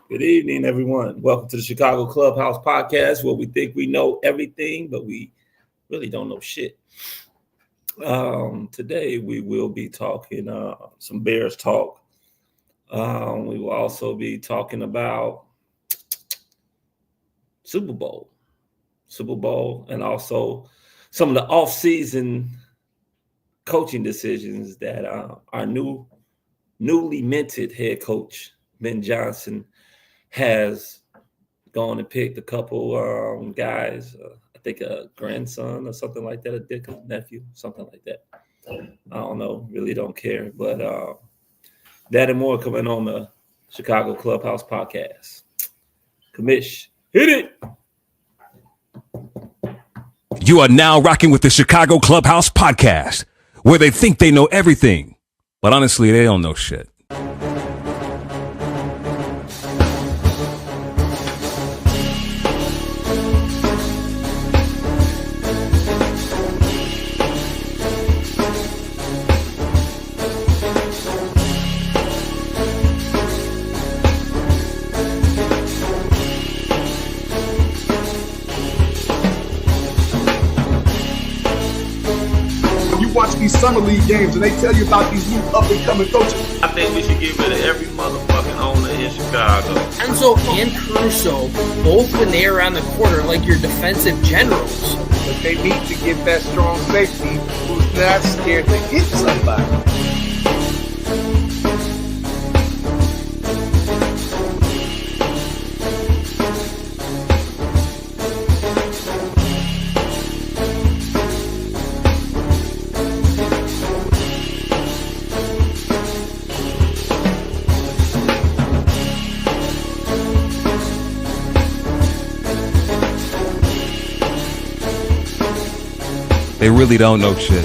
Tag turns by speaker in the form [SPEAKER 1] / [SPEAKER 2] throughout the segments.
[SPEAKER 1] Good evening, everyone. Welcome to the Chicago Clubhouse Podcast, where we think we know everything, but we really don't know shit. Today, we will be talking some Bears talk. We will also be talking about Super Bowl, and also some of the offseason coaching decisions that our newly minted head coach, Ben Johnson, has gone and picked a couple guys, I think a grandson or something like that, a nephew, something like that. I don't know, really don't care. But that and more coming on the Chicago Clubhouse Podcast. Commish, hit it!
[SPEAKER 2] You are now rocking with the Chicago Clubhouse Podcast, where they think they know everything, but honestly, they don't know shit.
[SPEAKER 3] These summer league games and they tell you about these new up-and-coming coaches.
[SPEAKER 1] I think we should get rid of every motherfucking owner in Chicago.
[SPEAKER 4] Enzo and Caruso, both when they are on the court, are like your defensive generals.
[SPEAKER 3] But they need to get that strong safety who's not scared to hit somebody.
[SPEAKER 2] They really don't know shit.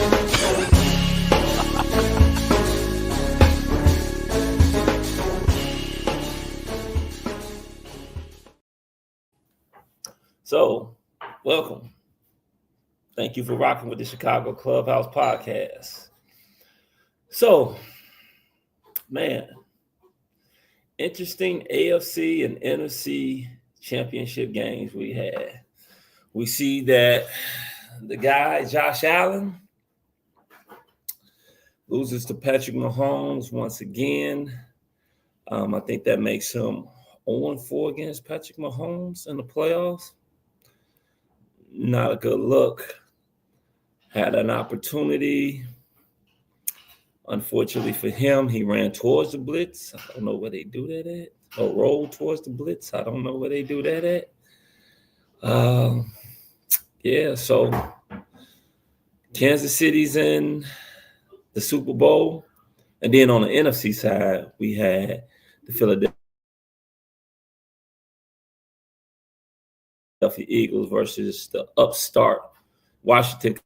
[SPEAKER 1] So, welcome. Thank you for rocking with the Chicago Clubhouse Podcast. So, man, interesting AFC and NFC championship games we had. We see that the guy, Josh Allen, loses to Patrick Mahomes once again. I think that makes him 0-4 against Patrick Mahomes in the playoffs. Not a good look. Had an opportunity. Unfortunately for him, he ran towards the blitz. I don't know where they do that at. Or rolled towards the blitz. I don't know where they do that at. Yeah, so Kansas City's in the Super Bowl. And then on the NFC side, we had the Philadelphia Eagles versus the upstart Washington.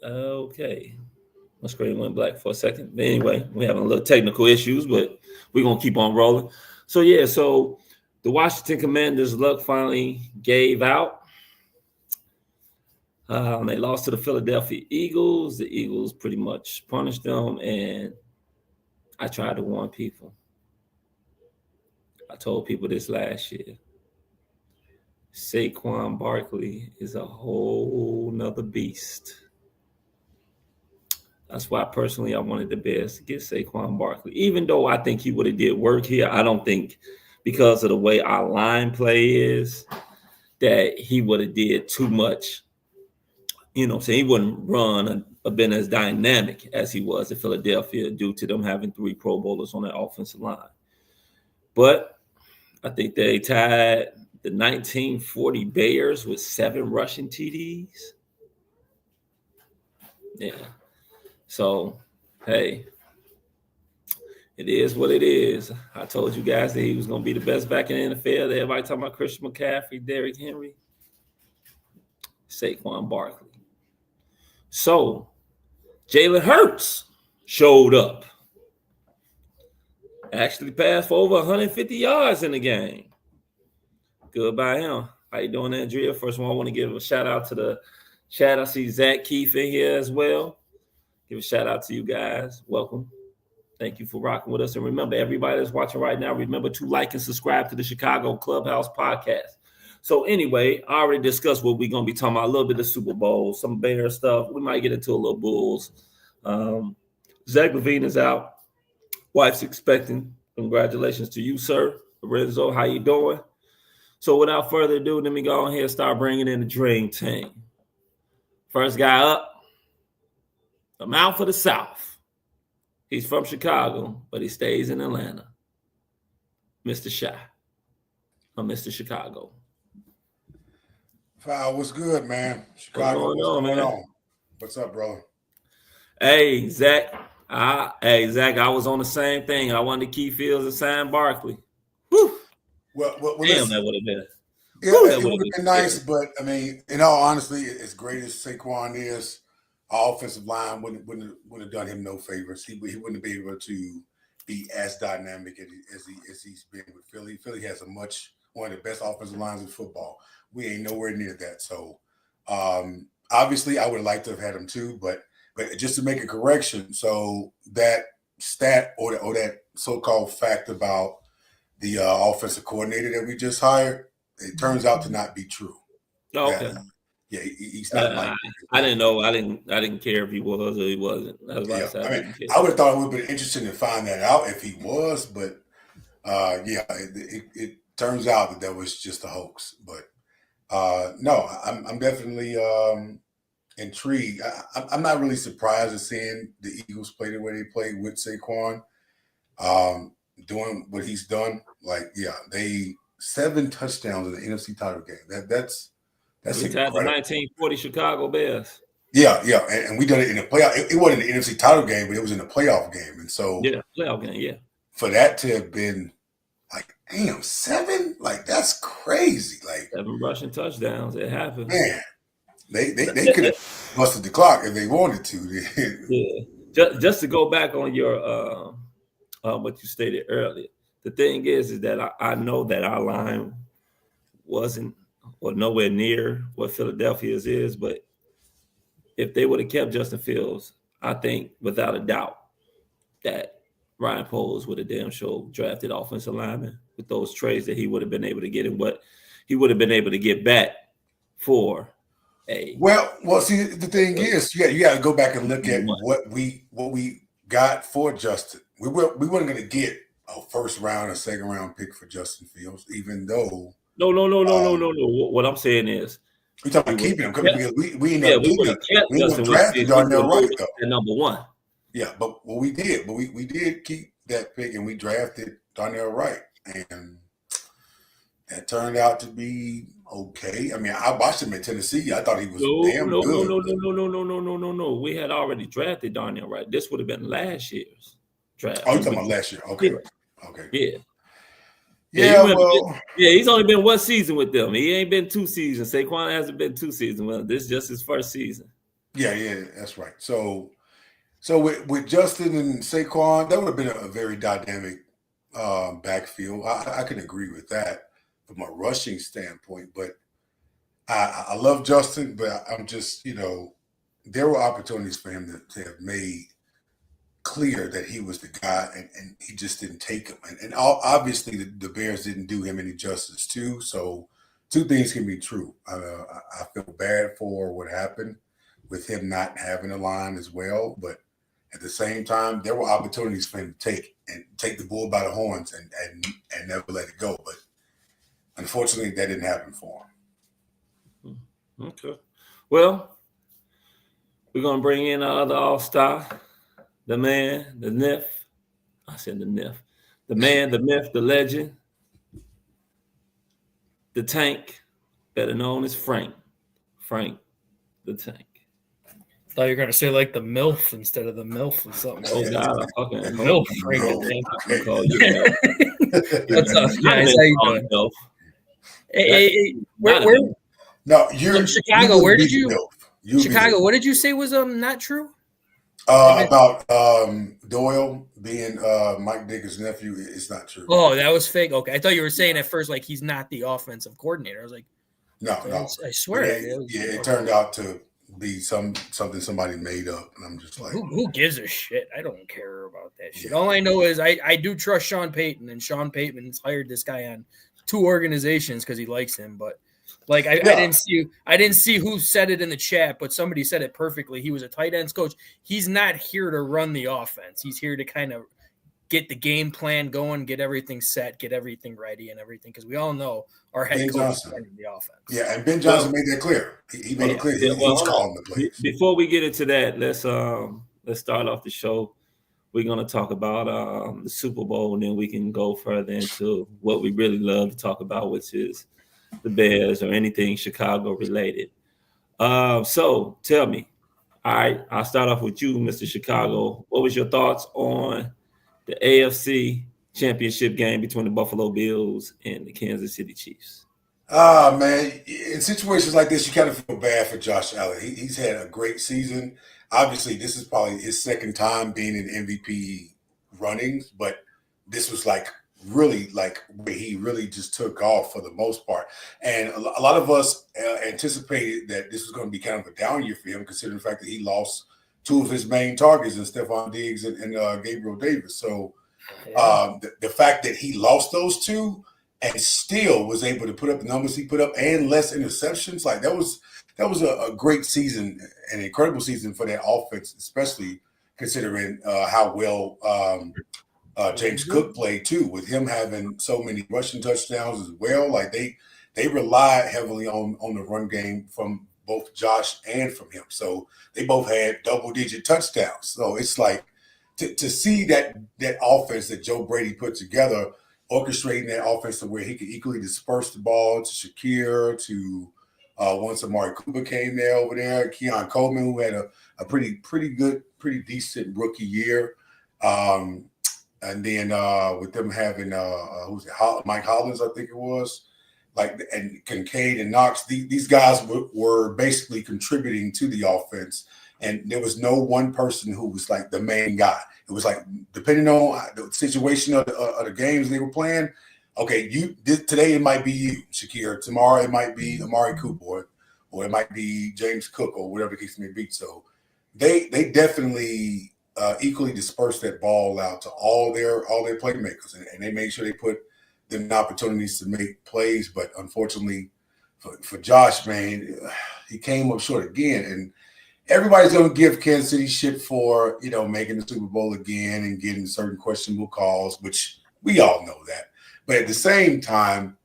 [SPEAKER 1] Okay. My screen went black for a second. But anyway, we're having a little technical issues, but we're going to keep on rolling. So the Washington Commanders' luck finally gave out. They lost to the Philadelphia Eagles. The Eagles pretty much punished them, and I tried to warn people. I told people this last year. Saquon Barkley is a whole nother beast. That's why personally I wanted the Bears to get Saquon Barkley. Even though I think he would have did work here, I don't think because of the way our line play is that he would have did too much. You know, so he wouldn't run or been as dynamic as he was in Philadelphia due to them having 3 Pro Bowlers on their offensive line. But I think they tied the 1940 Bears with 7 rushing TDs. Yeah. So, hey, it is what it is. I told you guys that he was going to be the best back in the NFL. Everybody talking about Christian McCaffrey, Derrick Henry, Saquon Barkley. So, Jalen Hurts showed up. Actually passed for over 150 yards in the game. Good by him. How you doing, Andrea? First of all, I want to give a shout out to the chat. I see Zach Keefe in here as well. Give a shout out to you guys. Welcome. Thank you for rocking with us. And remember, everybody that's watching right now, remember to like and subscribe to the Chicago Clubhouse Podcast. So anyway, I already discussed what we're going to be talking about, a little bit of Super Bowl, some Bear stuff. We might get into a little Bulls. Zach Levine is out. Wife's expecting. Congratulations to you, sir. Lorenzo, how you doing? So without further ado, let me go on here and start bringing in the dream team. First guy up, the mouth of the South. He's from Chicago, but he stays in Atlanta. Mr. Shy. I'm Mr. Chicago.
[SPEAKER 5] What's good, man? Chicago,
[SPEAKER 1] what's going on?
[SPEAKER 5] What's up, brother?
[SPEAKER 1] Hey, Zach. Zach, I was on the same thing. I wanted to keep Fields and sign Barkley. Whew.
[SPEAKER 5] Well,
[SPEAKER 1] damn, that would have been.
[SPEAKER 5] Yeah, it would have been nice, but I mean, in all honesty, as great as Saquon is, our offensive line wouldn't have done him no favors. He wouldn't be able to be as dynamic as he's been with Philly. Philly has one of the best offensive lines in football. We ain't nowhere near that. So obviously, I would like to have had him too, but just to make a correction, so that stat or that so-called fact about the offensive coordinator that we just hired, it turns out to not be true.
[SPEAKER 1] Oh, okay.
[SPEAKER 5] Yeah, he's not.
[SPEAKER 1] I didn't know. I didn't care if he was or he wasn't. That's why I said
[SPEAKER 5] I would have thought it would have been interesting to find that out if he was, but it turns out that was just a hoax. But no, I'm definitely intrigued. I'm not really surprised at seeing the Eagles play the way they played with Saquon, doing what he's done. Like, they 7 touchdowns in the NFC title game. That's
[SPEAKER 1] we had the 1940 Chicago Bears.
[SPEAKER 5] Yeah, and we done it in the playoff. It wasn't the NFC title game, but it was in the playoff game, and so
[SPEAKER 1] playoff game. Yeah, for
[SPEAKER 5] that to have been like, damn, 7, like that's crazy. Like
[SPEAKER 1] 7 rushing touchdowns. It happened.
[SPEAKER 5] Man, they could have busted the clock if they wanted to.
[SPEAKER 1] Yeah, just to go back on your what you stated earlier. The thing is that I know that our line wasn't or nowhere near what Philadelphia's is, but if they would have kept Justin Fields, I think without a doubt that Ryan Poles would have damn sure drafted offensive lineman with those trades that he would have been able to get and what he would have been able to get back for a.
[SPEAKER 5] Well, see, the thing is, you got to go back and look at what we got for Justin. We weren't going to get a first round or second round pick for Justin Fields, even though. No.
[SPEAKER 1] What I'm saying is,
[SPEAKER 5] we talking about keeping him because we ended up drafting Darnell Wright though.
[SPEAKER 1] Number 1.
[SPEAKER 5] Yeah, but we did keep that pick and we drafted Darnell Wright, and that turned out to be okay. I mean, I watched him in Tennessee. I thought he was damn good.
[SPEAKER 1] No. We had already drafted Darnell Wright. This would have been last year's draft.
[SPEAKER 5] Oh, you're talking about last year? Okay.
[SPEAKER 1] Yeah.
[SPEAKER 5] Okay.
[SPEAKER 1] Yeah.
[SPEAKER 5] Yeah,
[SPEAKER 1] he's only been 1 season with them. He ain't been 2 seasons. Saquon hasn't been 2 seasons. Well, this is just his first season.
[SPEAKER 5] Yeah, that's right. So with Justin and Saquon, that would have been a very dynamic backfield. I can agree with that from a rushing standpoint. But I love Justin, but I'm just, there were opportunities for him to have made clear that he was the guy, and he just didn't take him. And obviously, the Bears didn't do him any justice too. So 2 things can be true. I feel bad for what happened with him not having a line as well, but at the same time, there were opportunities for him to take the bull by the horns and never let it go. But unfortunately, that didn't happen for him.
[SPEAKER 1] Okay. Well, we're gonna bring in our other all-star. The man, the Nif. I said the Nif. The man, the myth, the legend. The Tank, better known as Frank. Frank, the Tank.
[SPEAKER 4] I thought you were going to say like the MILF instead of the MILF or something.
[SPEAKER 1] Oh, God. I fucking
[SPEAKER 4] MILF, Frank the Tank.
[SPEAKER 1] Call you
[SPEAKER 4] What's up, guys? How you doing? Hey, where?
[SPEAKER 5] No, you're
[SPEAKER 4] from Chicago. Where did you? Chicago. What did you say was not true?
[SPEAKER 5] About Doyle being Mike Dick's nephew, it's not true.
[SPEAKER 4] Oh, that was fake. Okay, I thought you were saying at first like he's not the offensive coordinator. I was like,
[SPEAKER 5] No.
[SPEAKER 4] I swear.
[SPEAKER 5] It turned out to be something somebody made up, and I'm just like,
[SPEAKER 4] who gives a shit? I don't care about that shit.
[SPEAKER 5] Yeah.
[SPEAKER 4] All I know is I do trust Sean Payton, and Sean Payton's hired this guy on 2 organizations because he likes him. But like I didn't see who said it in the chat, but somebody said it perfectly. He was a tight ends coach. He's not here to run the offense. He's here to kind of get the game plan going, get everything set, get everything ready and everything. Because we all know our head coach is running the offense.
[SPEAKER 5] Yeah, and Ben Johnson made that clear. He made it clear. He's calling the plays.
[SPEAKER 1] Before we get into that, let's start off the show. We're going to talk about the Super Bowl, and then we can go further into what we really love to talk about, which is the Bears or anything Chicago related. So tell me, all right, I'll start off with you, Mr. Chicago. What was your thoughts on the AFC championship game between the Buffalo Bills and the Kansas City Chiefs?
[SPEAKER 5] Man, in situations like this, you kind of feel bad for Josh Allen. He's had a great season. Obviously, this is probably his second time being in MVP runnings, but this was really where he really just took off for the most part. And a lot of us anticipated that this was going to be kind of a down year for him, considering the fact that he lost 2 of his main targets in Stephon Diggs and Gabriel Davis. So the fact that he lost those 2 and still was able to put up the numbers he put up and less interceptions, that was a great season, an incredible season for that offense, especially considering how well James Cook played too, with him having so many rushing touchdowns as well. Like they rely heavily on the run game from both Josh and from him. So they both had double-digit touchdowns. So it's like to see that offense that Joe Brady put together, orchestrating that offense to where he could equally disperse the ball to Shakir, to once Amari Cooper came there over there, Keon Coleman, who had a pretty good, pretty decent rookie year. And then with them having Mike Hollins, I think it was, and Kincaid and Knox, these guys were basically contributing to the offense, and there was no one person who was like the main guy. It was like, depending on the situation of the games they were playing, okay, today it might be you, Shakir. Tomorrow it might be Amari Cooper, or it might be James Cook, or whatever the case may be. So they definitely equally dispersed that ball out to all their playmakers, and they made sure they put them in opportunities to make plays. But unfortunately for Josh, man, he came up short again. And everybody's going to give Kansas City shit for, making the Super Bowl again and getting certain questionable calls, which we all know that. But at the same time,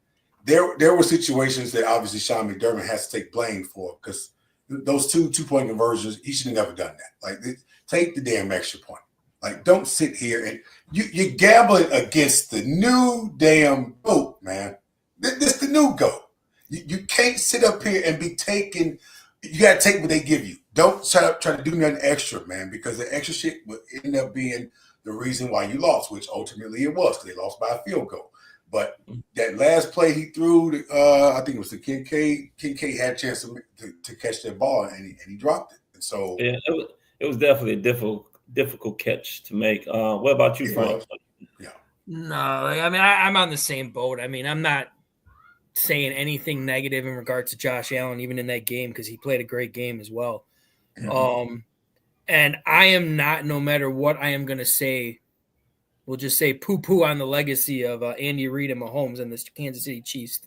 [SPEAKER 5] there were situations that obviously Sean McDermott has to take blame for, because those 2-point conversions, he should have never done that. Take the damn extra point. Don't sit here and you're gambling against the new damn GOAT, man. This the new GOAT. You can't sit up here and be taking. You got to take what they give you. Don't try to do nothing extra, man, because the extra shit will end up being the reason why you lost, which ultimately it was, because they lost by a field goal. But that last play he threw, I think it was to Kincaid. Kincaid had a chance to catch that ball, and he dropped it. And so
[SPEAKER 1] yeah, it was definitely a difficult catch to make. What about you, Frank?
[SPEAKER 5] Yeah.
[SPEAKER 4] No, I mean, I'm on the same boat. I mean, I'm not saying anything negative in regards to Josh Allen, even in that game, because he played a great game as well. Mm-hmm. And I am not, no matter what I am going to say, we'll just say poo-poo on the legacy of Andy Reid and Mahomes and the Kansas City Chiefs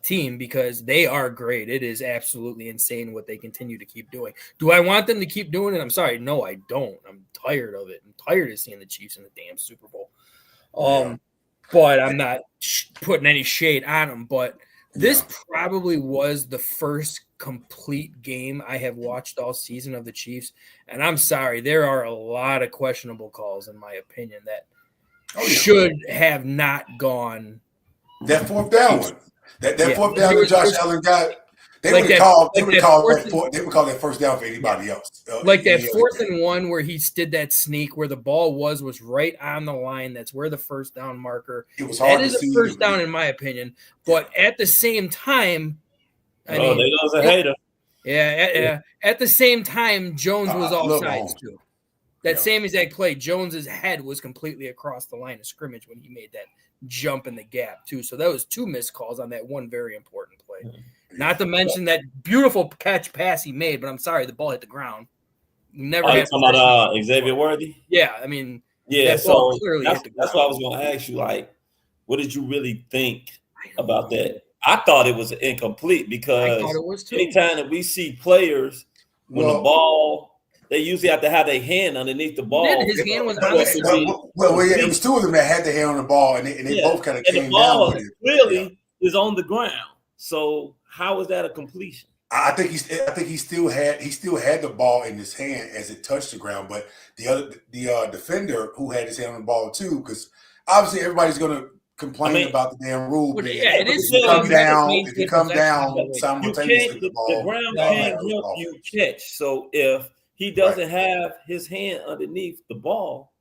[SPEAKER 4] team, because they are great. It is absolutely insane what they continue to keep doing. Do I want them to keep doing it? I'm sorry. No, I don't. I'm tired of it. I'm tired of seeing the Chiefs in the damn Super Bowl. But I'm not putting any shade on them. But this probably was the first complete game I have watched all season of the Chiefs. And I'm sorry, there are a lot of questionable calls, in my opinion, that should have not gone.
[SPEAKER 5] That fourth down one. That fourth down that Josh Allen got, they would call that first down for anybody else.
[SPEAKER 4] That 4th and 1 where he did that sneak where the ball was right on the line. That's where the first down marker.
[SPEAKER 5] It was hard
[SPEAKER 4] to see. That is a first down in my opinion. But at the same time,
[SPEAKER 1] there goes a hater.
[SPEAKER 4] Yeah. At the same time, Jones was offsides too. That same exact play, Jones's head was completely across the line of scrimmage when he made that jump in the gap too. So that was 2 missed calls on that one very important play. Not to mention that beautiful catch pass he made, but I'm sorry, the ball hit the ground. Never
[SPEAKER 1] Are you
[SPEAKER 4] had
[SPEAKER 1] talking about Xavier Worthy?
[SPEAKER 4] Yeah, I mean,
[SPEAKER 1] Yeah,
[SPEAKER 4] that ball
[SPEAKER 1] so
[SPEAKER 4] clearly hit the
[SPEAKER 1] that's
[SPEAKER 4] ground.
[SPEAKER 1] what I was going to ask you. Like, what did you really think about that? I thought it was incomplete because
[SPEAKER 4] I thought it was too.
[SPEAKER 1] anytime that we see players when the ball, they usually have to have their hand underneath the ball.
[SPEAKER 4] His hand was on the
[SPEAKER 5] it was two of them that had their hand on the ball, and they both kind of came down with it.
[SPEAKER 1] Clearly, is on the ground. So how is that a completion?
[SPEAKER 5] I think he still had the ball in his hand as it touched the ground, but the defender who had his hand on the ball too, because obviously everybody's going to complain about the damn rule.
[SPEAKER 4] Well, yeah, it is.
[SPEAKER 5] If you come down simultaneously,
[SPEAKER 1] the ground can't help you catch. So if he doesn't have his hand underneath the ball,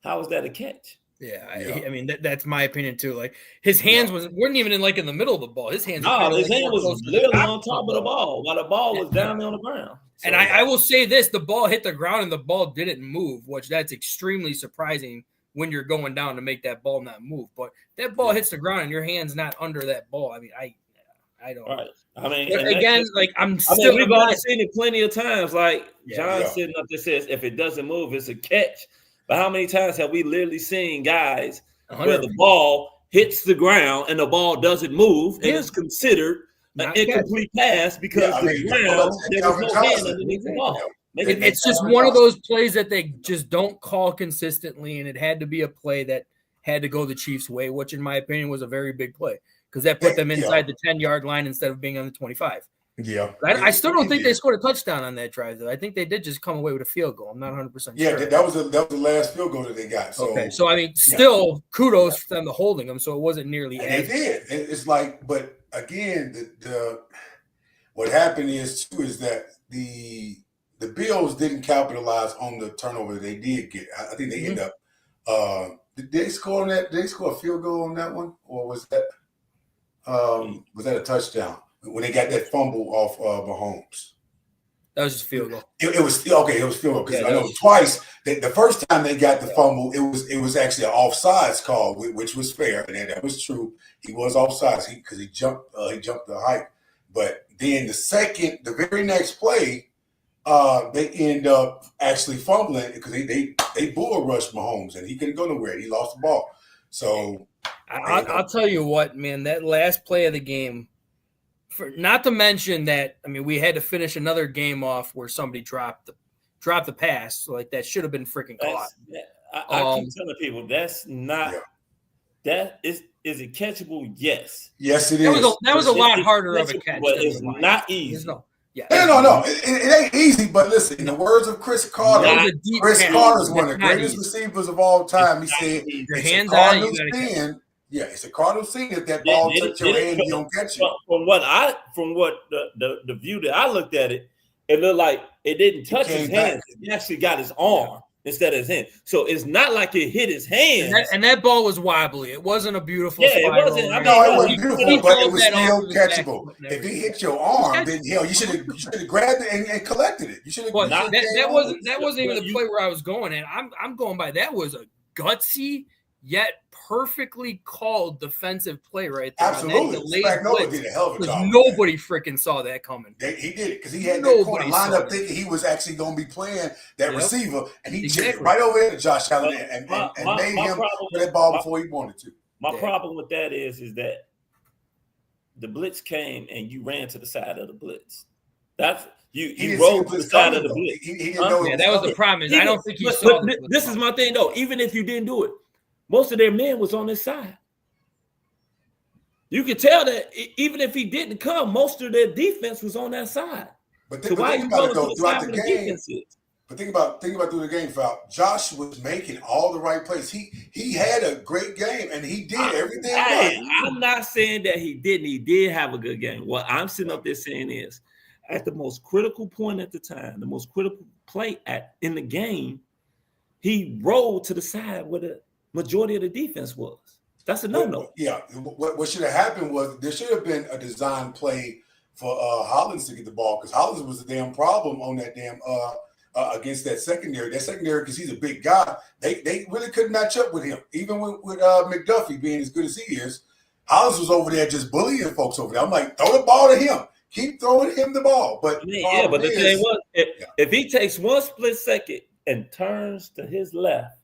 [SPEAKER 1] how is that a catch?
[SPEAKER 4] Yeah, I mean that's my opinion too. Like his hands weren't even in the middle of the ball. His hands.
[SPEAKER 1] His hand was literally on top of the ball while the ball was down on the ground.
[SPEAKER 4] So, and I will say this: the ball hit the ground and the ball didn't move, which that's extremely surprising when you're going down to make that ball not move. But that ball hits the ground and your hand's not under that ball. I mean, I don't.
[SPEAKER 1] Right. I mean,
[SPEAKER 4] again,
[SPEAKER 1] we've already seen it plenty of times. Like John sitting up there says, if it doesn't move, it's a catch. But how many times have we literally seen guys 100%. Where the ball hits the ground and the ball doesn't move and it's considered an incomplete pass because the ground, there was no hand underneath the ball.
[SPEAKER 4] It's just one of those plays that they just don't call consistently, and it had to be a play that had to go the Chiefs' way, which in my opinion was a very big play because that put them inside the 10-yard line instead of being on the 25.
[SPEAKER 5] Yeah,
[SPEAKER 4] I still don't think they scored a touchdown on that drive, though. I think they did just come away with a field goal. I'm not 100% sure.
[SPEAKER 5] Yeah, that was the last field goal that they got. So,
[SPEAKER 4] okay, so I mean, still kudos for them to holding them. So it wasn't nearly.
[SPEAKER 5] And they did. It's like, but again, the what happened is that the Bills didn't capitalize on the turnover that they did get. I think they end up. Did they score on that? Did they score a field goal on that one, or was that a touchdown? When they got that fumble off Mahomes.
[SPEAKER 4] That was just a field goal.
[SPEAKER 5] It was okay. It was field goal because I know twice. The first time they got the fumble, it was actually an offsides call, which was fair, and that was true. He was offsides because he jumped the height. But then the very next play, they end up actually fumbling because they bull rushed Mahomes and he couldn't go nowhere. He lost the ball. So
[SPEAKER 4] I'll tell you what, man, that last play of the game. Not to mention that, I mean, we had to finish another game off where somebody dropped the pass. So like that should have been freaking caught.
[SPEAKER 1] I keep telling people that's not that is it catchable? Yes.
[SPEAKER 5] Yes, it is.
[SPEAKER 4] That was a lot harder of a catch.
[SPEAKER 1] But it's not easy.
[SPEAKER 5] No. It ain't easy. But listen, in the words of Chris Carter, Chris Carter is one of the greatest receivers of all time. He said,
[SPEAKER 4] "Your hands on you gotta catch."
[SPEAKER 5] Yeah, it's a cardinal sin if that ball touches your hand, you don't catch it.
[SPEAKER 1] From what the view that I looked at it, it looked like it didn't touch his hand. He actually got his arm instead of his hand. So it's not like it hit his hand.
[SPEAKER 4] And that ball was wobbly. It wasn't a beautiful
[SPEAKER 1] spiral. It wasn't.
[SPEAKER 5] It wasn't beautiful, but it was still catchable. If he hit your arm, then you should have grabbed it and collected it. You should have.
[SPEAKER 4] That wasn't even the play where I was going, and I'm going by that was a gutsy yet perfectly called defensive play right there.
[SPEAKER 5] Absolutely. Spagnuolo did a hell of a job.
[SPEAKER 4] Nobody freaking saw that coming.
[SPEAKER 5] He did it because he had that corner lined up thinking he was actually going to be playing that receiver, and he chipped it right over there to Josh Allen and made him for that ball before he wanted to.
[SPEAKER 1] My problem with that is that the blitz came and you ran to the side of the blitz. That's you rolled to the side of the blitz. He didn't know
[SPEAKER 4] that was the problem. I don't think he saw it.
[SPEAKER 1] This is my thing though. Even if you didn't do it, most of their men was on this side. You could tell that even if he didn't come, most of their defense was on that side.
[SPEAKER 5] But think about it though, throughout the game. But think about through the game, Fal. Josh was making all the right plays. He had a great game and he did everything right.
[SPEAKER 1] I'm not saying that he didn't. He did have a good game. What I'm sitting up there saying is, at the most critical point at the time, the most critical play in the game, he rolled to the side where the majority of the defense was. That's a no-no.
[SPEAKER 5] Yeah. What should have happened was there should have been a design play for Hollins to get the ball because Hollins was a damn problem on that damn against that secondary. That secondary, because he's a big guy, they really couldn't match up with him. Even with McDuffie being as good as he is, Hollis was over there just bullying folks over there. I'm like, throw the ball to him. Keep throwing him the ball. But
[SPEAKER 1] but the thing was, if he takes one split second and turns to his left,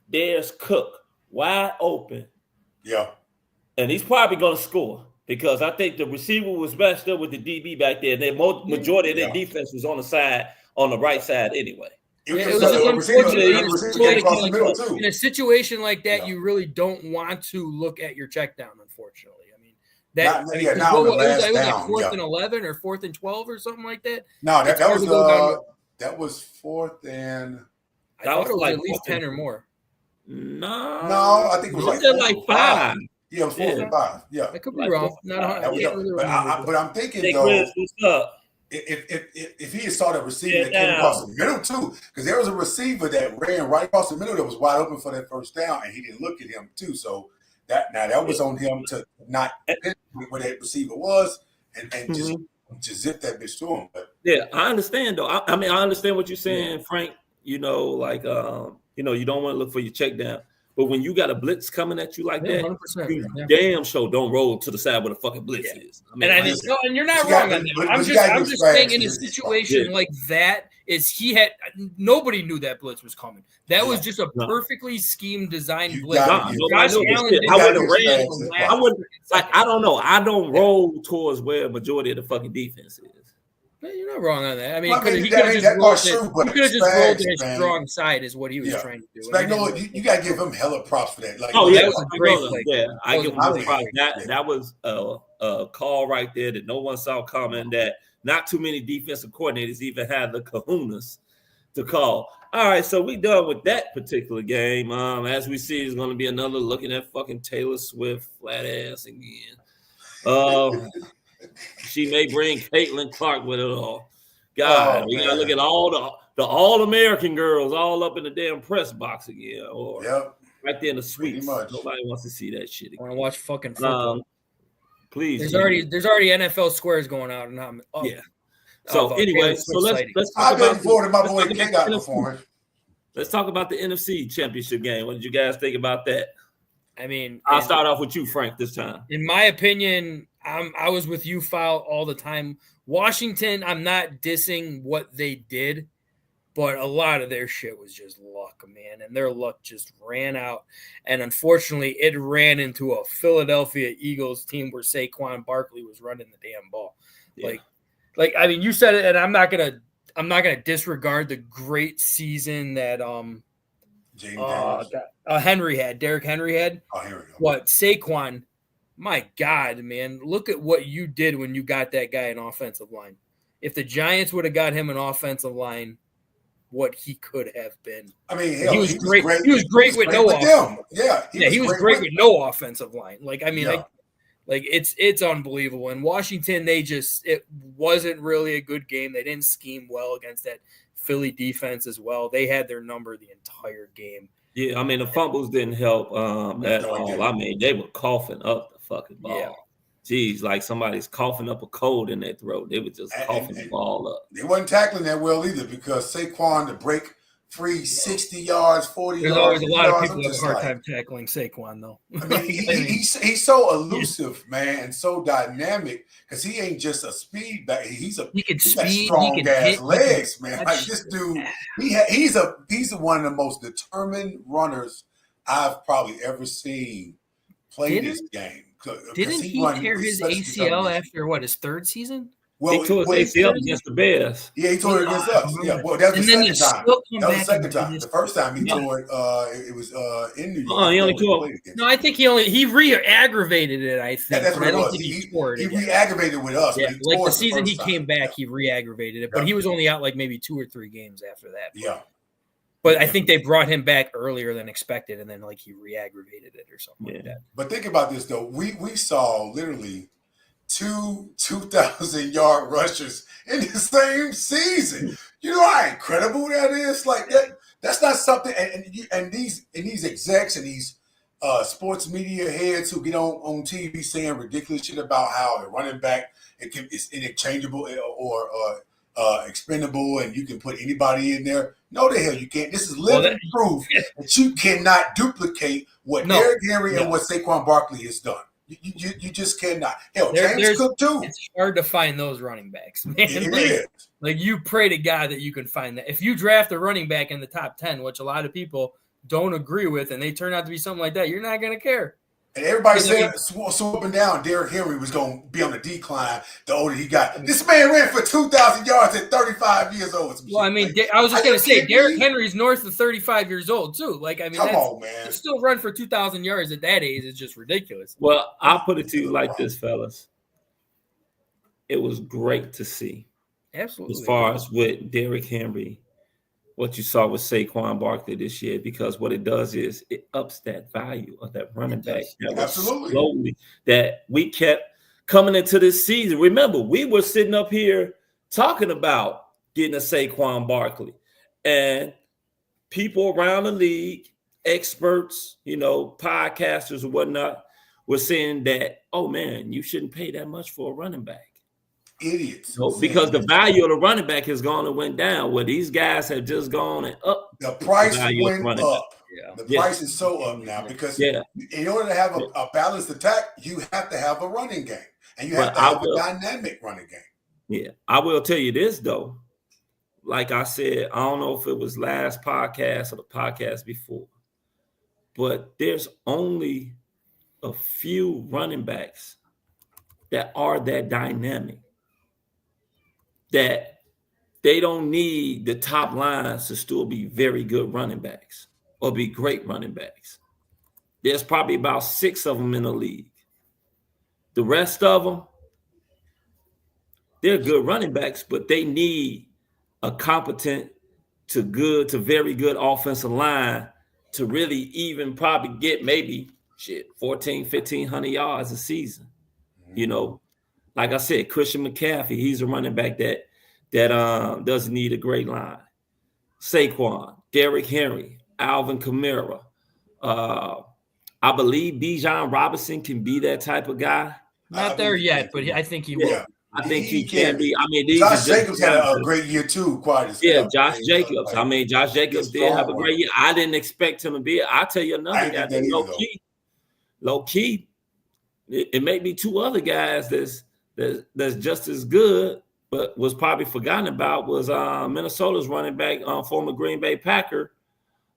[SPEAKER 1] there's Cook wide open.
[SPEAKER 5] Yeah.
[SPEAKER 1] And he's probably going to score because I think the receiver was matched up with the DB back there. The majority of their defense was on the right side anyway.
[SPEAKER 4] It was unfortunate. In a situation like that, you really don't want to look at your check down, unfortunately. I mean, it was like 4th and 11 or 4th and 12 or something like that.
[SPEAKER 5] No, that was 4th and
[SPEAKER 4] I thought it was like at least 10 or more.
[SPEAKER 5] No, I think it was
[SPEAKER 1] like 5.
[SPEAKER 5] Yeah, it was 4th and 5. Yeah,
[SPEAKER 4] I could be wrong.
[SPEAKER 5] But I'm thinking though,
[SPEAKER 1] what's up?
[SPEAKER 5] If he had saw that receiver that came across the middle too, because there was a receiver that ran right across the middle that was wide open for that first down, and he didn't look at him too. So that was on him to not where that receiver was and just zip that bitch to him. But
[SPEAKER 1] yeah, I understand though. I mean, I understand what you're saying, Frank. You know, like you don't want to look for your check down. But when you got a blitz coming at you like that,
[SPEAKER 4] 100%,
[SPEAKER 1] you damn sure don't roll to the side where the fucking blitz is. I mean,
[SPEAKER 4] and you're not wrong on that. I'm just saying in a situation like that, nobody knew that blitz was coming. That was just a perfectly schemed design blitz.
[SPEAKER 1] I don't know. I don't roll towards where a majority of the fucking defense is.
[SPEAKER 4] You're not wrong on that. I mean, he could have just rolled that strong side is what he was trying to do.
[SPEAKER 5] You got to give him hella props for that.
[SPEAKER 4] That was a great play.
[SPEAKER 1] Yeah, I give him props. That was a call right there that no one saw coming, that not too many defensive coordinators even had the kahunas to call. All right, so we done with that particular game. As we see, it's going to be another looking at fucking Taylor Swift flat ass again. She may bring Caitlin Clark with it all. God, we gotta look at all the all-American girls all up in the damn press box again, or right there in the suites. Nobody wants to see that shit again.
[SPEAKER 4] I want to watch fucking football.
[SPEAKER 1] Please.
[SPEAKER 4] There's already NFL squares going out, and
[SPEAKER 1] So anyway, so let's talk about
[SPEAKER 5] my boy King got performing.
[SPEAKER 1] Let's talk about the NFC Championship game. What did you guys think about that?
[SPEAKER 4] I mean,
[SPEAKER 1] I'll start off with you, Frank, this time.
[SPEAKER 4] In my opinion, I was with you, Foul, all the time. Washington, I'm not dissing what they did, but a lot of their shit was just luck, man. And their luck just ran out. And unfortunately, it ran into a Philadelphia Eagles team where Saquon Barkley was running the damn ball. Yeah. Like I mean, you said it, and I'm not gonna disregard the great season that Henry had. Derrick Henry had.
[SPEAKER 5] Oh, here we go.
[SPEAKER 4] What Saquon? My God, man, look at what you did when you got that guy an offensive line. If the Giants would have got him an offensive line, what he could have been.
[SPEAKER 5] I mean,
[SPEAKER 4] he was great. He was great with no offensive. He was great with no offensive line. Like, I mean, it's unbelievable. And Washington, it wasn't really a good game. They didn't scheme well against that Philly defense as well. They had their number the entire game.
[SPEAKER 1] Yeah, I mean, the fumbles didn't help at all. I mean, they were coughing up the fucking ball. Yeah. Jeez, like somebody's coughing up a cold in their throat. They were just coughing the ball up.
[SPEAKER 5] They wasn't tackling that well either, because Saquon to break free 60 yards, 40
[SPEAKER 4] There's
[SPEAKER 5] yards.
[SPEAKER 4] There's always a lot of people that have a hard time tackling Saquon, though.
[SPEAKER 5] I mean, he's so elusive, man, and so dynamic, because he ain't just a speed back. He can speed, strong he can ass hit, legs, man. Like this dude, he's one of the most determined runners I've probably ever seen play this game.
[SPEAKER 4] Didn't he tear his ACL after his third season?
[SPEAKER 1] Well, he tore his ACL against the Bears.
[SPEAKER 5] Yeah, he tore it against us. Yeah, well, that's the second time. That was the second time. The first time he tore it, it was in New York.
[SPEAKER 1] He only tore it.
[SPEAKER 4] No, I think he re-aggravated it, I think.
[SPEAKER 5] That's what
[SPEAKER 4] I don't think he tore it.
[SPEAKER 5] He re-aggravated with us.
[SPEAKER 4] Yeah, like the season he came back, he re-aggravated it. But he was only out like maybe 2 or 3 games after that.
[SPEAKER 5] Yeah.
[SPEAKER 4] But I think they brought him back earlier than expected, and then he re-aggravated it or something like that.
[SPEAKER 5] But think about this, though. We saw literally 2 2,000-yard rushers in the same season. You know how incredible that is? Like that's not something. And these execs and these sports media heads who get on TV saying ridiculous shit about how a running back is interchangeable or expendable, and you can put anybody in there. No, the hell you can't. This is living proof that you cannot duplicate what Derrick Henry and what Saquon Barkley has done. You just cannot. Hell,
[SPEAKER 4] There-
[SPEAKER 5] James Cook too.
[SPEAKER 4] It's hard to find those running backs, man.
[SPEAKER 5] It is.
[SPEAKER 4] Like you pray to God that you can find that. If you draft a running back in the top 10, which a lot of people don't agree with, and they turn out to be something like that, you're not going to care.
[SPEAKER 5] And everybody said swooping down, Derrick Henry was going to be on the decline the older he got. This man ran for 2,000 yards at 35 years old.
[SPEAKER 4] Well, I mean, I was just going to say, Derrick Henry's north of 35 years old, too. Like, I mean,
[SPEAKER 5] come on, man.
[SPEAKER 4] To still run for 2,000 yards at that age is just ridiculous.
[SPEAKER 1] Well, I'll put it to you like this, fellas. It was great to see.
[SPEAKER 4] Absolutely.
[SPEAKER 1] As far as with Derrick Henry, what you saw with Saquon Barkley this year, because what it does is it ups that value of that running back.
[SPEAKER 5] Absolutely.
[SPEAKER 1] Slowly, that we kept coming into this season. Remember, we were sitting up here talking about getting a Saquon Barkley, and people around the league, experts, podcasters or whatnot, were saying that, oh man, you shouldn't pay that much for a running back.
[SPEAKER 5] Idiots.
[SPEAKER 1] Because the value of the running back has gone and went down, where these guys have just gone and up.
[SPEAKER 5] The price went up.
[SPEAKER 4] Yeah.
[SPEAKER 5] The price is so up now because in order to have a balanced attack, you have to have a running game. And you have to have a dynamic running game.
[SPEAKER 1] Yeah. I will tell you this, though. Like I said, I don't know if it was last podcast or the podcast before, but there's only a few running backs that are that dynamic, that they don't need the top lines to still be very good running backs or be great running backs. There's probably about 6 of them in the league. The rest of them, they're good running backs, but they need a competent to very good offensive line to really even probably get maybe 1,500 yards a season. Like I said, Christian McCaffrey, he's a running back that doesn't need a great line. Saquon, Derrick Henry, Alvin Kamara. I believe Bijan Robinson can be that type of guy.
[SPEAKER 4] Not there yet, but I think he will.
[SPEAKER 1] I think he can be. I mean,
[SPEAKER 5] Josh Jacobs had a great year too.
[SPEAKER 1] Josh Jacobs. Josh Jacobs did have a great year. I didn't expect him to be. I'll tell you another guy that low key. It may be 2 other guys that's just as good, but was probably forgotten about was Minnesota's running back, former Green Bay Packer.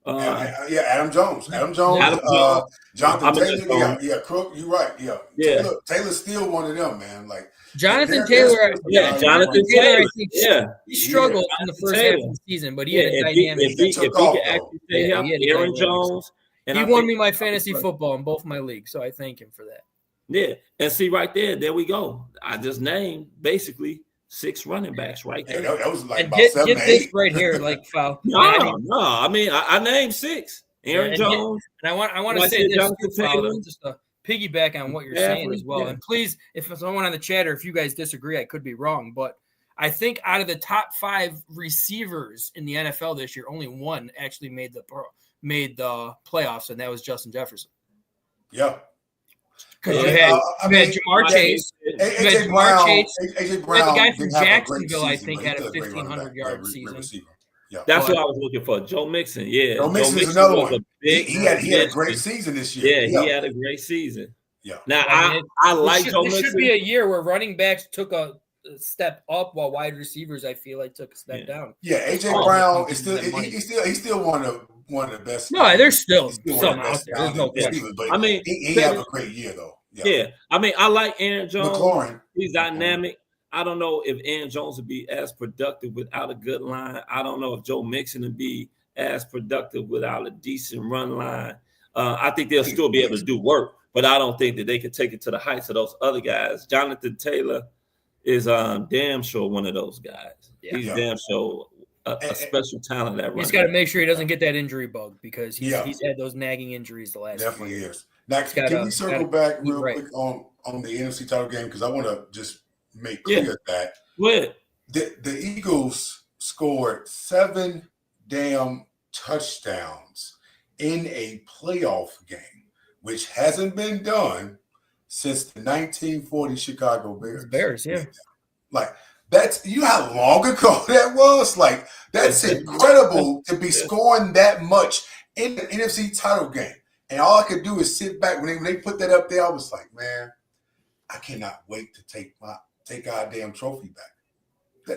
[SPEAKER 5] Adam Jones. Jonathan Taylor. Crook. You're right. Yeah. Taylor's still one of them, man. Like
[SPEAKER 4] Jonathan Taylor.
[SPEAKER 1] Jonathan Taylor.
[SPEAKER 4] He struggled in the first half of the season, but he had a dynamic.
[SPEAKER 1] If he could actually stay healthy, Aaron Jones.
[SPEAKER 4] And he won me my fantasy football in both my leagues, so I thank him for that.
[SPEAKER 1] Yeah, and see right there we go. I just named basically 6 running backs right there.
[SPEAKER 5] That was like about
[SPEAKER 4] get
[SPEAKER 5] 7 or 8.
[SPEAKER 4] This right here, like foul.
[SPEAKER 1] No. I mean, I named 6. Aaron Jones.
[SPEAKER 4] And I want to say this too, just to piggyback on what you're saying as well. Yeah. And please, if someone on the chat or if you guys disagree, I could be wrong, but I think out of the top 5 receivers in the NFL this year, only one actually made the playoffs, and that was Justin Jefferson.
[SPEAKER 5] Yeah.
[SPEAKER 4] Because you had Jamar Chase.
[SPEAKER 5] AJ Brown.
[SPEAKER 4] The guy from Jacksonville, I think, had a 1,500-yard season.
[SPEAKER 5] Yeah.
[SPEAKER 1] That's what I was looking for. Joe Mixon. Yeah.
[SPEAKER 5] Joe Mixon is another one. He had a great season this year.
[SPEAKER 1] Yeah, he had a great season.
[SPEAKER 5] Yeah.
[SPEAKER 1] Now, I like Joe Mixon.
[SPEAKER 4] It should be a year where running backs took a step up while wide receivers, I feel like, took a step down.
[SPEAKER 5] Yeah, AJ Brown is still he's still one of the best.
[SPEAKER 4] No, there's still some out there. There's no question.
[SPEAKER 1] I mean,
[SPEAKER 5] he had a great year though.
[SPEAKER 1] Yeah. I mean, I like Aaron Jones.
[SPEAKER 5] McLaurin.
[SPEAKER 1] He's dynamic. I don't know if Aaron Jones would be as productive without a good line. I don't know if Joe Mixon would be as productive without a decent run line. I think they'll still be able to do work, but I don't think that they can take it to the heights of those other guys. Jonathan Taylor is damn sure one of those guys. Yeah. He's damn sure a special talent at running.
[SPEAKER 4] He's got to make sure he doesn't get that injury bug because he's had those nagging injuries the last
[SPEAKER 5] definitely
[SPEAKER 4] few years.
[SPEAKER 5] Is. Next, can we circle back real quick on the NFC title game? Because I want to just make clear that the Eagles scored 7 damn touchdowns in a playoff game, which hasn't been done since the 1940 Chicago Bears.
[SPEAKER 4] Yeah.
[SPEAKER 5] Like, that's how long ago that was? Like, that's incredible to be scoring that much in the NFC title game. And all I could do is sit back. When they put that up there, I was like, man, I cannot wait to take goddamn trophy back.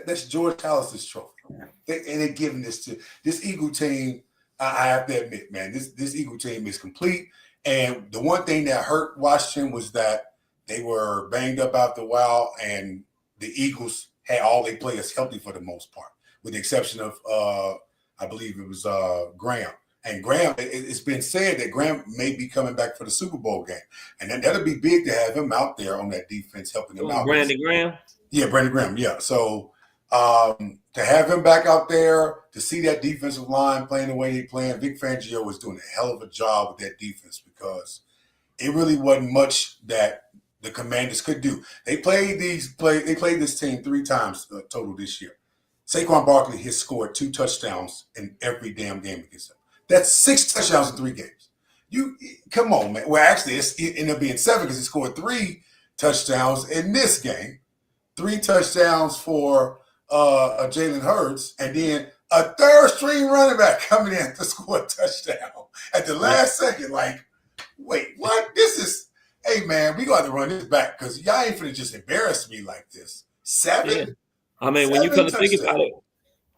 [SPEAKER 5] That's George Halas's trophy. And they're giving this to this Eagle team. I have to admit, man, this Eagle team is complete. And the one thing that hurt Washington was that they were banged up after a while, and the Eagles had all their players healthy for the most part, with the exception of, I believe it was Graham. And Graham, it's been said that Graham may be coming back for the Super Bowl game. And that'll be big to have him out there on that defense, helping them out.
[SPEAKER 1] Brandon Graham?
[SPEAKER 5] Yeah, Brandon Graham, yeah. So to have him back out there, to see that defensive line playing the way they're playing, Vic Fangio was doing a hell of a job with that defense, because it really wasn't much that the Commanders could do. They played this team 3 times total this year. Saquon Barkley has scored 2 touchdowns in every damn game against them. That's 6 touchdowns in 3 games. You come on, man. Well, actually, it ended up being 7 because he scored 3 touchdowns in this game. 3 touchdowns for Jalen Hurts, and then a third-string running back coming in to score a touchdown at the last second. Like, wait, what? This is, hey, man, we got to run this back, because y'all ain't finna just embarrass me like this. 7?
[SPEAKER 1] Yeah. I mean, when you come to think about it,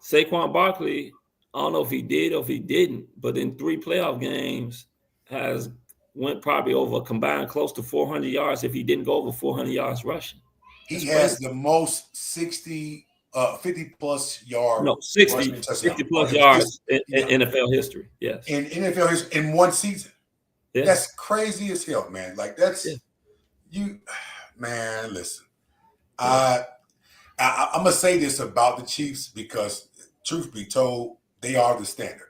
[SPEAKER 1] Saquon Barkley, I don't know if he did or if he didn't, but in 3 playoff games has went probably over combined close to 400 yards if he didn't go over 400 yards rushing.
[SPEAKER 5] He has the most 50-plus yard.
[SPEAKER 1] No, 50-plus yards in NFL history. Yes.
[SPEAKER 5] In NFL history in one season. Yeah. That's crazy as hell, man. Like, that's you, man, listen. I'm going to say this about the Chiefs, because truth be told, they are the standard.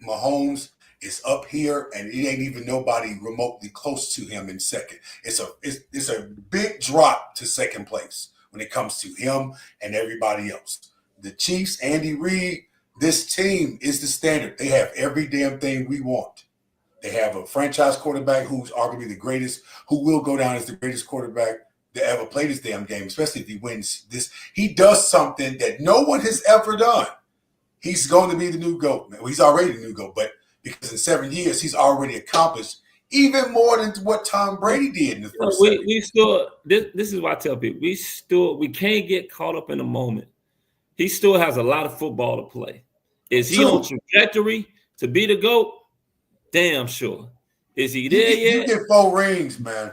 [SPEAKER 5] Mahomes is up here, and it ain't even nobody remotely close to him in second. It's a big drop to second place when it comes to him and everybody else. The Chiefs, Andy Reid, this team is the standard. They have every damn thing we want. They have a franchise quarterback who's arguably the greatest, who will go down as the greatest quarterback to ever play this damn game, especially if he wins this. He does something that no one has ever done. He's going to be the new GOAT. Well, he's already the new GOAT, but because in 7 years, he's already accomplished even more than what Tom Brady did in the first.
[SPEAKER 1] We still, this is why I tell people, we can't get caught up in the moment. He still has a lot of football to play. Is he on trajectory to be the GOAT? Damn sure. Is he there yet?
[SPEAKER 5] You get 4 rings, man.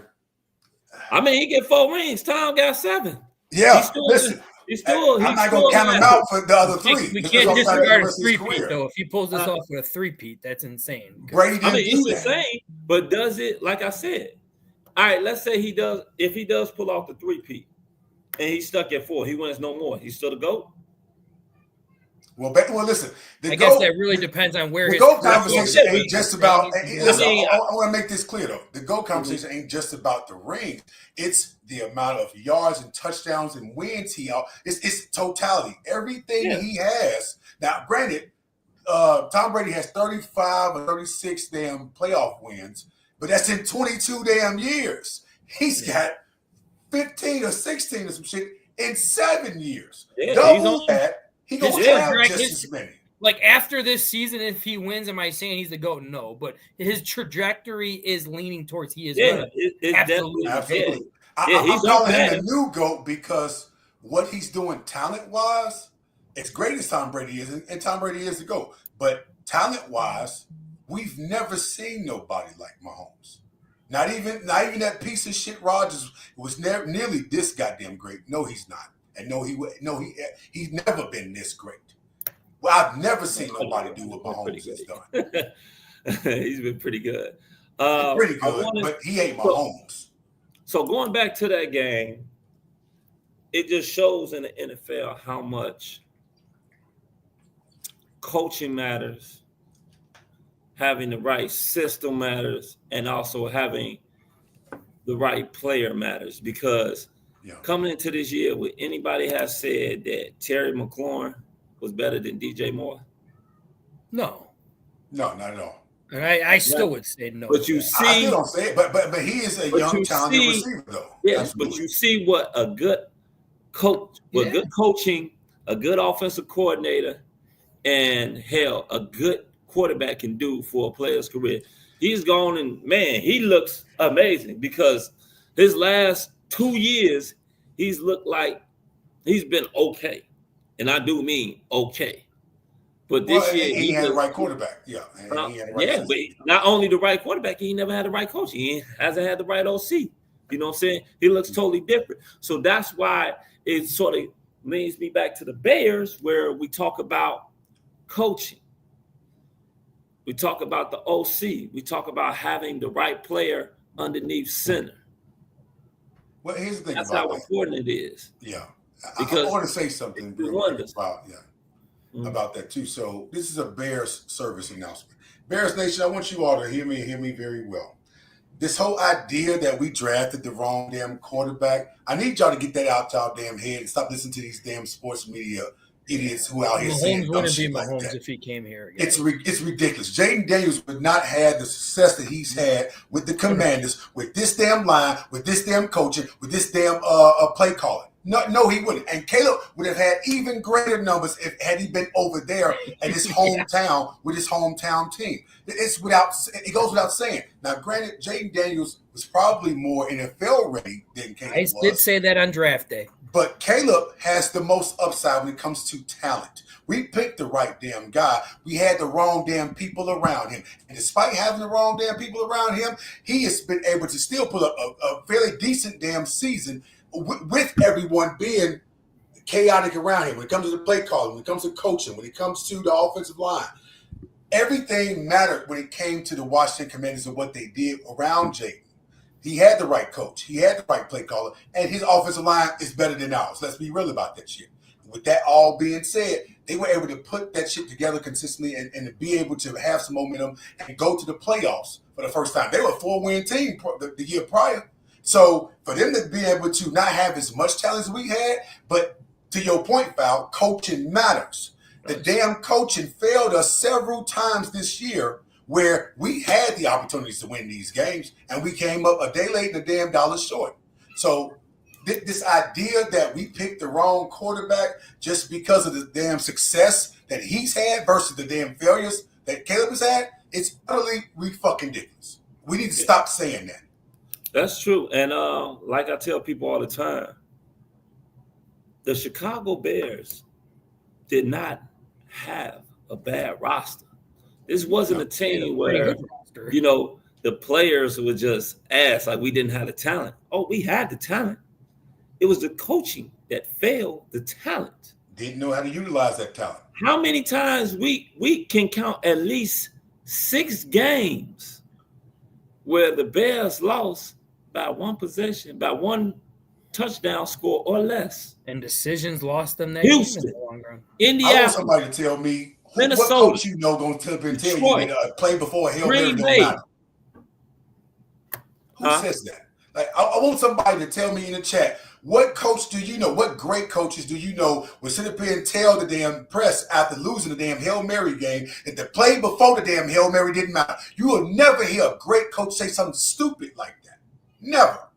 [SPEAKER 1] I mean, he get 4 rings. Tom got 7.
[SPEAKER 5] Yeah, listen. I'm not going to count him out for the other 3.
[SPEAKER 4] We can't disregard a 3-peat, though. If he pulls this off with a 3-peat, that's insane.
[SPEAKER 5] Brady didn't
[SPEAKER 1] it's insane, but does it, like I said, all right, let's say he does, if he does pull off the 3-peat and he's stuck at 4, he wins no more. He's still the GOAT?
[SPEAKER 5] Well, listen.
[SPEAKER 4] I guess that really depends on where
[SPEAKER 5] the
[SPEAKER 4] his
[SPEAKER 5] GOAT conversation ain't just about. Listen, I want to make this clear, though. The GOAT conversation ain't just about the ring. It's the amount of yards and touchdowns and wins it's totality. Everything he has. Now, granted, Tom Brady has 35 or 36 damn playoff wins, but that's in 22 damn years. He's got 15 or 16 or some shit in 7 years.
[SPEAKER 1] Yeah,
[SPEAKER 5] double that. He gonna have just as many.
[SPEAKER 4] Like, after this season, if he wins, am I saying he's the GOAT? No, but his trajectory is leaning towards he is.
[SPEAKER 5] Absolutely. I'm calling him the new GOAT because what he's doing talent-wise, as great as Tom Brady is, and Tom Brady is the GOAT, but talent-wise, we've never seen nobody like Mahomes. Not even that piece of shit Rodgers was nearly this goddamn great. No, he's not. And he's never been this great. Well, I've never seen nobody do what Mahomes has done.
[SPEAKER 1] He's been pretty good.
[SPEAKER 5] Pretty good, but he ain't Mahomes.
[SPEAKER 1] So going back to that game, it just shows in the NFL how much coaching matters, having the right system matters, and also having the right player matters. Because coming into this year, would anybody have said that Terry McLaurin was better than DJ Moore?
[SPEAKER 4] No.
[SPEAKER 5] No, not at all.
[SPEAKER 4] I still would say no.
[SPEAKER 1] But you see,
[SPEAKER 5] I still don't say it, but he is a young, talented receiver, though.
[SPEAKER 1] Yes,
[SPEAKER 5] absolutely.
[SPEAKER 1] But you see what a good coach, good coaching, a good offensive coordinator, and hell, a good quarterback can do for a player's career. He's gone and, man, he looks amazing because his last 2 years, he's looked like he's been okay. And I do mean okay. But this year,
[SPEAKER 5] he had the right quarterback. Yeah. And he had the right
[SPEAKER 1] but not only the right quarterback, he never had the right coach. He hasn't had the right OC. You know what I'm saying? He looks totally different. So that's why it sort of leads me back to the Bears, where we talk about coaching. We talk about the OC. We talk about having the right player underneath center.
[SPEAKER 5] Well, here's the thing.
[SPEAKER 1] That's how important it is.
[SPEAKER 5] Yeah.
[SPEAKER 1] Because
[SPEAKER 5] I want to say something real quick about that too. So this is a Bears service announcement. Bears Nation, I want you all to hear me very well. This whole idea that we drafted the wrong damn quarterback, I need y'all to get that out to our damn head and stop listening to these damn sports media idiots who out here saying dumb shit like that.
[SPEAKER 4] If he came here again.
[SPEAKER 5] It's ridiculous. Jaden Daniels would not have the success that he's had with the Commanders, with this damn line, with this damn coaching, with this damn play calling. No, he wouldn't. And Caleb would have had even greater numbers had he been over there at his hometown with his hometown team. It goes without saying. Now, granted, Jaden Daniels was probably more NFL ready than Caleb was.
[SPEAKER 4] I did say that on draft day.
[SPEAKER 5] But Caleb has the most upside when it comes to talent. We picked the right damn guy. We had the wrong damn people around him. And despite having the wrong damn people around him, he has been able to still put up a fairly decent damn season with everyone being chaotic around him. When it comes to the play calling, when it comes to coaching, when it comes to the offensive line, everything mattered when it came to the Washington Commanders and what they did around Jaden. He had the right coach. He had the right play caller. And his offensive line is better than ours. Let's be real about that shit. With that all being said, they were able to put that shit together consistently and to be able to have some momentum and go to the playoffs for the first time. They were a 4-win team the year prior. So for them to be able to not have as much talent as we had, but to your point, Val, coaching matters. The damn coaching failed us several times this year where we had the opportunities to win these games, and we came up a day late and a damn dollar short. So this idea that we picked the wrong quarterback just because of the damn success that he's had versus the damn failures that Caleb has had, it's utterly fucking ridiculous. We need to stop saying that.
[SPEAKER 1] That's true. And like I tell people all the time, the Chicago Bears did not have a bad roster. This wasn't a team where, the players were just ass, like we didn't have the talent. Oh, we had the talent. It was the coaching that failed the talent.
[SPEAKER 5] Didn't know how to utilize that talent.
[SPEAKER 1] How many times we can count at least 6 games where the Bears lost by one possession, by one touchdown score or less.
[SPEAKER 4] And decisions lost them that
[SPEAKER 1] Houston,
[SPEAKER 4] game in the long run.
[SPEAKER 1] Indiana.
[SPEAKER 5] I want somebody to tell me
[SPEAKER 1] Minnesota,
[SPEAKER 5] what coach going to tell you that play before a Hail Mary don't matter. Who says that? Like, I want somebody to tell me in the chat, what coach do you know, what great coaches do you know would sit up here and tell the damn press after losing the damn Hail Mary game that the play before the damn Hail Mary didn't matter? You will never hear a great coach say something stupid like that. Never.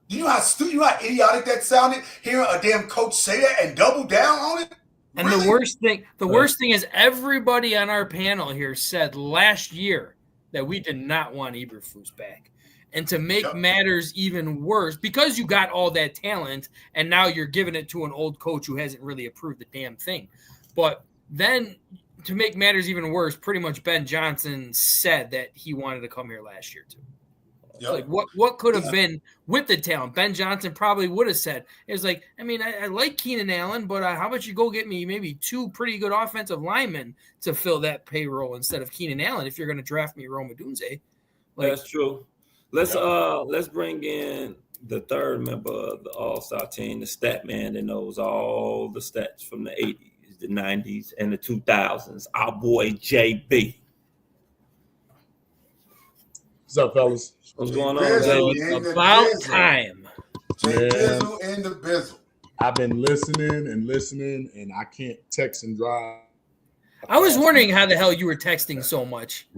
[SPEAKER 5] Do you know how idiotic that sounded? Hearing a damn coach say that and double down on it?
[SPEAKER 4] And really? the worst thing is everybody on our panel here said last year that we did not want Eberflus back. And to make matters even worse, because you got all that talent and now you're giving it to an old coach who hasn't really approved the damn thing. But then to make matters even worse, pretty much Ben Johnson said that he wanted to come here last year too. Yep. Like what could have been with the talent? Ben Johnson probably would have said, it's like, I mean, I like Keenan Allen, but how about you go get me maybe 2 pretty good offensive linemen to fill that payroll instead of Keenan Allen if you're going to draft me Rome Odunze.
[SPEAKER 1] That's true. Let's bring in the third member of the All-Star team, the stat man that knows all the stats from the 80s, the 90s, and the 2000s, our boy JB.
[SPEAKER 6] What's up, fellas?
[SPEAKER 1] What's going on, JB?
[SPEAKER 4] About time.
[SPEAKER 5] Bizzle and the Bizzle.
[SPEAKER 6] I've been listening, and I can't text and drive.
[SPEAKER 4] I was wondering how the hell you were texting so much.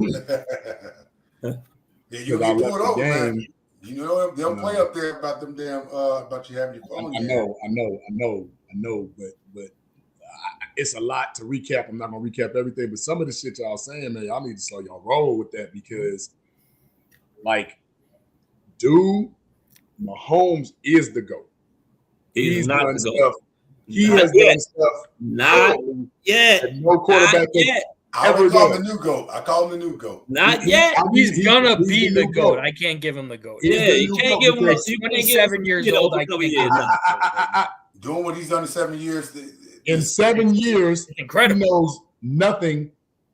[SPEAKER 5] Yeah, you get pulled over, man. You know they'll play up there about them damn about you having your phone.
[SPEAKER 6] I know, but it's a lot to recap. I'm not gonna recap everything, but some of the shit y'all saying, man, y'all need to slow y'all roll with that because, like, dude, Mahomes is the GOAT.
[SPEAKER 1] He's not
[SPEAKER 6] done
[SPEAKER 1] the
[SPEAKER 6] stuff.
[SPEAKER 1] GOAT.
[SPEAKER 6] He
[SPEAKER 1] Not
[SPEAKER 6] has
[SPEAKER 1] yet.
[SPEAKER 6] done stuff.
[SPEAKER 1] Not yet.
[SPEAKER 6] that no quarterback
[SPEAKER 1] Not yet.
[SPEAKER 5] I would call him the new GOAT. I call him the new GOAT.
[SPEAKER 1] Not yet.
[SPEAKER 4] He's gonna be the
[SPEAKER 6] new
[SPEAKER 4] GOAT. I can't give him the GOAT.
[SPEAKER 1] Yeah, you can't give him.
[SPEAKER 6] because
[SPEAKER 1] You can't give
[SPEAKER 4] 27
[SPEAKER 1] him
[SPEAKER 4] years
[SPEAKER 1] you know,
[SPEAKER 4] old,
[SPEAKER 1] for
[SPEAKER 4] I
[SPEAKER 1] a couple
[SPEAKER 4] can't
[SPEAKER 1] years.
[SPEAKER 4] give him
[SPEAKER 5] Doing what he's done in 7 years.
[SPEAKER 6] In 7 years,
[SPEAKER 4] Incredible.
[SPEAKER 6] he knows nothing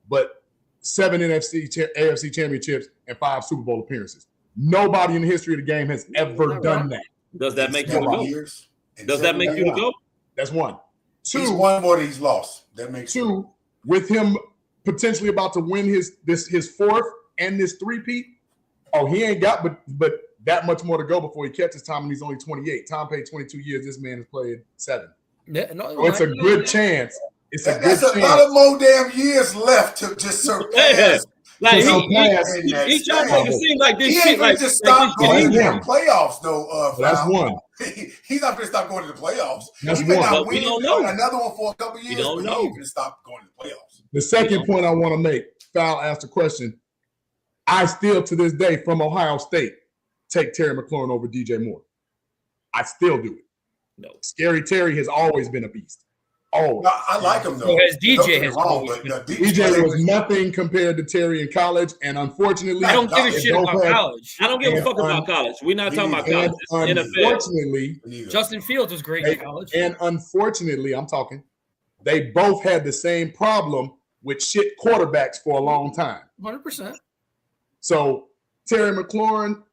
[SPEAKER 6] but 7 AFC championships and 5 Super Bowl appearances. Nobody in the history of the game has ever done that.
[SPEAKER 1] Does that make you the
[SPEAKER 5] 7
[SPEAKER 1] GOAT?
[SPEAKER 5] years.
[SPEAKER 1] Does that make you the GOAT?
[SPEAKER 6] That's one.
[SPEAKER 5] He's
[SPEAKER 6] Two,
[SPEAKER 5] won more than he's lost. That makes
[SPEAKER 6] two, with him potentially about to win his fourth and this three-peat. Oh, he ain't got but that much more to go before he catches Tom, and he's only 28. Tom played 22 years. This man has played 7.
[SPEAKER 4] Yeah, no,
[SPEAKER 6] So it's a good chance.
[SPEAKER 5] That's a lot of more damn years left to just surpass.
[SPEAKER 1] Like
[SPEAKER 6] He's
[SPEAKER 1] he trying to make it seem like this
[SPEAKER 5] He
[SPEAKER 1] shit
[SPEAKER 5] ain't gonna
[SPEAKER 1] like
[SPEAKER 5] just stop
[SPEAKER 1] like
[SPEAKER 5] going
[SPEAKER 6] this
[SPEAKER 5] to
[SPEAKER 6] shit
[SPEAKER 5] the playoffs, though.
[SPEAKER 6] That's
[SPEAKER 5] Val.
[SPEAKER 6] one.
[SPEAKER 5] He's not gonna stop going to the playoffs.
[SPEAKER 6] That's
[SPEAKER 5] He may
[SPEAKER 6] one.
[SPEAKER 5] not
[SPEAKER 1] But we
[SPEAKER 5] win
[SPEAKER 1] don't know.
[SPEAKER 5] another one for a couple years,
[SPEAKER 1] don't
[SPEAKER 5] but
[SPEAKER 1] know.
[SPEAKER 5] he ain't gonna stop going to the playoffs.
[SPEAKER 6] The second point I want to make, Foul asked a question. I still, to this day, from Ohio State, take Terry McLaurin over DJ Moore. I still do it.
[SPEAKER 1] No.
[SPEAKER 6] Scary Terry has always been a beast. Always.
[SPEAKER 5] No, I like him though.
[SPEAKER 4] So has DJ
[SPEAKER 5] Don't get me
[SPEAKER 4] has
[SPEAKER 5] wrong,
[SPEAKER 4] always
[SPEAKER 5] but
[SPEAKER 4] been-
[SPEAKER 6] DJ was nothing compared to Terry in college, and unfortunately,
[SPEAKER 4] I don't give a
[SPEAKER 5] It
[SPEAKER 4] shit about college.
[SPEAKER 1] I don't give a
[SPEAKER 6] And
[SPEAKER 1] fuck about college. We're not talking about
[SPEAKER 6] and
[SPEAKER 1] college. It's NFL.
[SPEAKER 6] unfortunately,
[SPEAKER 4] Justin Fields was great in college.
[SPEAKER 6] and unfortunately, I'm talking, they both had the same problem with shit quarterbacks for a long time.
[SPEAKER 4] 100%.
[SPEAKER 6] So Terry McLaurin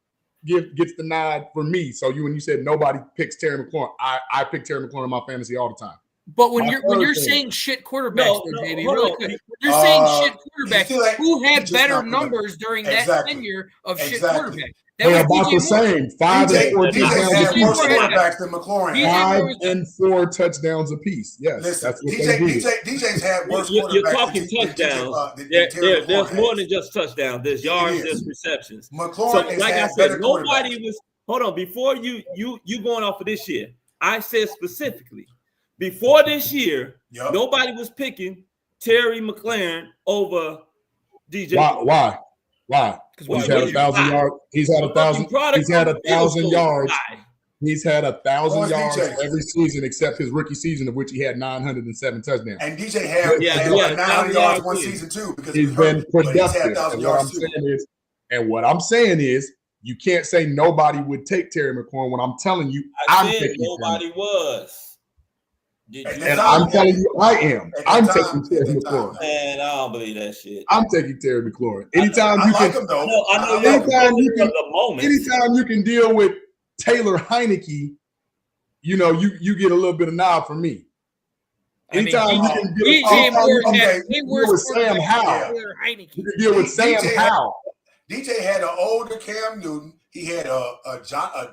[SPEAKER 6] gets the nod for me. So when you said nobody picks Terry McLaurin, I pick Terry McLaurin in my fantasy all the time.
[SPEAKER 4] But when
[SPEAKER 6] My
[SPEAKER 4] you're
[SPEAKER 6] third thing.
[SPEAKER 4] saying shit quarterbacks,
[SPEAKER 1] No,
[SPEAKER 4] though,
[SPEAKER 1] no,
[SPEAKER 4] JB,
[SPEAKER 1] hold
[SPEAKER 4] really
[SPEAKER 1] on.
[SPEAKER 4] quick, when you're saying shit
[SPEAKER 5] He's
[SPEAKER 4] quarterbacks,
[SPEAKER 5] still like-
[SPEAKER 4] who
[SPEAKER 5] he's
[SPEAKER 4] had
[SPEAKER 5] just
[SPEAKER 4] better
[SPEAKER 5] not productive.
[SPEAKER 4] numbers during that
[SPEAKER 5] Exactly.
[SPEAKER 4] tenure of shit
[SPEAKER 5] Exactly.
[SPEAKER 4] quarterback? That
[SPEAKER 6] They're
[SPEAKER 4] was
[SPEAKER 6] about the
[SPEAKER 4] DJ Moore.
[SPEAKER 6] same. 5
[SPEAKER 5] DJ
[SPEAKER 6] and 4
[SPEAKER 5] DJ
[SPEAKER 6] touchdowns
[SPEAKER 5] had
[SPEAKER 4] DJ
[SPEAKER 5] worse
[SPEAKER 4] Moore
[SPEAKER 6] apiece.
[SPEAKER 4] had-
[SPEAKER 5] quarterbacks than McLaurin.
[SPEAKER 4] DJ
[SPEAKER 5] had.
[SPEAKER 6] Five
[SPEAKER 4] Moore was-
[SPEAKER 6] and 4 touchdowns apiece. Yes,
[SPEAKER 5] Listen,
[SPEAKER 6] that's what they did.
[SPEAKER 5] DJ's had worse
[SPEAKER 1] You're
[SPEAKER 5] quarterbacks
[SPEAKER 1] talking
[SPEAKER 5] than Terry
[SPEAKER 1] touchdowns.
[SPEAKER 5] than
[SPEAKER 1] There's
[SPEAKER 5] McLaurin
[SPEAKER 1] more
[SPEAKER 5] has.
[SPEAKER 1] than just touchdowns. There's yards.
[SPEAKER 5] is.
[SPEAKER 1] There's receptions.
[SPEAKER 5] McLaurin
[SPEAKER 1] So,
[SPEAKER 5] has
[SPEAKER 1] like I
[SPEAKER 5] had
[SPEAKER 1] said,
[SPEAKER 5] better
[SPEAKER 1] nobody
[SPEAKER 5] quarterbacks.
[SPEAKER 1] was. Hold on. Before you going off of this year, I said specifically before this year,
[SPEAKER 5] Yup.
[SPEAKER 1] nobody was picking Terry McLaurin over DJ.
[SPEAKER 6] Why?
[SPEAKER 4] Because
[SPEAKER 6] He's
[SPEAKER 4] why
[SPEAKER 6] had
[SPEAKER 4] would
[SPEAKER 6] a
[SPEAKER 4] you?
[SPEAKER 6] 1,000 yards. He's had a 1,000. He's had 1,000 yards. He's had 1,000
[SPEAKER 5] Where's
[SPEAKER 6] yards
[SPEAKER 5] DJ?
[SPEAKER 6] every season except his rookie season, of which he had 907 touchdowns.
[SPEAKER 5] And DJ had
[SPEAKER 1] Yeah,
[SPEAKER 5] had
[SPEAKER 1] yeah,
[SPEAKER 5] 900 yards
[SPEAKER 1] 1,000
[SPEAKER 5] one
[SPEAKER 1] yards.
[SPEAKER 5] season too because
[SPEAKER 6] He's
[SPEAKER 5] he
[SPEAKER 6] been
[SPEAKER 5] hurt, but he's had
[SPEAKER 6] productive.
[SPEAKER 5] 1,000
[SPEAKER 6] And what I'm
[SPEAKER 5] yards too.
[SPEAKER 6] saying is, you can't say nobody would take Terry McLaurin when I'm telling you I'm
[SPEAKER 1] I said
[SPEAKER 6] taking
[SPEAKER 1] nobody was. Did
[SPEAKER 5] And
[SPEAKER 1] you?
[SPEAKER 6] And I'm telling you I am.
[SPEAKER 5] At the
[SPEAKER 6] I'm
[SPEAKER 5] time-
[SPEAKER 6] taking Terry
[SPEAKER 5] at the
[SPEAKER 6] McLaurin.
[SPEAKER 5] time.
[SPEAKER 1] Man, I don't believe that shit.
[SPEAKER 6] I'm taking Terry McLaurin. Anytime
[SPEAKER 5] I
[SPEAKER 6] you
[SPEAKER 5] like
[SPEAKER 6] can,
[SPEAKER 5] him though.
[SPEAKER 1] I know
[SPEAKER 5] I
[SPEAKER 1] you're
[SPEAKER 5] like him.
[SPEAKER 6] anytime you can,
[SPEAKER 1] the moment.
[SPEAKER 6] anytime you can deal with Taylor Heineke, you know, you get a little bit of nod from me.
[SPEAKER 4] I mean,
[SPEAKER 6] Anytime you can
[SPEAKER 4] DJ
[SPEAKER 6] get
[SPEAKER 4] Moore
[SPEAKER 5] okay.
[SPEAKER 4] had way
[SPEAKER 6] Deal
[SPEAKER 4] worse
[SPEAKER 6] with Sam
[SPEAKER 4] quarterbacks than
[SPEAKER 6] Howell.
[SPEAKER 4] Taylor Heineke.
[SPEAKER 6] you can deal with Sam
[SPEAKER 5] DJ
[SPEAKER 6] Howell.
[SPEAKER 5] DJ had an older Cam Newton. He had not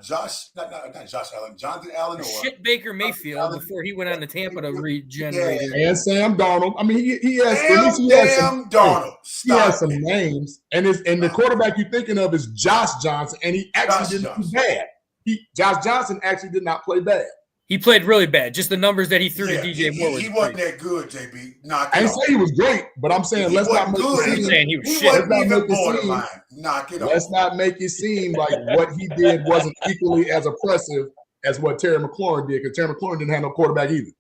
[SPEAKER 5] Josh Allen, Jonathan Allen.
[SPEAKER 4] A
[SPEAKER 5] Or,
[SPEAKER 4] shit Baker Mayfield before he went on to Tampa to regenerate.
[SPEAKER 5] Yeah.
[SPEAKER 6] And Sam Darnold. I mean, he has at least he has some,
[SPEAKER 5] Darnold.
[SPEAKER 6] he has
[SPEAKER 5] Stop
[SPEAKER 6] some
[SPEAKER 5] it.
[SPEAKER 6] names, and the quarterback you're thinking of is Josh Johnson, and he actually didn't play bad. Josh Johnson actually did not play bad.
[SPEAKER 4] He played really bad. Just the numbers that he threw
[SPEAKER 5] Yeah,
[SPEAKER 4] to DJ Moore was
[SPEAKER 5] he wasn't
[SPEAKER 4] crazy.
[SPEAKER 5] that good, JB. Knock
[SPEAKER 6] I
[SPEAKER 5] it
[SPEAKER 6] didn't
[SPEAKER 5] off.
[SPEAKER 6] say he was great, but I'm saying
[SPEAKER 5] He
[SPEAKER 6] let's not
[SPEAKER 5] wasn't
[SPEAKER 6] make
[SPEAKER 5] good.
[SPEAKER 6] it
[SPEAKER 4] I'm
[SPEAKER 6] seem,
[SPEAKER 4] saying he was
[SPEAKER 5] He
[SPEAKER 4] shit.
[SPEAKER 5] wasn't
[SPEAKER 6] Let's not
[SPEAKER 5] even
[SPEAKER 6] make it seem-
[SPEAKER 5] borderline. Knock it
[SPEAKER 6] let's
[SPEAKER 5] off.
[SPEAKER 6] not make it seem like what he did wasn't equally as impressive as what Terry McLaurin did, because Terry McLaurin didn't have no quarterback either.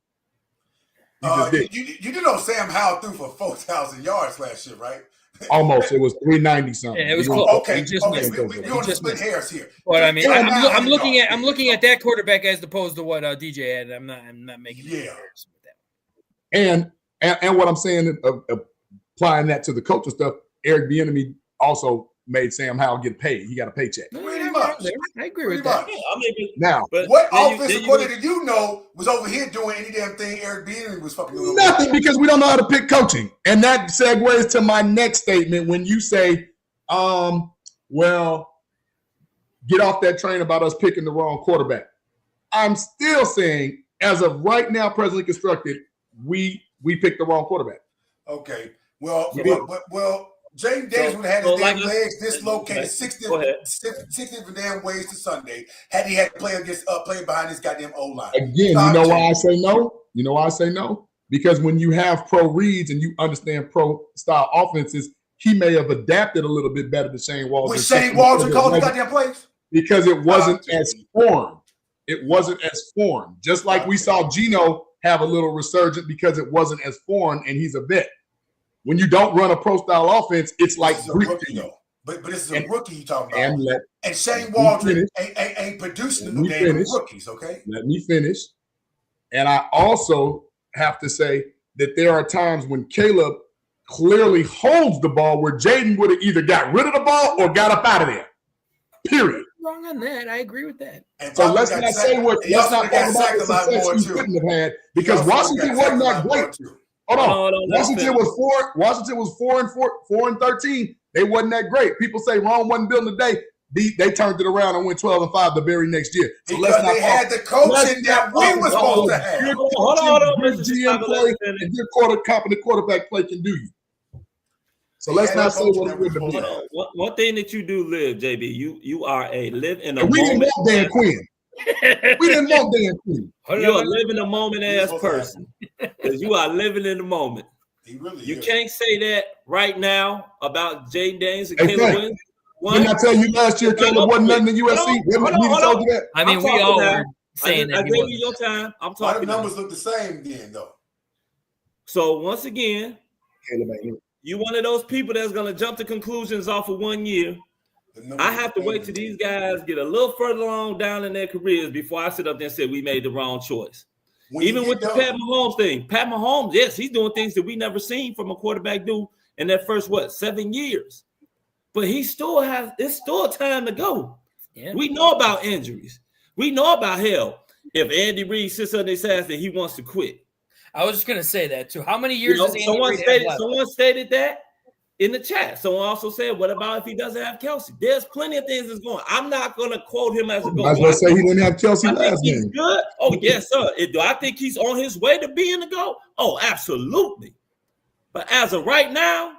[SPEAKER 6] He just did.
[SPEAKER 5] You did know Sam Howell threw for 4,000 yards last year, right?
[SPEAKER 6] Almost. It was 390 something.
[SPEAKER 4] Yeah, it was
[SPEAKER 6] He
[SPEAKER 4] close.
[SPEAKER 5] Okay,
[SPEAKER 4] He just missed.
[SPEAKER 5] we
[SPEAKER 4] He
[SPEAKER 5] want to
[SPEAKER 4] just
[SPEAKER 5] split
[SPEAKER 4] missed.
[SPEAKER 5] hairs here.
[SPEAKER 4] But I mean,
[SPEAKER 5] Sam Howell
[SPEAKER 4] I'm
[SPEAKER 5] had
[SPEAKER 4] looking
[SPEAKER 5] yards.
[SPEAKER 4] I'm looking at that quarterback as opposed to what DJ had. I'm not making any
[SPEAKER 5] Yeah.
[SPEAKER 4] comparison with that.
[SPEAKER 6] And what I'm saying, applying that to the culture stuff, Eric Bieniemy also made Sam Howell get paid. He got a paycheck.
[SPEAKER 5] Pretty much.
[SPEAKER 4] I agree with
[SPEAKER 5] Pretty
[SPEAKER 4] that.
[SPEAKER 5] much.
[SPEAKER 1] I mean,
[SPEAKER 6] Now,
[SPEAKER 1] but
[SPEAKER 5] What
[SPEAKER 1] then you-
[SPEAKER 5] offensive
[SPEAKER 1] then you-
[SPEAKER 5] coordinator you know was over here doing any damn thing Eric Bieniemy was fucking doing?
[SPEAKER 6] nothing, because we don't know how to pick coaching. And that segues to my next statement when you say, well, get off that train about us picking the wrong quarterback. I'm still saying, as of right now, presently constructed, we picked the wrong quarterback.
[SPEAKER 5] Okay. Well,
[SPEAKER 6] Yeah.
[SPEAKER 5] well, Jaden Davis would have had his
[SPEAKER 1] like
[SPEAKER 5] damn legs dislocated 60
[SPEAKER 1] Go ahead.
[SPEAKER 5] different damn ways to Sunday had he had to play behind his goddamn O-line.
[SPEAKER 6] Again, you know why I say no? You know why I say no? because when you have pro reads and you understand pro style offenses, he may have adapted a little bit better to Shane Waldron.
[SPEAKER 5] With Shane Waldron calling the goddamn plays?
[SPEAKER 6] Because it wasn't as formed. It wasn't as formed. Just like we saw Geno have a little resurgence because it wasn't as formed, and he's a vet. When you don't run a pro style offense, it's like
[SPEAKER 5] rookie though. But this is a rookie you talking about. And Shane Waldron ain't producing the damn rookies, okay?
[SPEAKER 6] Let me finish. And I also have to say that there are times when Caleb clearly holds the ball where Jaden would have either got rid of the ball or got up out of there. Period.
[SPEAKER 4] Wrong on that. I agree with that.
[SPEAKER 5] And
[SPEAKER 6] so let's not say what. Let's not talk about the success he couldn't have had because Washington wasn't that great. Hold on. Washington was 4-13. They wasn't that great. People say Rome wasn't building today. They turned it around and went 12-5 the very next year. So
[SPEAKER 5] because they had the coaching that we were supposed to have.
[SPEAKER 1] Hold on.
[SPEAKER 6] GM play and your competent quarterback play can do you. So let's not say what it would have been.
[SPEAKER 1] One thing that you do live, JB, you are a live in a
[SPEAKER 6] moment.
[SPEAKER 1] We
[SPEAKER 6] didn't want Dan Quinn. We didn't want Dan Quinn.
[SPEAKER 1] You're a live in the moment ass person. Because you are living in the moment. You can't say that right now about Jaden Daniels and Caleb Williams.
[SPEAKER 6] Didn't I tell you last year Caleb wasn't nothing in USC? Told you that?
[SPEAKER 4] I mean, we all were saying that.
[SPEAKER 1] I gave you your time. I'm talking.
[SPEAKER 5] Why the numbers look the same then, though?
[SPEAKER 1] So once again, you one of those people that's going to jump to conclusions off of 1 year. I have to wait till these guys get a little further along down in their careers before I sit up there and say we made the wrong choice. Even with the Pat Mahomes thing. Pat Mahomes, yes, he's doing things that we never seen from a quarterback do in that first, 7 years. But it's still time to go. Yeah. We know about injuries. We know about hell. If Andy Reid sits on his ass that he wants to quit.
[SPEAKER 4] I was just going to say that too. How many years does Andy Reid have left?
[SPEAKER 1] Someone stated that in the chat. Someone also said, what about if he doesn't have Kelsey? There's plenty of things that's going. I'm not going to quote him as a goal.
[SPEAKER 6] I was going to say he didn't have Kelsey last game.
[SPEAKER 1] Good. Oh, yes, sir. Do I think he's on his way to being the GOAT? Oh, absolutely. But as of right now,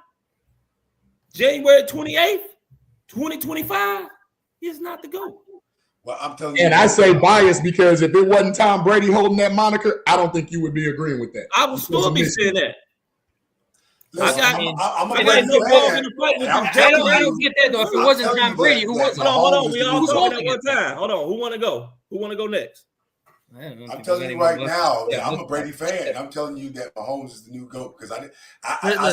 [SPEAKER 1] January 28th, 2025, he's not the GOAT.
[SPEAKER 5] Well, I'm telling you.
[SPEAKER 6] And I say biased because if it wasn't Tom Brady holding that moniker, I don't think you would be agreeing with that.
[SPEAKER 1] I would still be saying that.
[SPEAKER 5] Listen,
[SPEAKER 4] I don't get that though. If it wasn't Tom Brady, who was?
[SPEAKER 1] Hold on. We all talking at one time. Hold on. Who want to go? Who want to go next?
[SPEAKER 5] I'm telling you right now that I'm a Brady fan. I'm telling you that Mahomes is the new GOAT because I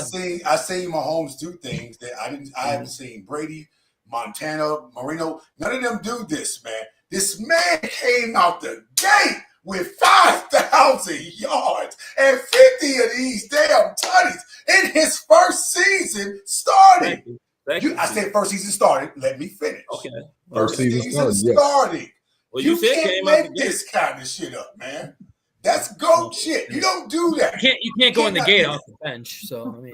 [SPEAKER 5] seen Mahomes do things that I haven't seen. Brady, Montana, Marino, none of them do this, man. This man came out the gate with 5,000 yards and 50 of these damn tutties in his first season starting. I said first season started. Let me finish.
[SPEAKER 1] Okay.
[SPEAKER 5] First season started.
[SPEAKER 1] Well,
[SPEAKER 5] you can't make this kind of shit up, man. That's GOAT shit. You don't do that.
[SPEAKER 4] You can't go in the gate off the bench. So I mean,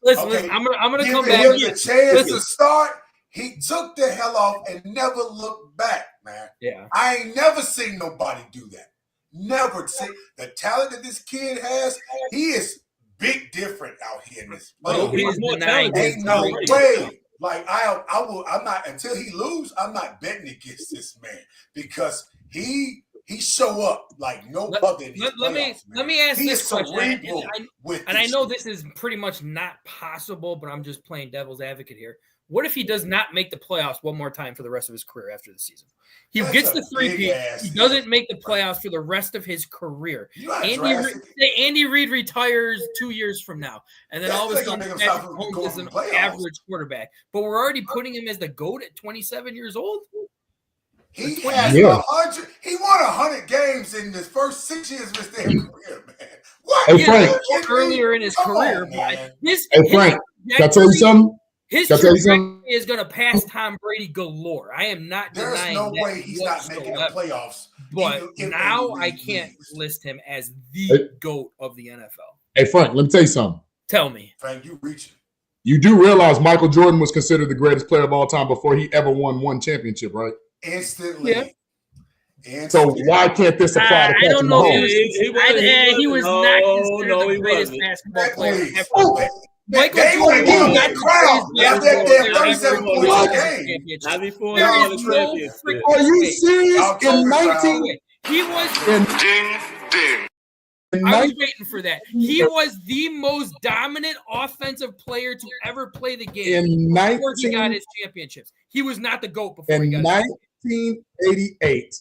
[SPEAKER 4] listen, I'm gonna come back.
[SPEAKER 5] Give him the chance to start. He took the hell off and never looked back, man.
[SPEAKER 4] Yeah,
[SPEAKER 5] I ain't never seen nobody do that. Never seen the talent that this kid has. He is big different out here in this. Ain't no way. Like I'm not until he lose. I'm not betting against this man because he show up like no other.
[SPEAKER 4] Let me ask this question, and I know this is pretty much not possible, but I'm just playing devil's advocate here. What if he does not make the playoffs one more time for the rest of his career after the season? He gets the 3-peat. He doesn't make the playoffs for the rest of his career. Andy Reid retires 2 years from now, and then all of a sudden Patrick Mahomes is an average quarterback. But we're already putting him as the GOAT at 27 years old.
[SPEAKER 5] He has 100. He won 100 games in his first 6 years of his damn career, man. What?
[SPEAKER 6] Hey, Frank.
[SPEAKER 4] Earlier in his career,
[SPEAKER 6] Frank, can I tell you something?
[SPEAKER 4] His trajectory is going to pass Tom Brady galore. I am not denying that.
[SPEAKER 5] There's no way he's not making the playoffs.
[SPEAKER 4] But now I can't list him as the GOAT of the NFL.
[SPEAKER 6] Hey, Frank, let me tell you something.
[SPEAKER 4] Tell me.
[SPEAKER 5] Frank, you reaching.
[SPEAKER 6] You do realize Michael Jordan was considered the greatest player of all time before he ever won one championship, right?
[SPEAKER 5] Instantly.
[SPEAKER 6] Yeah. So why can't this apply to Patrick Mahomes?
[SPEAKER 4] I don't know. He was not considered the greatest basketball player ever. Michael Jordan got crowned
[SPEAKER 5] after that 37 points game.
[SPEAKER 1] Not before he won the championship.
[SPEAKER 6] Are you serious? In 19,
[SPEAKER 4] he was
[SPEAKER 3] ding.
[SPEAKER 4] I was waiting for that. He was the most dominant offensive player to ever play the game before he got his championships. He was not the GOAT before he got his
[SPEAKER 6] 1988,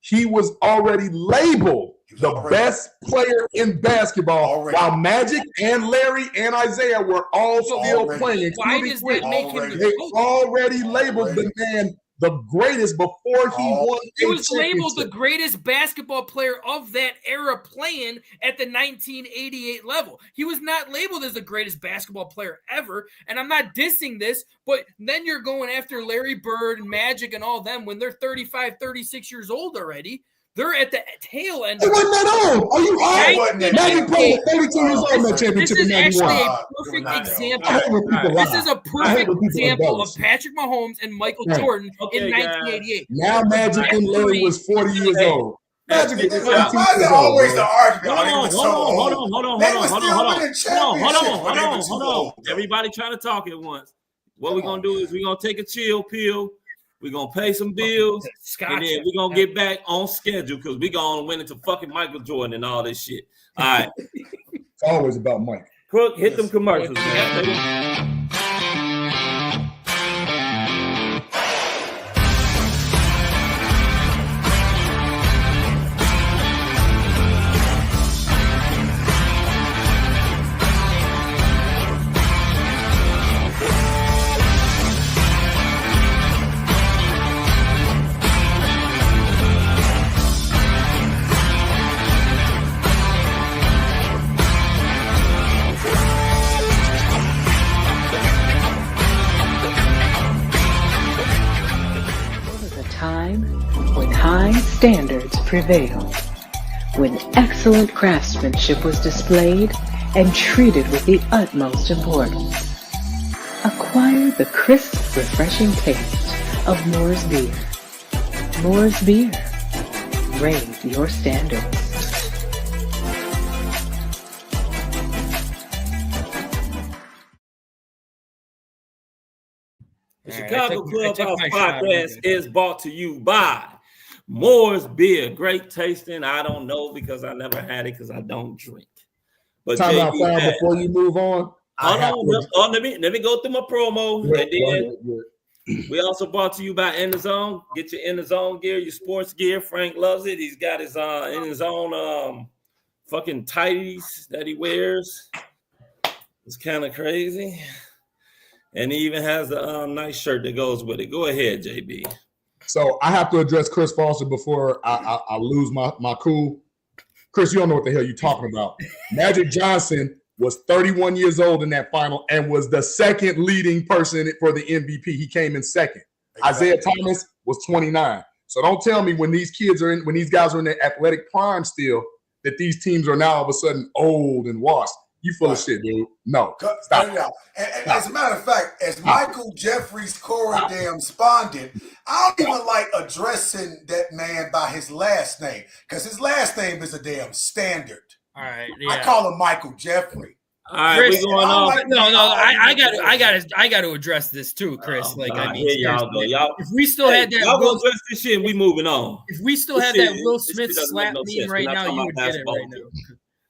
[SPEAKER 6] he was already labeled the best player in basketball while Magic and Larry and Isaiah were all still playing.
[SPEAKER 4] Why does that make him the
[SPEAKER 6] They
[SPEAKER 4] GOAT?
[SPEAKER 6] already labeled the man the greatest before he won.
[SPEAKER 4] He was labeled the greatest basketball player of that era playing at the 1988 level. He was not labeled as the greatest basketball player ever. And I'm not dissing this, but then you're going after Larry Bird and Magic and all them when they're 35, 36 years old already. They're at the tail end.
[SPEAKER 6] He wasn't that old. Are you all? Magic played 32 years old in that championship in 91.
[SPEAKER 4] This is actually a perfect example. This is a perfect example of Patrick Mahomes and Michael Jordan in 1988.
[SPEAKER 6] Now Magic and Larry was 40 years old. Magic is 42
[SPEAKER 5] Why is there always the argument?
[SPEAKER 1] Hold on. Everybody trying to talk at once. What we're going to do is we're going to take a chill pill. We're going to pay some bills, and then we're going to get back on schedule because we're going to win into fucking Michael Jordan and all this shit. All right.
[SPEAKER 6] It's always about Mike.
[SPEAKER 1] Crook, hit them commercials, man.
[SPEAKER 7] Standards prevailed, when excellent craftsmanship was displayed and treated with the utmost importance. Acquire the crisp, refreshing taste of Moore's Beer. Moore's Beer. Raise your standards.
[SPEAKER 1] The Chicago Clubhouse Podcast is brought to you by Moore's Beer. Great tasting. I don't know because I never had it because I don't drink. But
[SPEAKER 6] time out before you move on.
[SPEAKER 1] Let me go through my promo. And then we also brought to you by In the Zone. Get your In the Zone gear, your sports gear. Frank loves it. He's got his in his own fucking tighties that he wears. It's kind of crazy. And he even has a nice shirt that goes with it. Go ahead, JB.
[SPEAKER 6] So I have to address Chris Foster before I lose my cool. Chris, you don't know what the hell you're talking about. Magic Johnson was 31 years old in that final and was the second leading person for the MVP. He came in second. Exactly. Isaiah Thomas was 29. So don't tell me when these guys are in their athletic prime still that these teams are now all of a sudden old and washed. You full of shit, dude. No.
[SPEAKER 5] Stop it out. And as a matter of fact, as Michael Jeffries Corey damn responded, I don't even like addressing that man by his last name because his last name is a damn standard.
[SPEAKER 4] All right. Yeah.
[SPEAKER 5] I call him Michael Jeffrey.
[SPEAKER 1] All right, Chris, we're going on.
[SPEAKER 4] I got to address this too, Chris.
[SPEAKER 1] If
[SPEAKER 4] we still had that,
[SPEAKER 1] y'all gonna address this shit, we moving on.
[SPEAKER 4] If we still had that Will Smith slap meme right now, you would get it right now.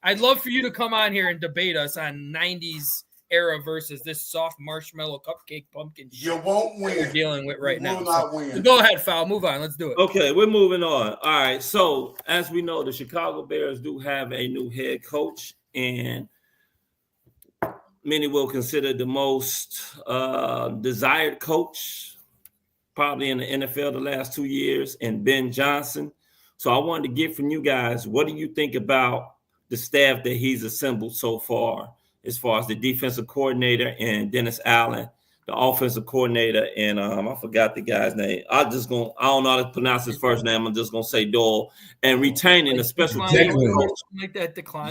[SPEAKER 4] I'd love for you to come on here and debate us on 90s era versus this soft marshmallow cupcake pumpkin shit.
[SPEAKER 5] You won't win.
[SPEAKER 4] We're dealing with right now.
[SPEAKER 5] You will not win.
[SPEAKER 4] So go ahead, Foul. Move on. Let's do it.
[SPEAKER 1] Okay, we're moving on. All right. So as we know, the Chicago Bears do have a new head coach, and many will consider the most desired coach probably in the NFL the last 2 years, and Ben Johnson. So I wanted to get from you guys, what do you think about the staff that he's assembled so far, as far as the defensive coordinator and Dennis Allen, the offensive coordinator, and I forgot the guy's name. I don't know how to pronounce his first name. I'm just gonna say Doyle, and retaining a special team coach.
[SPEAKER 4] Like that Declan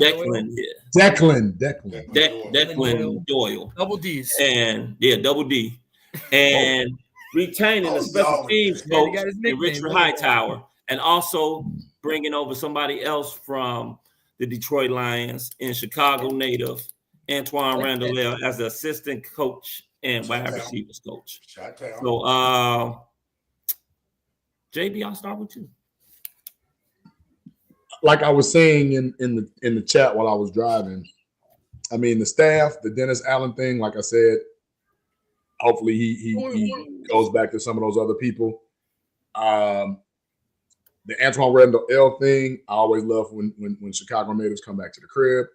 [SPEAKER 1] Doyle.
[SPEAKER 4] Double D's.
[SPEAKER 1] And double D. And retaining a special teams coach, Richard Hightower, and also bringing over somebody else from the Detroit Lions and Chicago native Antoine Randall as the assistant coach and wide receivers coach. So, JB, I'll start with you.
[SPEAKER 6] like I was saying in the chat while I was driving, I mean, the staff, the Dennis Allen thing, like I said, hopefully he goes back to some of those other people. The Antoine Randall L thing, I always love when Chicago natives come back to the crib.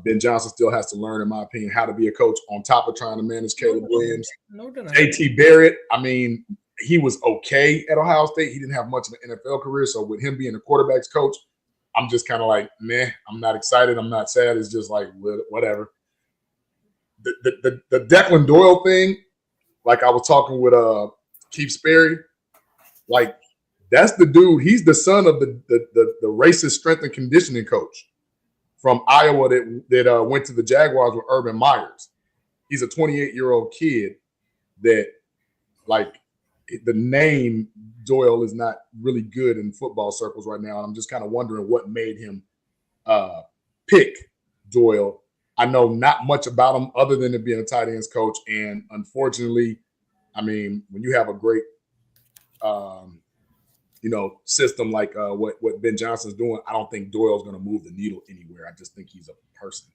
[SPEAKER 6] Ben Johnson still has to learn, in my opinion, how to be a coach on top of trying to manage Caleb Williams. JT Barrett, I mean, he was okay at Ohio State. He didn't have much of an NFL career. So with him being a quarterback's coach, I'm just kind of like, meh, I'm not excited. I'm not sad. It's just like, whatever. The Declan Doyle thing, like I was talking with Keith Sperry, like that's the dude. He's the son of the racist strength and conditioning coach from Iowa that went to the Jaguars with Urban Myers. He's a 28-year-old kid that, like, the name Doyle is not really good in football circles right now. And I'm just kind of wondering what made him pick Doyle. I know not much about him other than it being a tight ends coach. And unfortunately, I mean, when you have a great, system like what Ben Johnson's doing, I don't think Doyle's going to move the needle anywhere. I just think he's a person.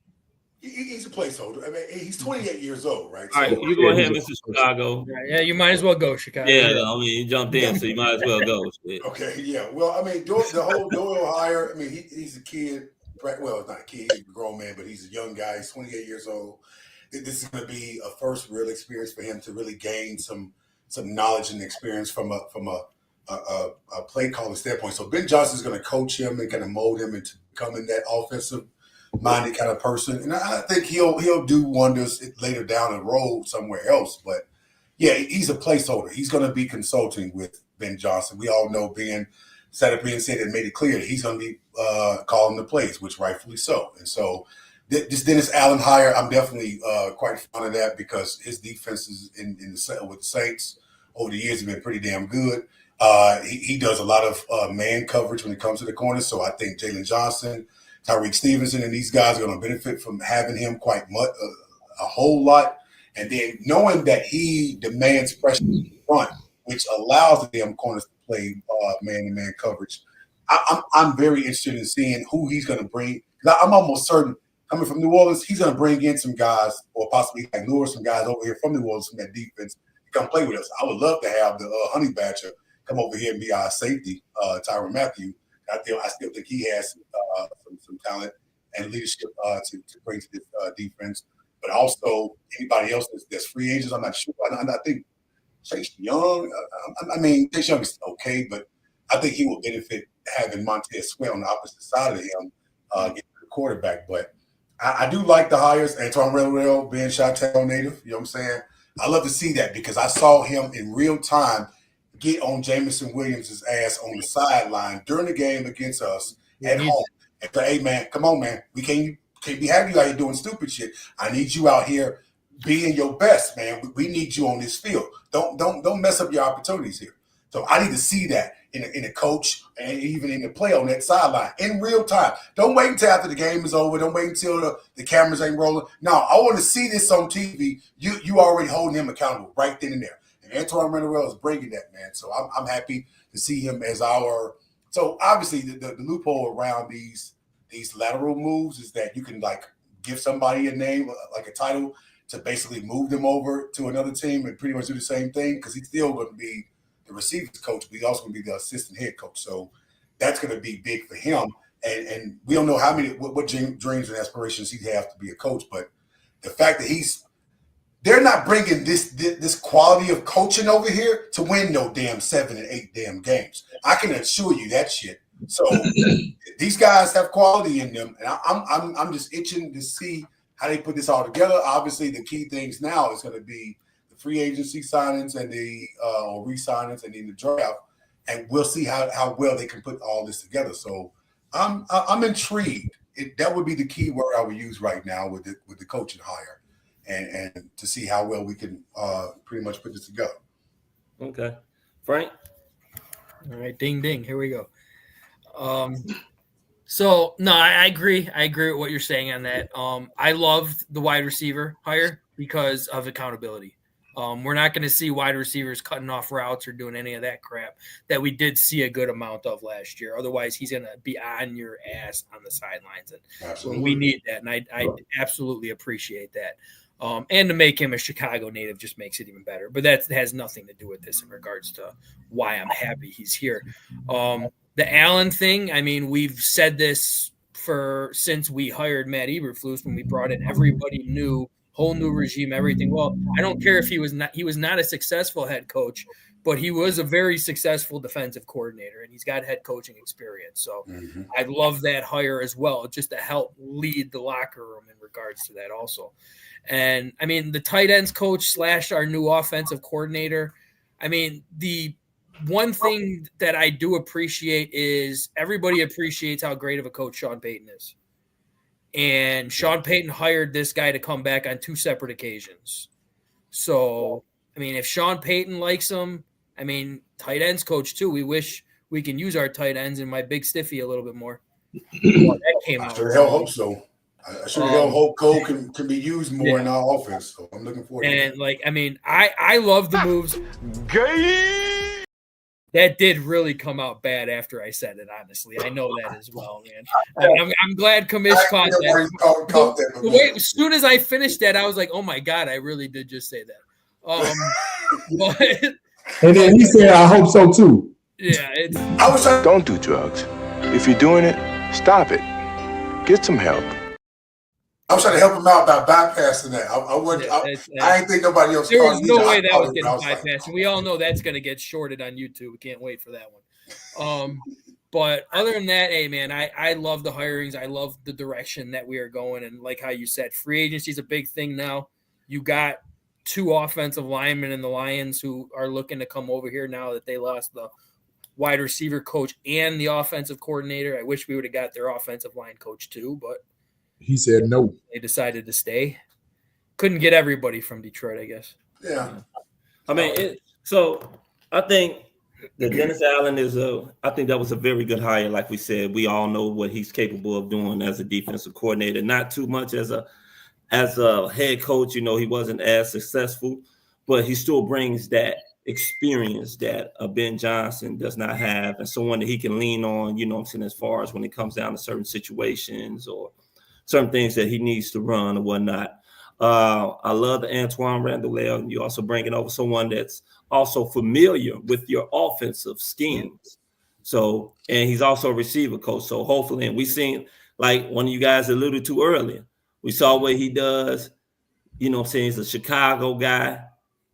[SPEAKER 5] He's a placeholder. I mean, he's 28 years old, right?
[SPEAKER 1] All right, you go ahead, Mr. Chicago.
[SPEAKER 4] Yeah, you might as well go, Chicago.
[SPEAKER 1] Yeah, I mean, you jumped in, so you might as well go.
[SPEAKER 5] Okay, yeah. Well, I mean, the whole Doyle hire, I mean, he's a kid. Well, not a kid, he's a grown man, but he's a young guy. He's 28 years old. This is going to be a first real experience for him to really gain some knowledge and experience from a play calling standpoint. So Ben Johnson is going to coach him and kind of mold him into becoming that offensive minded kind of person, and I think he'll do wonders later down the road somewhere else. But yeah, he's a placeholder. He's going to be consulting with Ben Johnson. We all know Ben said and made it clear that he's going to be calling the plays, which rightfully so. And so this Dennis Allen hire, I'm definitely quite fond of that because his defenses with the Saints over the years have been pretty damn good. He does a lot of man coverage when it comes to the corners. So I think Jalen Johnson, Tyreek Stevenson, and these guys are going to benefit from having him quite much, a whole lot. And then knowing that he demands pressure in the front, which allows the damn corners to play man-to-man coverage. I'm very interested in seeing who he's going to bring. I'm almost certain, coming from New Orleans, he's going to bring in some guys or possibly lure some guys over here from New Orleans from that defense to come play with us. I would love to have the Honey Badger come over here and be our safety, Tyrann Mathieu. I still think he has some talent and leadership to bring to this defense. But also anybody else that's free agents, I'm not sure. I think Chase Young. I mean, Chase Young is okay, but I think he will benefit having Montez Sweat on the opposite side of him, getting the quarterback. But I do like the hires. Antoine Randall being Chi-Town native, you know what I'm saying? I love to see that because I saw him in real time get on Jameson Williams' ass on the sideline during the game against us at home. And say, hey, man, come on, man. We can't be having you out here doing stupid shit. I need you out here being your best, man. We need you on this field. Don't mess up your opportunities here. So I need to see that in a coach and even in the play on that sideline in real time. Don't wait until after the game is over. Don't wait until the cameras ain't rolling. No, I want to see this on TV. You already holding him accountable right then and there. Antoine Randall is bringing that, man. So I'm happy to see him as our – so obviously the loophole around these lateral moves is that you can, like, give somebody a name, like a title, to basically move them over to another team and pretty much do the same thing because he's still going to be the receivers coach, but he's also going to be the assistant head coach. So that's going to be big for him. And we don't know what dreams and aspirations he has to be a coach, but the fact that they're not bringing this quality of coaching over here to win no damn 7 and 8 damn games. I can assure you that shit. So these guys have quality in them, and I'm just itching to see how they put this all together. Obviously, the key things now is going to be the free agency signings and or re-signings and then the draft, and we'll see how well they can put all this together. So I'm intrigued. That would be the key word I would use right now with the coaching hire. And to see how well we can pretty much put this together.
[SPEAKER 1] Okay. Frank?
[SPEAKER 4] All right, ding, ding. Here we go. So, no, I agree. I agree with what you're saying on that. I loved the wide receiver hire because of accountability. We're not going to see wide receivers cutting off routes or doing any of that crap that we did see a good amount of last year. Otherwise, he's going to be on your ass on the sidelines. And we need that. And I absolutely appreciate that. And to make him a Chicago native just makes it even better. But that has nothing to do with this in regards to why I'm happy he's here. The Allen thing, I mean, we've said this since we hired Matt Eberflus when we brought in everybody new, whole new regime, everything. Well, I don't care if he was not a successful head coach, but he was a very successful defensive coordinator, and he's got head coaching experience. So I love that hire as well, just to help lead the locker room in regards to that also. And, I mean, the tight ends coach / our new offensive coordinator, I mean, the one thing that I do appreciate is everybody appreciates how great of a coach Sean Payton is. And Sean Payton hired this guy to come back on 2 separate occasions. So, I mean, if Sean Payton likes him, I mean, tight ends coach too. We wish we can use our tight ends and my big stiffy a little bit more. That came out.
[SPEAKER 5] I sure hope so. I sure hope Cole can be used more in our offense. So I'm looking forward to it.
[SPEAKER 4] And, like, I mean, I love the moves. That did really come out bad after I said it, honestly. I know that as well, man. I'm glad Kamish caught that. As soon as I finished that, I was like, oh, my God, I really did just say that. But,
[SPEAKER 6] and then he said, I hope so, too.
[SPEAKER 4] Yeah.
[SPEAKER 8] Don't do drugs. If you're doing it, stop it. Get some help.
[SPEAKER 5] I was trying to help him out by bypassing that. I ain't think nobody else.
[SPEAKER 4] There was no way that was getting bypassed. Like, we all know that's going to get shorted on YouTube. We can't wait for that one. But other than that, hey, man, I love the hirings. I love the direction that we are going. And like how you said, free agency is a big thing now. You got 2 offensive linemen in the Lions who are looking to come over here now that they lost the wide receiver coach and the offensive coordinator. I wish we would have got their offensive line coach too, but
[SPEAKER 6] he said no.
[SPEAKER 4] They decided to stay. Couldn't get everybody from Detroit, I guess.
[SPEAKER 5] Yeah.
[SPEAKER 1] I mean, so I think that Dennis Allen I think that was a very good hire. Like we said, we all know what he's capable of doing as a defensive coordinator. Not too much as a head coach. You know, he wasn't as successful, but he still brings that experience that Ben Johnson does not have, and someone that he can lean on, you know what I'm saying, as far as when it comes down to certain situations or certain things that he needs to run or whatnot. I love the Antoine Randall there. You also bringing over someone that's also familiar with your offensive schemes. So, and he's also a receiver coach. So hopefully, and we seen, like one of you guys alluded to earlier, we saw what he does. You know what I'm saying? He's a Chicago guy.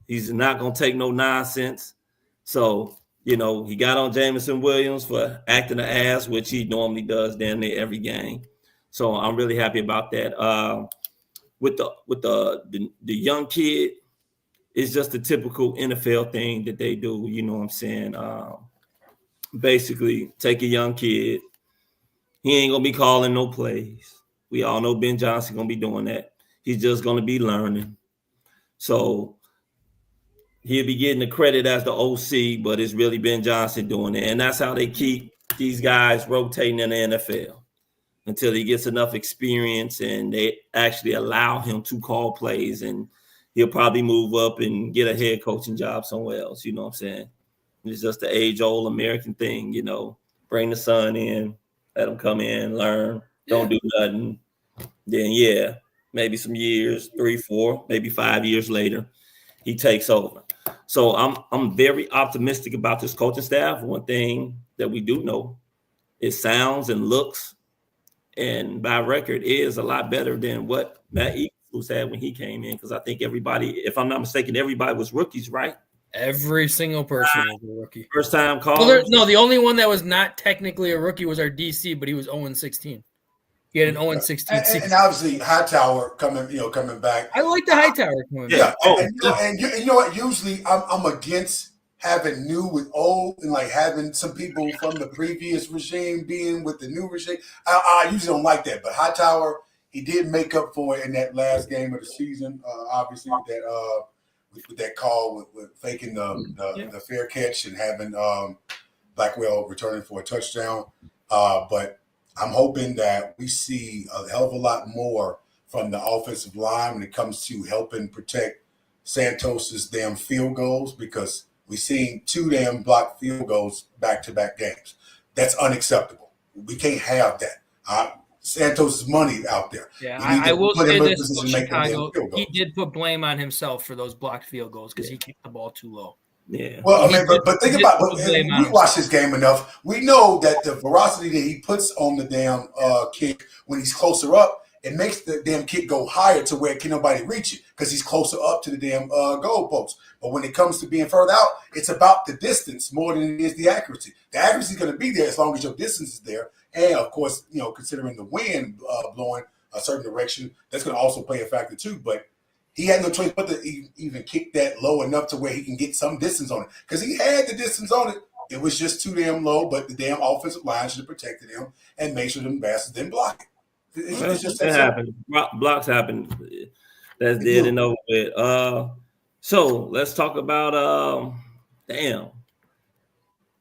[SPEAKER 1] He's not going to take no nonsense. So, you know, he got on Jameson Williams for acting an ass, which he normally does damn near every game. So I'm really happy about that. With the young kid, it's just the typical NFL thing that they do. You know what I'm saying? Basically, take a young kid. He ain't going to be calling no plays. We all know Ben Johnson going to be doing that. He's just going to be learning. So he'll be getting the credit as the OC, but it's really Ben Johnson doing it. And that's how they keep these guys rotating in the NFL until he gets enough experience and they actually allow him to call plays, and he'll probably move up and get a head coaching job somewhere else. You know what I'm saying? It's just the age-old American thing, you know, bring the son in, let him come in, learn, don't do nothing. Then, maybe some years, 3, 4, maybe 5 years later, he takes over. So I'm very optimistic about this coaching staff. One thing that we do know, it sounds and looks and by record is a lot better than what Matt Eberflus had when he came in, because I think everybody, if I'm not mistaken, everybody was rookies, right?
[SPEAKER 4] Every single person was a rookie.
[SPEAKER 1] First time call.
[SPEAKER 4] Well, no, the only one that was not technically a rookie was our DC, but he was 0-16. He had an 0-16 season.
[SPEAKER 5] And obviously Hightower coming back.
[SPEAKER 4] I like the Hightower coming back.
[SPEAKER 5] And you know what? Usually I'm against having new with old, and like having some people from the previous regime being with the new regime. I usually don't like that. But Hightower, he did make up for it in that last game of the season. Obviously with that call with faking the fair catch and having Blackwell returning for a touchdown. But I'm hoping that we see a hell of a lot more from the offensive line when it comes to helping protect Santos's damn field goals because we seen 2 damn blocked field goals back-to-back games. That's unacceptable. We can't have that. Santos' money out there.
[SPEAKER 4] Yeah, I will
[SPEAKER 5] put
[SPEAKER 4] say
[SPEAKER 5] him in a
[SPEAKER 4] this
[SPEAKER 5] position
[SPEAKER 4] about
[SPEAKER 5] to make them damn
[SPEAKER 4] Chicago.
[SPEAKER 5] field goals.
[SPEAKER 4] He did put blame on himself for those blocked field goals because he kicked the ball too low.
[SPEAKER 1] Yeah.
[SPEAKER 5] Well, I mean, but think about it. We watch this game enough. We know that the velocity that he puts on the damn kick when he's closer up, it makes the damn kick go higher to where can nobody reach it because he's closer up to the damn goal post. But when it comes to being further out, it's about the distance more than it is the accuracy. The accuracy is going to be there as long as your distance is there. And, of course, considering the wind blowing a certain direction, that's going to also play a factor too. But he had no choice but to even kick that low enough to where he can get some distance on it. Because he had the distance on it. It was just too damn low, but the damn offensive line should have protected him and made sure them bastards didn't block it. It's just that
[SPEAKER 1] happens. Blocks happen. That's dead and over with. So let's talk about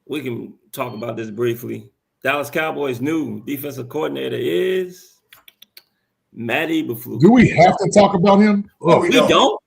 [SPEAKER 1] we can talk about this briefly. Dallas Cowboys' new defensive coordinator is Matt Eberflus.
[SPEAKER 6] Do we have to talk about him?
[SPEAKER 1] Oh, we don't.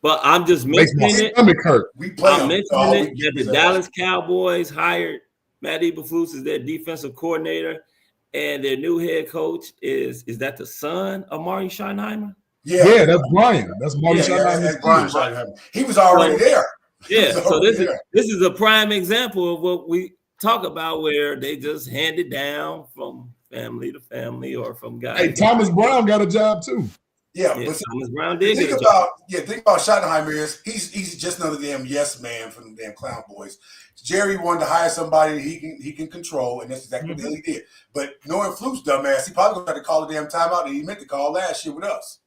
[SPEAKER 1] But I'm just mentioning it.
[SPEAKER 6] I'm
[SPEAKER 1] mentioning it that the Dallas Cowboys hired Matt Eberflus as their defensive coordinator, and their new head coach is that the son of Marty Schottenheimer?
[SPEAKER 6] Yeah, that's Brian. That's Marty Schottenheimer.
[SPEAKER 5] That's Brian Schottenheimer. He was already there.
[SPEAKER 1] Yeah, so this is a prime example of what we talk about, where they just hand it down from family to family or from guys.
[SPEAKER 6] Hey, Thomas Brown got a job too.
[SPEAKER 5] Yeah,
[SPEAKER 1] but
[SPEAKER 5] Thomas
[SPEAKER 1] Brown did.
[SPEAKER 5] Think about Schottenheimer is he's just another damn yes man from the damn Clown Boys. Jerry wanted to hire somebody he can control, and that's exactly what the hell he did. But knowing Fluke's dumbass, he probably gonna try to call a damn timeout that he meant to call last year with us.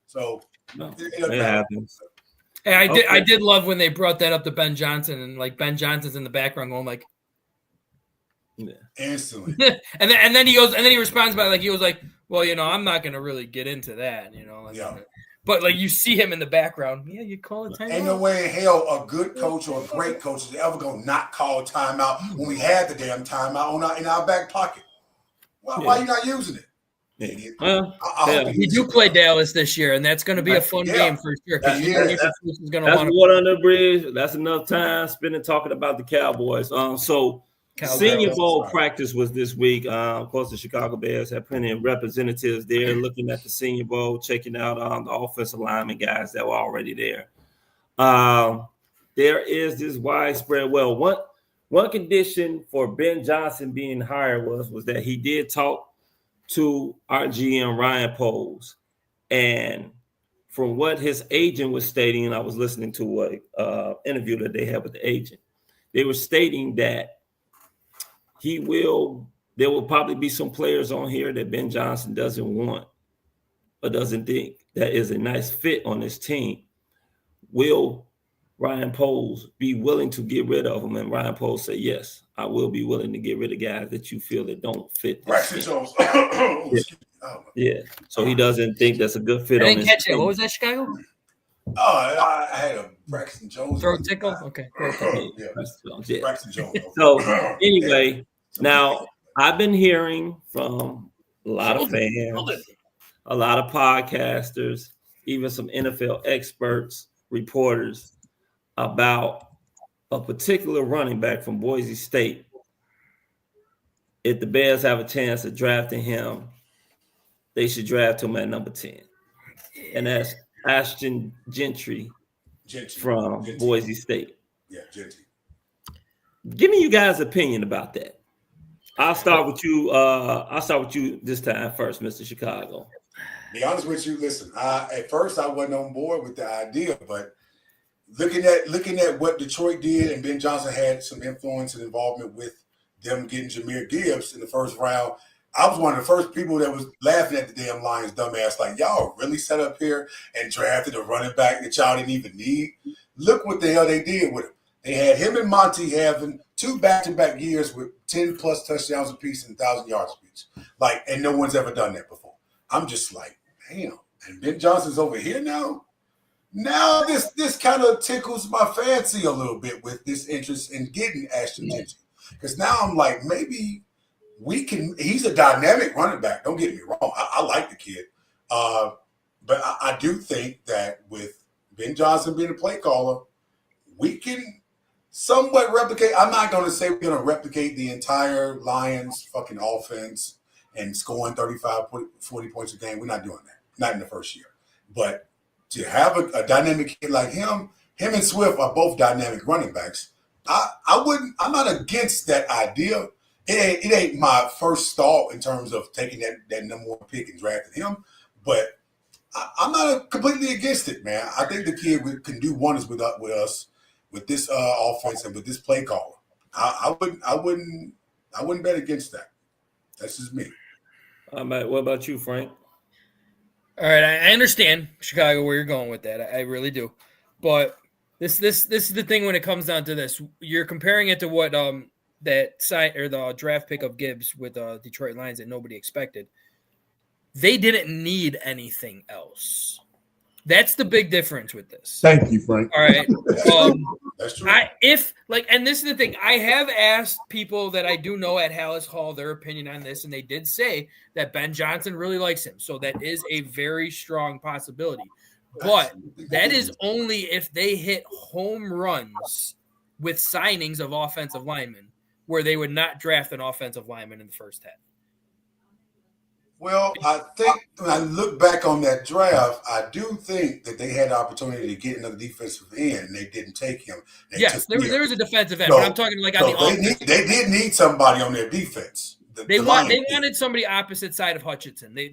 [SPEAKER 5] So
[SPEAKER 1] it happens.
[SPEAKER 4] Hey, I did love when they brought that up to Ben Johnson, and like Ben Johnson's in the background going like,
[SPEAKER 5] instantly.
[SPEAKER 4] and then he responds by like he was like, well, I'm not gonna really get into that, But like you see him in the background, you call it timeout.
[SPEAKER 5] Ain't no way in hell a good coach or a great coach is ever gonna not call a timeout when we had the damn timeout in our back pocket. Why are you not using it?
[SPEAKER 4] We do play Dallas this year, and that's going to be a fun game for sure.
[SPEAKER 1] That's water under the bridge. That's enough time spending talking about the Cowboys. So Senior Bowl practice was this week. Of course, the Chicago Bears have plenty of representatives there looking at the Senior Bowl, checking out the offensive lineman guys that were already there. There is this widespread. Well, one condition for Ben Johnson being hired was that he did talk to our GM Ryan Poles, and from what his agent was stating, and I was listening to a interview that they had with the agent, they were stating that there will probably be some players on here that Ben Johnson doesn't want or doesn't think that is a nice fit on this team. Will Ryan Poles be willing to get rid of them? And Ryan Poles said, yes, I will be willing to get rid of guys that you feel that don't fit. Yeah. So he doesn't think that's a good fit.
[SPEAKER 4] I didn't catch it. What was that, Chicago?
[SPEAKER 5] I had a Braxton Jones.
[SPEAKER 4] Throw tickle? Okay.
[SPEAKER 5] Yeah. Braxton Jones.
[SPEAKER 1] So anyway, now I've been hearing from a lot of fans, a lot of podcasters, even some NFL experts, reporters, about a particular running back from Boise State. If the Bears have a chance of drafting him, they should draft him at number 10. And that's Ashton Gentry from Boise State.
[SPEAKER 5] Yeah, Gentry.
[SPEAKER 1] Give me you guys' opinion about that. I'll start with you. I'll start with you this time first, Mr. Chicago.
[SPEAKER 5] Be honest with you, listen. At first, I wasn't on board with the idea, but looking at what Detroit did, and Ben Johnson had some influence and involvement with them getting Jahmyr Gibbs in the first round. I was one of the first people that was laughing at the damn Lions dumbass, like, y'all really set up here and drafted a running back that y'all didn't even need. Look what the hell they did with him. They had him and Monty having 2 back-to-back years with 10-plus touchdowns apiece and 1,000 yards apiece. Like, and no one's ever done that before. I'm just like, damn. And Ben Johnson's over here now? Now this kind of tickles my fancy a little bit with this interest in getting Ashton Gentry. Because now I'm like, maybe he's a dynamic running back. Don't get me wrong. I like the kid. But I do think that with Ben Johnson being a play caller, we can somewhat replicate. I'm not going to say we're going to replicate the entire Lions fucking offense and scoring 35, 40 points a game. We're not doing that. Not in the first year. But to have a dynamic kid like him and Swift are both dynamic running backs. I'm not against that idea. It ain't my first thought in terms of taking that number one pick and drafting him, but I'm not completely against it, man. I think the kid can do wonders with us, with this offense and with this play caller. I wouldn't bet against that. That's just me.
[SPEAKER 1] What about you, Frank?
[SPEAKER 4] All right, I understand, Chicago, where you're going with that. I really do, but this is the thing when it comes down to this. You're comparing it to what that sign or the draft pick of Gibbs with Detroit Lions that nobody expected. They didn't need anything else. That's the big difference with this.
[SPEAKER 6] Thank you, Frank.
[SPEAKER 4] All right.
[SPEAKER 5] That's true.
[SPEAKER 4] And this is the thing. I have asked people that I do know at Hallis Hall their opinion on this, and they did say that Ben Johnson really likes him. So that is a very strong possibility. But that is only if they hit home runs with signings of offensive linemen, where they would not draft an offensive lineman in the first 10.
[SPEAKER 5] Well, I think when I look back on that draft, I do think that they had the opportunity to get another defensive end, and they didn't take him.
[SPEAKER 4] There was a defensive end, but I'm talking like on the offense.
[SPEAKER 5] They did need somebody on their defense.
[SPEAKER 4] They wanted somebody opposite side of Hutchinson. They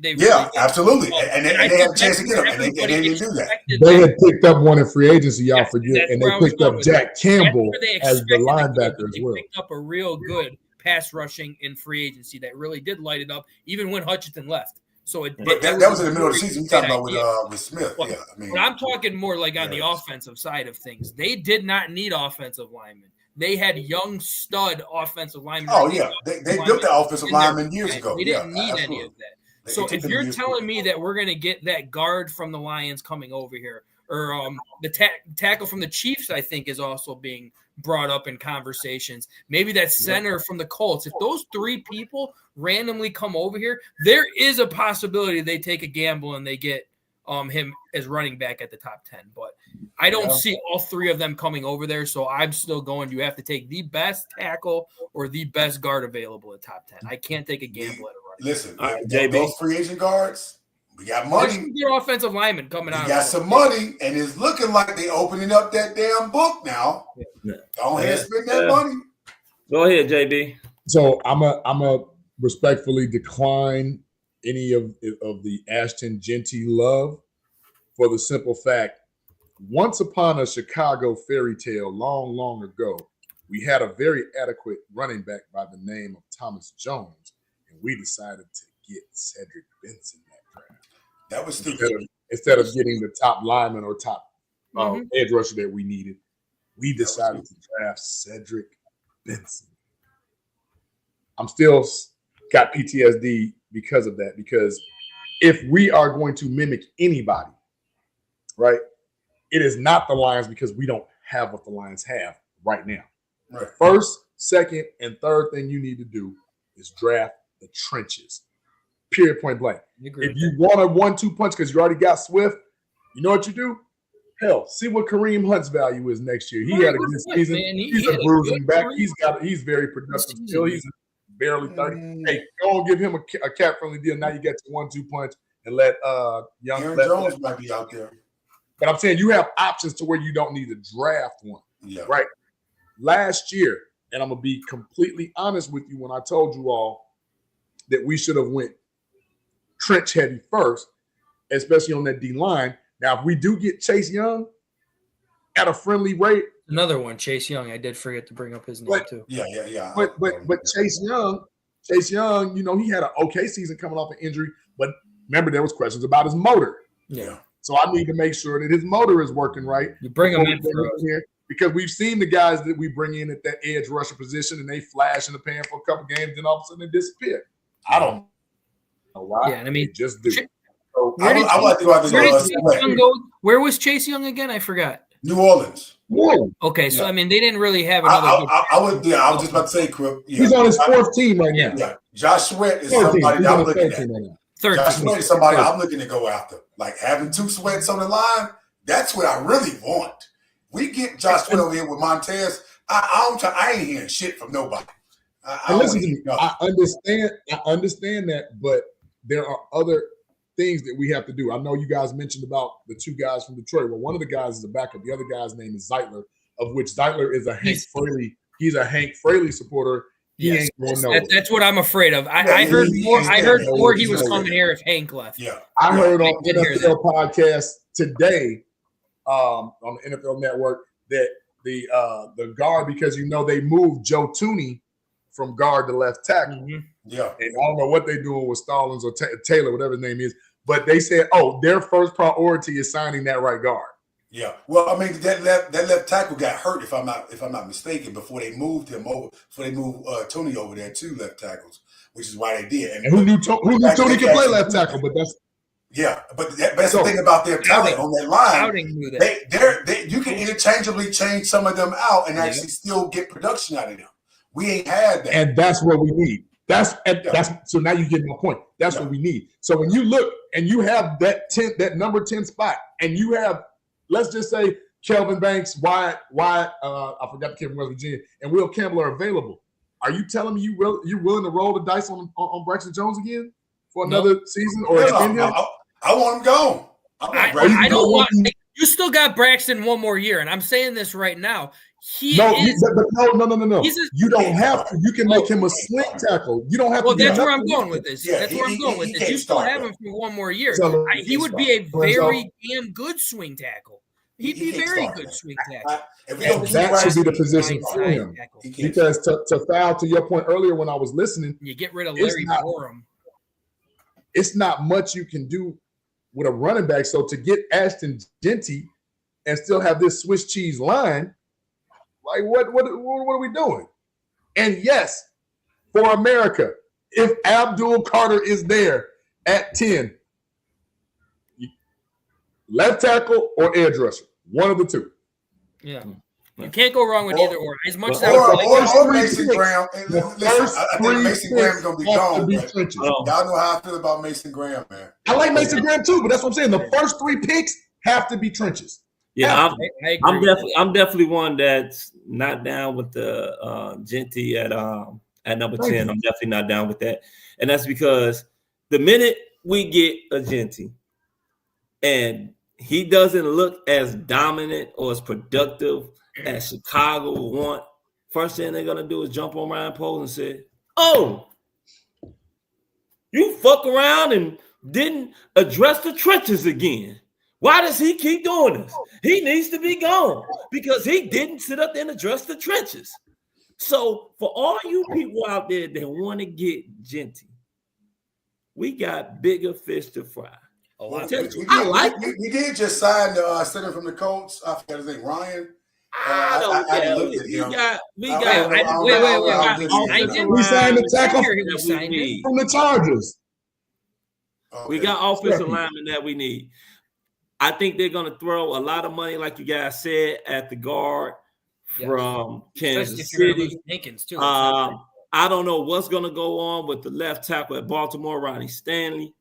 [SPEAKER 5] absolutely, and they had a chance to get him, and they didn't do that.
[SPEAKER 6] They had picked up one in free agency, y'all forget, and they picked up Jack Campbell as the linebacker as well.
[SPEAKER 4] They picked up a real good pass rushing in free agency that really did light it up, even when Hutchinson left. So that
[SPEAKER 5] was in the middle of the season. You're talking about with Smith.
[SPEAKER 4] But, but I'm talking more like on the offensive side of things. They did not need offensive linemen. They had young stud offensive linemen.
[SPEAKER 5] Oh, yeah. They built the offensive linemen years ago.
[SPEAKER 4] They didn't need any of that. So if you're telling me that we're going to get that guard from the Lions coming over here, or the tackle from the Chiefs, I think, is also being brought up in conversations. Maybe that center from the Colts. If those three people randomly come over here, there is a possibility they take a gamble and they get him as running back at the top 10. But I don't see all three of them coming over there, so I'm still going. You have to take the best tackle or the best guard available at top 10. I can't take a gamble at a running.
[SPEAKER 5] Listen, those free agent guards, we got money.
[SPEAKER 4] Your offensive lineman coming out.
[SPEAKER 5] We got some money, and it's looking like they opening up that damn book now. Go ahead and spend that money.
[SPEAKER 1] Go ahead, JB.
[SPEAKER 6] So I'm a respectfully decline any of the Ashton Genty love for the simple fact, once upon a Chicago fairy tale long, long ago, we had a very adequate running back by the name of Thomas Jones, and we decided to get Cedric Benson that draft.
[SPEAKER 5] That was stupid.
[SPEAKER 6] Instead of getting the top lineman or top edge rusher that we needed, we decided to draft Cedric Benson. I'm still got PTSD because of that, because if we are going to mimic anybody, right, it is not the Lions, because we don't have what the Lions have right now. Right. The first, second, and third thing you need to do is draft the trenches. Period, point blank. If you want a 1-2 punch because you already got Swift, you know what you do? Hell, see what Kareem Hunt's value is next year. He had a good season. He's a bruising back. He's very productive still. He's barely 30. Hey, go and give him a cap-friendly deal. Now you get to 1-2 punch and let young
[SPEAKER 5] Aaron Jones might be out there.
[SPEAKER 6] But I'm saying you have options to where you don't need to draft one.
[SPEAKER 5] Yeah.
[SPEAKER 6] Right. Last year, and I'm gonna be completely honest with you when I told you all that we should have went trench heavy first, especially on that D line. Now, if we do get Chase Young at a friendly rate,
[SPEAKER 4] another one, Chase Young. I did forget to bring up his name too.
[SPEAKER 5] Yeah.
[SPEAKER 6] But Chase Young, you know, he had an okay season coming off an injury, but remember there was questions about his motor.
[SPEAKER 4] Yeah.
[SPEAKER 6] So I need to make sure that his motor is working right.
[SPEAKER 4] You bring him in
[SPEAKER 6] here because we've seen the guys that we bring in at that edge rusher position and they flash in the pan for a couple games, then all of a sudden they disappear. I don't know why.
[SPEAKER 4] Yeah, and I mean,
[SPEAKER 6] they just do.
[SPEAKER 5] So
[SPEAKER 4] where was Chase Young again? I forgot.
[SPEAKER 5] New Orleans.
[SPEAKER 4] Okay, so I mean, they didn't really have another.
[SPEAKER 5] I was just about to say, Crip. Yeah.
[SPEAKER 6] He's on his fourth team right now.
[SPEAKER 5] Yeah, Josh Sweat is somebody that I'm looking at. Josh Sweat is somebody I'm looking to go after. Like having two Sweats on the line, That's what I really want. We get Josh Sweat over here with Montez. I ain't hearing shit from nobody.
[SPEAKER 6] And listen to me. I understand that, but there are other things that we have to do. I know you guys mentioned about the two guys from Detroit. Well, one of the guys is a backup. The other guy's name is Zeitler, of which Zeitler is a Hank Fraley. He's a Hank Fraley supporter.
[SPEAKER 4] Yes, that's what I'm afraid of. I heard more he was coming here if Hank left.
[SPEAKER 5] Yeah,
[SPEAKER 6] I heard on NFL podcast today on the NFL Network that the guard, because they moved Joe Tooney from guard to left tackle.
[SPEAKER 5] Mm-hmm. Yeah,
[SPEAKER 6] and I don't know what they're doing with Stallings or Taylor, whatever his name is, but they said, their first priority is signing that right guard.
[SPEAKER 5] Yeah, well, I mean that left tackle got hurt if I'm not mistaken before they moved him over. Before they moved Tony over there to left tackles, which is why they did.
[SPEAKER 6] And who knew Tony could play left tackle? But that's
[SPEAKER 5] that's the thing about their talent on that line. You can interchangeably change some of them out and actually still get production out of them. We ain't had that,
[SPEAKER 6] and that's what we need. That's so now you get my point. That's what we need. So when you look and you have that number 10 spot, and you have, let's just say, Kelvin Banks, Wyatt, I forgot the kid from West Virginia, and Will Campbell are available. Are you telling me you're willing to roll the dice on Braxton Jones again for another season or extend him?
[SPEAKER 5] I want him gone.
[SPEAKER 4] I don't want. You still got Braxton one more year, and I'm saying this right now.
[SPEAKER 6] No. You don't have to. You can make him a swing tackle. You don't have to.
[SPEAKER 4] Well, that's where I'm going with this. That's where I'm going with this. You still have him for one more year. He would be a very damn good swing tackle. He'd be a very good swing tackle.
[SPEAKER 6] That should be the position for him. Because to foul, to your point earlier when I was listening,
[SPEAKER 4] you get rid of Larry Borum.
[SPEAKER 6] It's not much you can do with a running back. So to get Ashton Genty and still have this Swiss cheese line, like what are we doing? And yes, for America, if Abdul Carter is there at 10, left tackle or edge rusher, one of the two.
[SPEAKER 4] Yeah. You can't go wrong with either or. As much as
[SPEAKER 5] or Mason Graham. Listen, I think Mason Graham's going to be gone. Y'all know how I feel about Mason Graham, man.
[SPEAKER 6] I like Mason Graham too, but that's what I'm saying. The first 3 picks have to be trenches.
[SPEAKER 1] Yeah, I'm definitely one that's not down with the Genty at number 10. I'm definitely not down with that, and that's because the minute we get a Genty and he doesn't look as dominant or as productive as Chicago would want, first thing they're gonna do is jump on Ryan Poles and say, "Oh, you fuck around and didn't address the trenches again. Why does he keep doing this? He needs to be gone because he didn't sit up there and address the trenches." So for all you people out there that want to get Genty, we got bigger fish to fry.
[SPEAKER 5] We did just sign the center from the Colts. I forgot his name, Ryan.
[SPEAKER 6] We signed the tackle from the Chargers.
[SPEAKER 1] We got offensive linemen that we need. I think they're going to throw a lot of money, like you guys said, at the guard from Kansas City. I don't know what's going to go on with the left tackle at Baltimore, Ronnie Staley.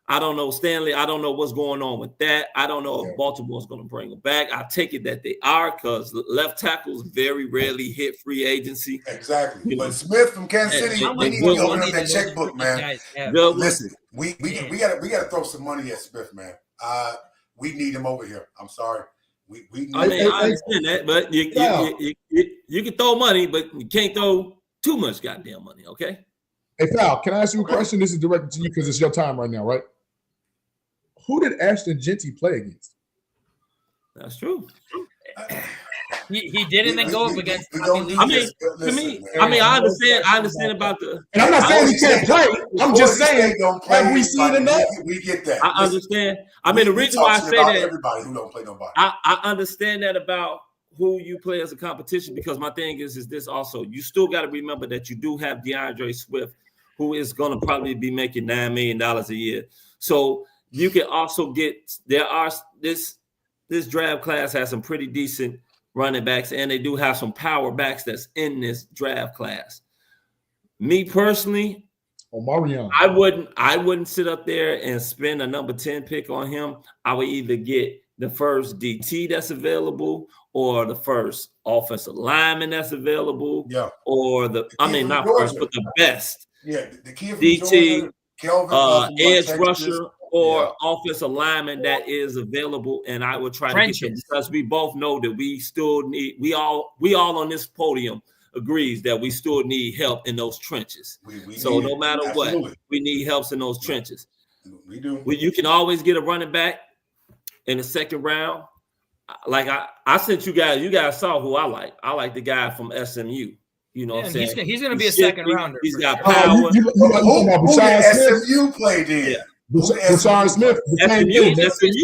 [SPEAKER 1] I don't know Stanley. I don't know what's going on with that. I don't know if Baltimore's going to bring him back. I take it that they are, because left tackles very rarely hit free agency.
[SPEAKER 5] Exactly. But Smith from Kansas City, we need to open up that checkbook, man. Listen, we got to throw some money at Smith, man. We need him over here. I'm sorry.
[SPEAKER 1] I understand that, but you can throw money, but you can't throw too much goddamn money, okay?
[SPEAKER 6] Hey, Fal, can I ask you a question? This is directed to you because it's your time right now, right? Who did Ashton Genty play against?
[SPEAKER 1] That's true.
[SPEAKER 4] He didn't then go up against.
[SPEAKER 1] I understand about the.
[SPEAKER 6] And I'm not saying he can't play. I'm just saying, have we seen enough?
[SPEAKER 5] We get that.
[SPEAKER 1] I understand. The reason why I say that,
[SPEAKER 5] everybody who don't play nobody.
[SPEAKER 1] I understand that about who you play as a competition, because my thing is this also. You still got to remember that you do have DeAndre Swift, who is going to probably be making $9 million a year. So you can also get. This draft class has some pretty decent running backs, and they do have some power backs that's in this draft class. Me personally, I wouldn't sit up there and spend a number 10 pick on him. I would either get the first DT that's available, or the first offensive lineman that's available, or the best.
[SPEAKER 5] Yeah, the kid from
[SPEAKER 1] DT,
[SPEAKER 5] Georgia, Kelvin,
[SPEAKER 1] edge rusher, or offensive lineman that is available, and I would try to get them, because we both know that we still need. We all on this podium agrees that we still need help in those trenches. So no matter what, we need help in those trenches.
[SPEAKER 5] We do.
[SPEAKER 1] You can always get a running back in the second round. Like I sent you guys saw who I like. I like the guy from SMU. You know what I'm saying?
[SPEAKER 4] He's going to be a second rounder.
[SPEAKER 1] He's got power.
[SPEAKER 5] Who did SMU played in?
[SPEAKER 6] Bashard Smith.
[SPEAKER 1] SMU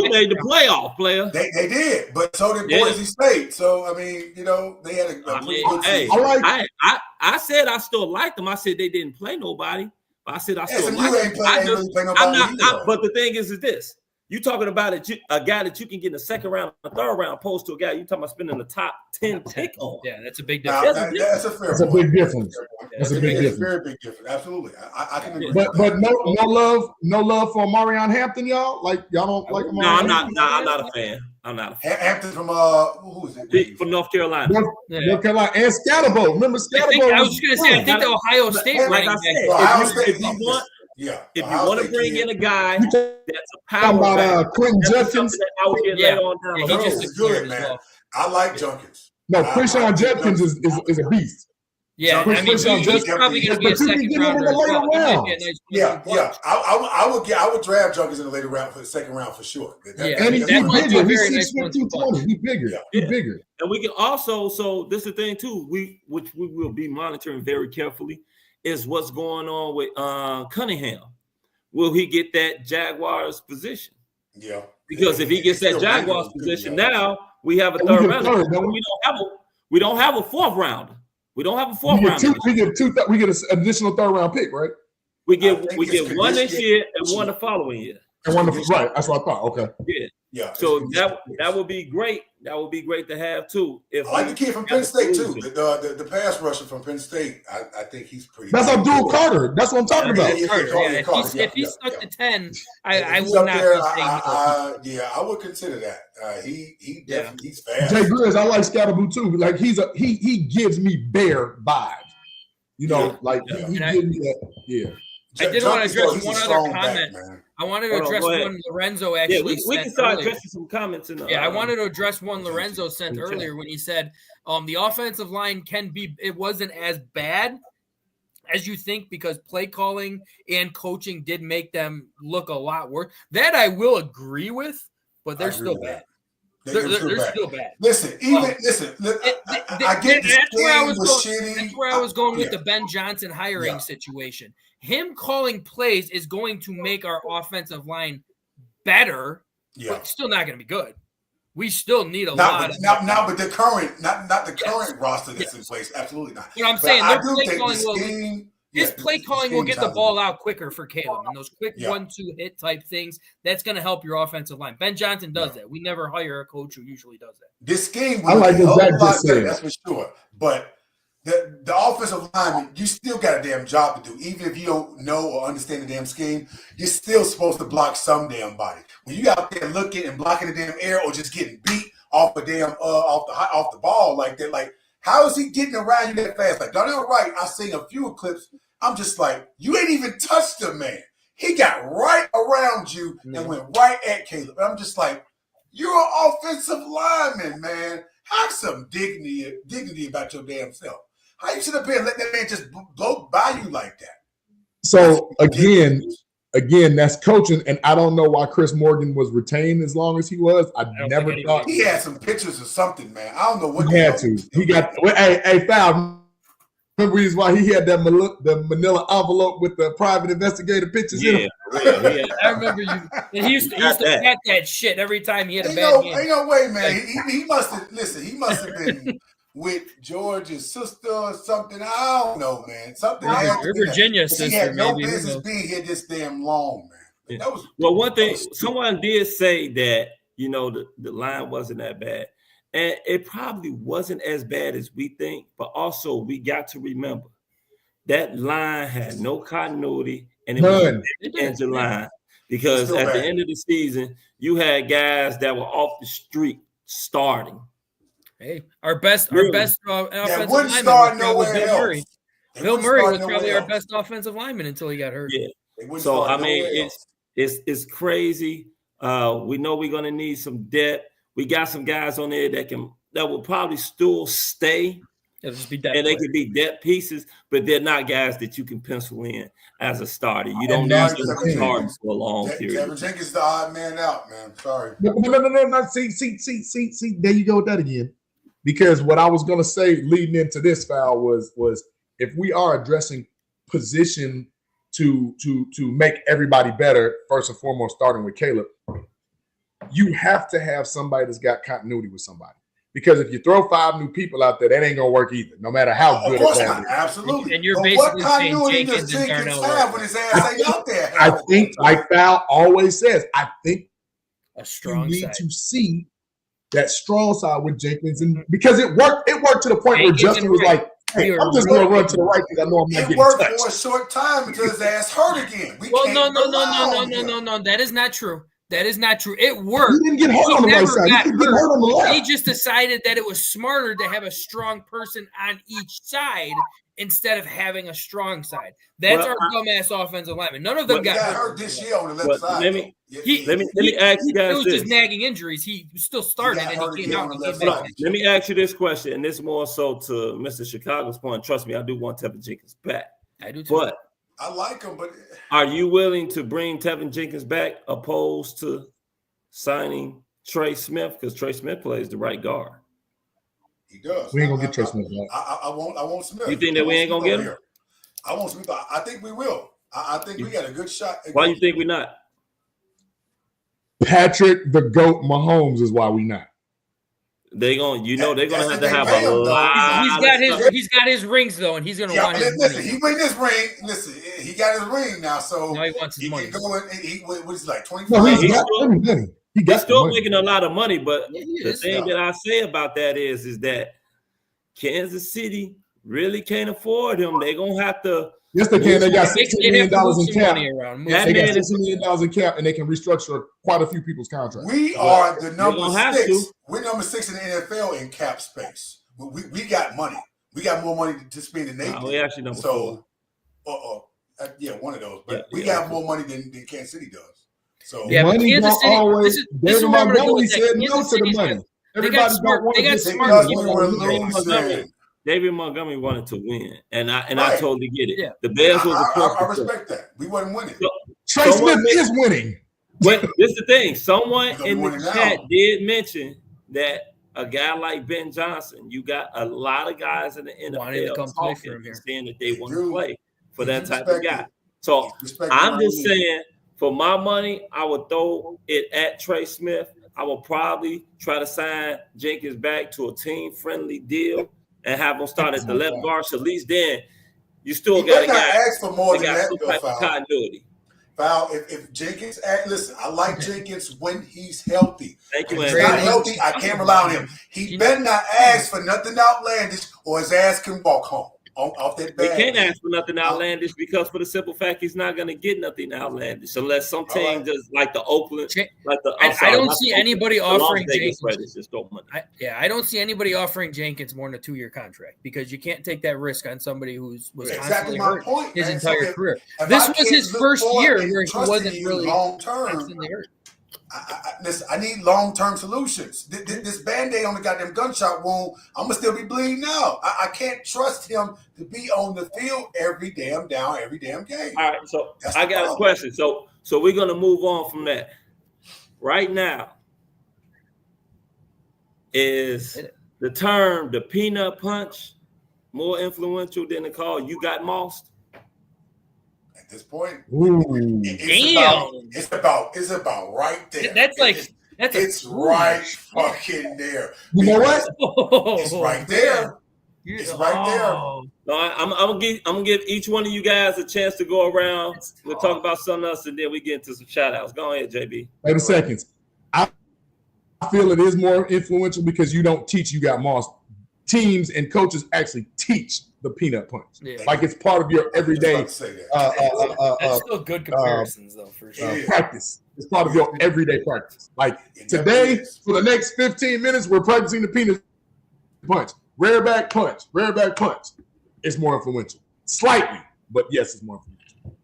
[SPEAKER 1] made the playoff, player.
[SPEAKER 5] They did, but so did Boise State. So I mean, they had a pretty good season.
[SPEAKER 1] I said I still liked them. I said they didn't play nobody. But I said I still
[SPEAKER 5] SMU
[SPEAKER 1] like them.
[SPEAKER 5] ain't play nobody.
[SPEAKER 1] But the thing is this. You talking about a guy that you can get in the second round, a third round, opposed to a guy you talking about spending the top 10 pick on.
[SPEAKER 4] Yeah, that's a big difference.
[SPEAKER 5] That's a fair point.
[SPEAKER 6] That's a big difference. That's a big difference.
[SPEAKER 5] Very big difference. Absolutely, I can agree.
[SPEAKER 6] But no love for Marion Hampton, y'all. Like y'all don't like him.
[SPEAKER 1] No, I'm not a fan. I'm not a fan.
[SPEAKER 5] Hampton from who is it?
[SPEAKER 1] From North Carolina.
[SPEAKER 6] North Carolina and Scatterbo. Remember Scatterbo?
[SPEAKER 4] I was just gonna say, I think the Ohio State running back.
[SPEAKER 1] If you want to bring in a guy that's a power back,
[SPEAKER 6] Quentin Judkins.
[SPEAKER 5] He's good, man. I like Junkins.
[SPEAKER 6] No, Krishan Judkins is a beast.
[SPEAKER 4] Yeah, I mean, he's probably going to be a second rounder.
[SPEAKER 5] I would draft Junkins in the later round for the second round for sure.
[SPEAKER 6] And he's bigger. He's 6'2", 220. He's bigger. He's bigger.
[SPEAKER 1] And we can also, so this is the thing too, which we will be monitoring very carefully, is what's going on with Cunningham. Will he get that Jaguars position?
[SPEAKER 5] Yeah.
[SPEAKER 1] Because if he gets that Jaguars position, now we have a third rounder. We don't have a fourth rounder. We don't have a fourth rounder.
[SPEAKER 6] We get an additional third round pick, right?
[SPEAKER 1] We get one this year and one the following year.
[SPEAKER 6] And one right. That's what I thought. Okay.
[SPEAKER 5] Yeah.
[SPEAKER 1] So that would be great. That would be great to have too.
[SPEAKER 5] I like the kid from Penn State too. The pass rusher from Penn State. I think he's pretty.
[SPEAKER 6] That's Abdul Carter. That's what I'm talking about.
[SPEAKER 4] If he's stuck to 10, I would not be saying.
[SPEAKER 5] I would consider that. He definitely he's fast.
[SPEAKER 6] Jay Grizz, I like Scatterboo too. Like he gives me Bear vibes. He gives me that. Yeah.
[SPEAKER 4] I did want to address one other comment. I wanted to address one Lorenzo actually
[SPEAKER 1] we can start addressing some comments.
[SPEAKER 4] I wanted to address one Lorenzo sent earlier when he said the offensive line it wasn't as bad as you think because play calling and coaching did make them look a lot worse. That I will agree with, but they're still bad. They're still bad.
[SPEAKER 5] Listen, I get
[SPEAKER 4] that's where I was going with the Ben Johnson hiring situation. Him calling plays is going to make our offensive line better, but still not going to be good. We still need a lot.
[SPEAKER 5] But the current, not the current roster that's in place. Absolutely not.
[SPEAKER 4] But I'm saying his play calling will get the ball out quicker for Caleb, and those quick 1-2 hit type things. That's going to help your offensive line. Ben Johnson does that. We never hire a coach who usually does that.
[SPEAKER 5] This game,
[SPEAKER 6] I like what Zach just said.
[SPEAKER 5] That's for sure. But the offensive lineman, you still got a damn job to do. Even if you don't know or understand the damn scheme, you're still supposed to block some damn body. When you out there looking and blocking the damn air or just getting beat off the damn off the ball like that, like how is he getting around you that fast? Like Darnell Wright, I've seen a few clips. I'm just like, you ain't even touched the man. He got right around you and went right at Caleb. And I'm just like, you're an offensive lineman, man. Have some dignity about your damn self. How you sit up here and let that man just blow by you like that?
[SPEAKER 6] So again, that's coaching, and I don't know why Chris Morgan was retained as long as he was. I never thought
[SPEAKER 5] he had some pictures or something, man. I don't know what
[SPEAKER 6] he had to. He got hey Fal. Remember reason why he had that the manila envelope with the private investigator pictures in it?
[SPEAKER 4] Yeah. I remember you. And he used to pat that shit every time he had a bad game.
[SPEAKER 5] Ain't no way, man. He must have He must have been with George's sister or something. I don't know, man. Something happened.
[SPEAKER 4] Virginia sister.
[SPEAKER 5] He had no business being here this damn long, man.
[SPEAKER 1] That was one thing. Someone did say that the line wasn't that bad. And it probably wasn't as bad as we think, but also we got to remember that line had no continuity and it was an line. because at the end of the season, you had guys that were off the street starting.
[SPEAKER 4] Hey, our best offensive lineman was
[SPEAKER 5] probably
[SPEAKER 4] Bill Murray. Bill Murray was probably our best offensive lineman until he got hurt.
[SPEAKER 1] Yeah. So I mean, it's crazy. We know we're gonna need some depth. We got some guys on there that will probably still stay.
[SPEAKER 4] It'll just be
[SPEAKER 1] depth, and they could be depth pieces, but they're not guys that you can pencil in as a starter. You don't need them starting for a long period.
[SPEAKER 5] Kevin Jenkins is the odd man out, man. Sorry.
[SPEAKER 6] No. See. There you go with that again. Because what I was going to say leading into this foul was if we are addressing position to make everybody better, first and foremost, starting with Caleb, you have to have somebody that's got continuity with somebody. Because if you throw 5 new people out there, that ain't gonna work either, no matter how good it is.
[SPEAKER 5] Absolutely.
[SPEAKER 4] And you're basically saying Jenkins and
[SPEAKER 5] Darnell have when his ass ain't out there.
[SPEAKER 6] I think, like Val always says, I think
[SPEAKER 4] a strong
[SPEAKER 6] you need
[SPEAKER 4] side.
[SPEAKER 6] to see that strong side with Jenkins, and because it worked to the point where Justin was like, "Hey, I'm just gonna run to the right because I know I'm not getting touched."
[SPEAKER 5] It worked for a short time until his ass hurt again.
[SPEAKER 4] No. That is not true. That is not true. It worked.
[SPEAKER 6] He didn't get hurt on the right side. He didn't get hurt on the left.
[SPEAKER 4] They just decided that it was smarter to have a strong person on each side instead of having a strong side. That's our dumbass offensive lineman. None of them got
[SPEAKER 5] hurt this year on the left side.
[SPEAKER 1] Let me ask you guys
[SPEAKER 4] this. It was just nagging injuries. He still started and he came out.
[SPEAKER 1] Let me ask you this question, and this more so to Mr. Chicago's point. Trust me, I do want Tevin Jenkins back.
[SPEAKER 4] I do too.
[SPEAKER 1] But
[SPEAKER 5] I like him, but
[SPEAKER 1] are you willing to bring Tevin Jenkins back opposed to signing Trey Smith? Because Trey Smith plays the right guard.
[SPEAKER 5] He does.
[SPEAKER 6] We ain't gonna get Trey Smith back.
[SPEAKER 5] I want Smith.
[SPEAKER 1] You think that we ain't gonna get him?
[SPEAKER 5] I want Smith. I think we will. I think we got a good shot.
[SPEAKER 1] Why do you think we're not?
[SPEAKER 6] Patrick the GOAT Mahomes is why we not.
[SPEAKER 1] They're gonna have to have a lot.
[SPEAKER 4] He's got his rings though, and he's gonna want his
[SPEAKER 5] listen,
[SPEAKER 4] money.
[SPEAKER 5] he win this ring. Listen, he got his ring now, so
[SPEAKER 4] now he wants his money.
[SPEAKER 5] Can go in, what is it, like 25?
[SPEAKER 6] No, he's
[SPEAKER 1] still making a lot of money, but
[SPEAKER 4] the
[SPEAKER 1] thing that I say about that is that Kansas City really can't afford him. They're gonna have to.
[SPEAKER 6] Yes, they can. They got $16 million in cap.
[SPEAKER 4] They
[SPEAKER 6] got $16 million in cap, and they can restructure quite a few people's contracts.
[SPEAKER 5] We are the number 6. We're number 6 in the NFL in cap space. We got money. We got more money to spend than they do.
[SPEAKER 1] We actually number 4.
[SPEAKER 5] One of those. But we got more money than Kansas City does. So
[SPEAKER 4] yeah, but Kansas City. This is what I'm going to go with
[SPEAKER 6] said no to the money.
[SPEAKER 4] They got smart people.
[SPEAKER 1] David Montgomery wanted to win, and I totally get it. Yeah. The Bears was
[SPEAKER 5] I respect that. We wasn't winning.
[SPEAKER 6] Trey Smith is winning.
[SPEAKER 1] But this is the thing. Someone in the chat did mention that a guy like Ben Johnson, you got a lot of guys in the NFL talking and saying that they want to play for that type of guy. So I'm just saying, for my money, I would throw it at Trey Smith. I will probably try to sign Jenkins back to a team-friendly deal and have him start at the left guard. So at least then you still got a guy.
[SPEAKER 5] Ask for more than that,
[SPEAKER 1] continuity.
[SPEAKER 5] Foul. If Jenkins, listen, I like Jenkins when he's healthy.
[SPEAKER 1] Thank you,
[SPEAKER 5] when he's not healthy, I can't rely on him. He better not ask for nothing outlandish, or his ass can walk home off that bag.
[SPEAKER 1] He can't ask for nothing outlandish because for the simple fact he's not going to get nothing outlandish unless some team does like the Oakland, like the.
[SPEAKER 4] I don't see anybody offering Jenkins. I don't see anybody offering Jenkins more than a 2-year contract because you can't take that risk on somebody was constantly hurt his entire career. This was his first year where he wasn't really constantly hurt.
[SPEAKER 5] Listen, I need long-term solutions. This Band-Aid on the goddamn gunshot wound, I'm going to still be bleeding out. I can't trust him to be on the field every damn game.
[SPEAKER 1] All right, so I got a question. So we're going to move on from that. Right now, is the term the peanut punch more influential than the call you got mossed?
[SPEAKER 5] At this point,
[SPEAKER 4] it's
[SPEAKER 5] about right there. It's right fucking there.
[SPEAKER 6] You know what?
[SPEAKER 5] It's right there. It's right there.
[SPEAKER 1] No, I'm gonna give each one of you guys a chance to go around. We'll talk about something else, and then we get into some shout outs. Go ahead, JB.
[SPEAKER 6] 30 seconds. I feel it is more influential because you don't teach you got mossed teams and coaches actually teach the peanut punch.
[SPEAKER 4] Yeah.
[SPEAKER 6] Like it's part of your everyday
[SPEAKER 4] That's still good comparisons, though, for sure.
[SPEAKER 6] practice. It's part of your everyday practice. Like today, for the next 15 minutes, we're practicing the peanut punch. Rear back punch. Rear back punch. It's more influential. Slightly, but yes, it's more influential.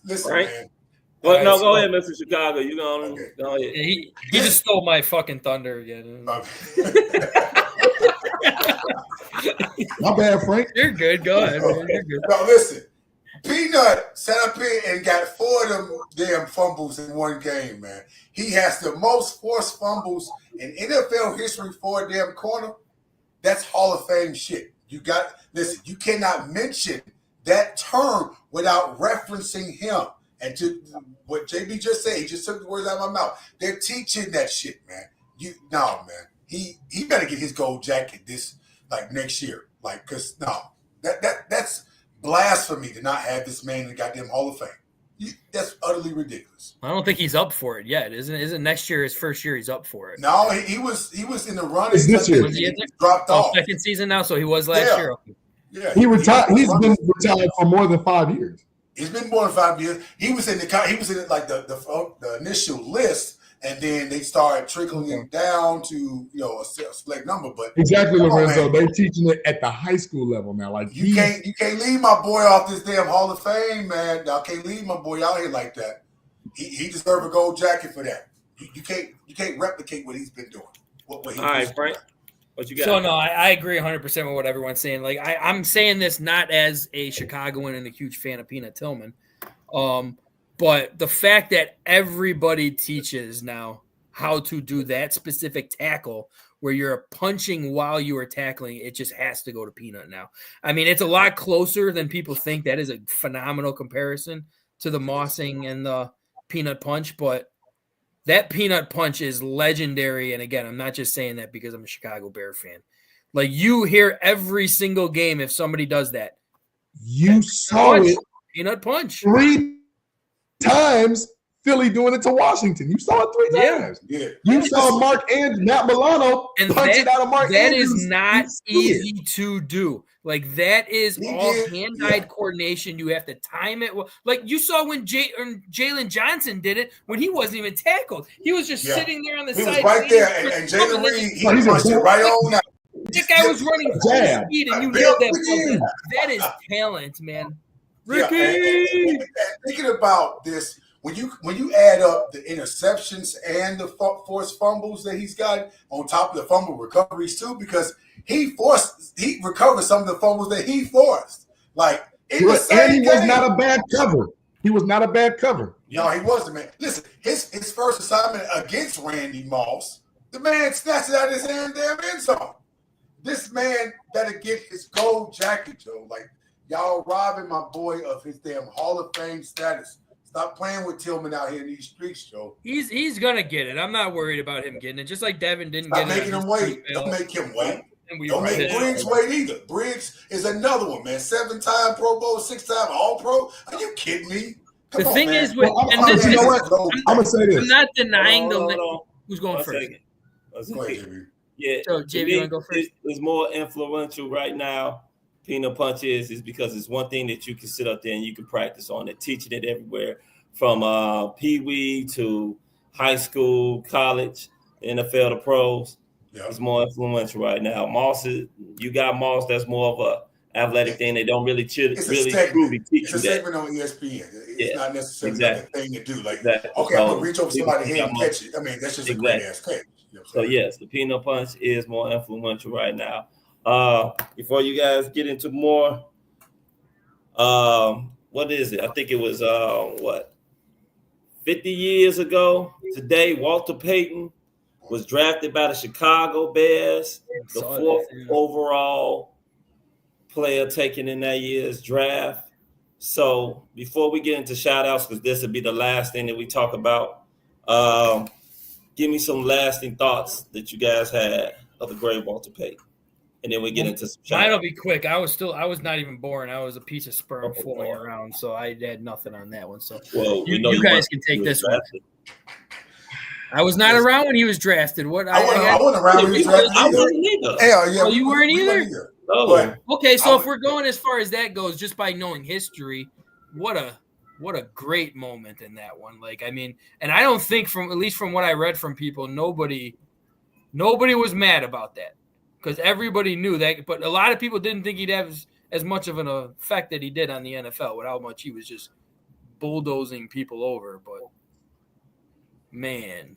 [SPEAKER 5] Listen,
[SPEAKER 1] Right.
[SPEAKER 5] man.
[SPEAKER 1] Well, no, go ahead, Mr. Chicago. You go ahead.
[SPEAKER 4] Yeah, he just stole my fucking thunder again.
[SPEAKER 6] My bad, Frank.
[SPEAKER 4] You're good. Go ahead. Man. You're good.
[SPEAKER 5] No, listen. Peanut sat up here and got 4 of them damn fumbles in one game, man. He has the most forced fumbles in NFL history for a damn corner. That's Hall of Fame shit. Listen, you cannot mention that term without referencing him. And to what JB just said, he just took the words out of my mouth. They're teaching that shit, man. Man. He better get his gold jacket next year. Cause that's blasphemy to not have this man in the goddamn Hall of Fame. That's utterly ridiculous.
[SPEAKER 4] I don't think he's up for it yet. Isn't next year his first year? He's up for it.
[SPEAKER 5] No, he was in the run.
[SPEAKER 6] This year.
[SPEAKER 5] He dropped off.
[SPEAKER 4] Second season now, so he was last year.
[SPEAKER 5] Yeah,
[SPEAKER 6] he retired. He's been retired for more than 5 years.
[SPEAKER 5] It's been more than 5 years. He was in the initial list, and then they started trickling it down to a select number. But
[SPEAKER 6] exactly, Lorenzo. They're teaching it at the high school level now. Like
[SPEAKER 5] you can't leave my boy off this damn Hall of Fame, man. Y'all can't leave my boy out here like that. He deserves a gold jacket for that. You can't replicate what he's been doing. All right,
[SPEAKER 1] Frank. What you got?
[SPEAKER 4] So, no, I agree 100% with what everyone's saying. Like, I'm saying this not as a Chicagoan and a huge fan of Peanut Tillman, but the fact that everybody teaches now how to do that specific tackle where you're punching while you are tackling, it just has to go to Peanut now. I mean, it's a lot closer than people think. That is a phenomenal comparison to the mossing and the peanut punch, but that peanut punch is legendary. And again, I'm not just saying that because I'm a Chicago Bear fan. Like, you hear every single game if somebody does that.
[SPEAKER 6] You saw it.
[SPEAKER 4] Peanut punch.
[SPEAKER 6] 3 times Philly doing it to Washington. You saw it 3 times.
[SPEAKER 5] Yeah.
[SPEAKER 6] You saw Matt Milano punch it out of Mark
[SPEAKER 4] That
[SPEAKER 6] Andrews.
[SPEAKER 4] is not easy to do. Like, that is all hand-eye coordination. You have to time it. Like, you saw when Jalen Johnson did it when he wasn't even tackled. He was just sitting there on the side.
[SPEAKER 5] He was right there, and Jalen Reed, he punched it right on out.
[SPEAKER 4] That guy was running full speed, and you nailed that ball. That is talent, man. Ricky!
[SPEAKER 5] And thinking about this, when you add up the interceptions and the forced fumbles that he's got on top of the fumble recoveries too, because he recovered some of the fumbles that he forced. Like, and he was
[SPEAKER 6] not a bad cover. He was not a bad cover.
[SPEAKER 5] No, he wasn't, man. Listen, his first assignment against Randy Moss, the man snatched it out of his damn end zone. This man better get his gold jacket, Joe. Like, y'all robbing my boy of his damn Hall of Fame status. Stop playing with Tillman out here in these streets, Joe.
[SPEAKER 4] He's gonna get it. I'm not worried about him getting it. Just like Devin didn't
[SPEAKER 5] Stop
[SPEAKER 4] get it.
[SPEAKER 5] making him wait. Don't make him wait. Don't make Briggs wait either. Briggs is another one, man. 7-time Pro Bowl, 6-time All-Pro. Are you kidding me?
[SPEAKER 4] The thing is, I'm
[SPEAKER 6] gonna say this.
[SPEAKER 4] I'm not denying who's going first.
[SPEAKER 1] Yeah,
[SPEAKER 4] so JB, you want to go first?
[SPEAKER 1] It's more influential right now. Peanut punch is because it's one thing that you can sit up there and you can practice on it, teaching it everywhere from pee-wee to high school, college, NFL to pros. Yep. It's more influential right now. You got Moss. That's more of a athletic thing. They don't really truly teach
[SPEAKER 5] it's a segment on ESPN. It's not necessarily a thing to do. Like, okay, I'm gonna reach over somebody's head and catch it. I mean, that's just a great ass catch. You know,
[SPEAKER 1] so yes, the peanut punch is more influential right now. Before you guys get into more, what is it? I think it was 50 years ago today, Walter Payton was drafted by the Chicago Bears, the 4th overall player taken in that year's draft. So before we get into shout outs, because this will be the last thing that we talk about, give me some lasting thoughts that you guys had of the great Walter Payton. And then we get into some shout outs.
[SPEAKER 4] Mine'll be quick. I was not even born. I was a piece of sperm floating around, so I had nothing on that one. So you guys can take this one. I was not around when he was drafted. What
[SPEAKER 5] I wasn't around when he was drafted.
[SPEAKER 1] I wasn't either.
[SPEAKER 5] Hell yeah.
[SPEAKER 4] Oh, you weren't either?
[SPEAKER 1] No.
[SPEAKER 5] But
[SPEAKER 4] Okay, so if we're going as far as that goes, just by knowing history, what a great moment in that one. Like, I mean, and I don't think at least from what I read from people, nobody was mad about that because everybody knew that. But a lot of people didn't think he'd have as much of an effect that he did on the NFL with how much he was just bulldozing people over. But man,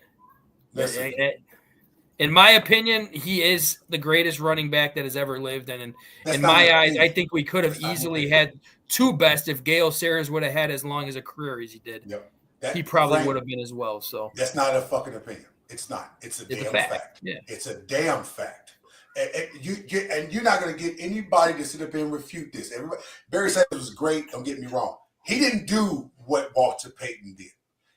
[SPEAKER 4] in my opinion, he is the greatest running back that has ever lived. And in my eyes, I think we could have easily had two best if Gale Sayers would have had as long as a career as he did.
[SPEAKER 5] Yep.
[SPEAKER 4] He probably would have been as well. So
[SPEAKER 5] that's not a fucking opinion. It's not. It's a damn fact.
[SPEAKER 4] Yeah.
[SPEAKER 5] It's a damn fact. And you're not going to get anybody to sit up here and refute this. Barry Sanders was great. Don't get me wrong. He didn't do what Walter Payton did,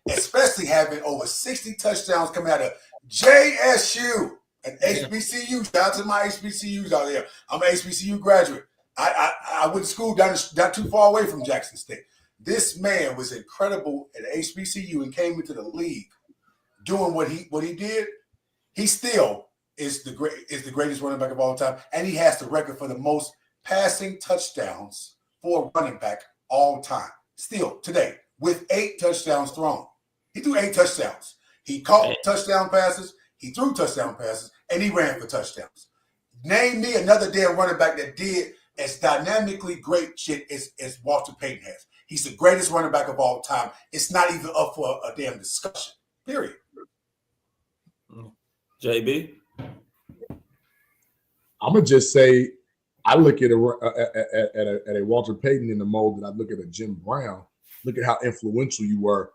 [SPEAKER 5] especially having over 60 touchdowns coming out of JSU and HBCU. Shout out to my HBCUs out there. I'm an HBCU graduate. I went to school not too far away from Jackson State. This man was incredible at HBCU and came into the league doing what he did. He still is the greatest running back of all time, and he has the record for the most passing touchdowns for a running back all time. Still today, with 8 touchdowns thrown, he threw 8 touchdowns. He caught touchdown passes, he threw touchdown passes, and he ran for touchdowns. Name me another damn running back that did as dynamically great shit as Walter Payton has. He's the greatest running back of all time. It's not even up for a damn discussion. Period.
[SPEAKER 1] JB?
[SPEAKER 6] I'm gonna just say, I look at a Walter Payton in the mold that I look at a Jim Brown. Look at how influential you were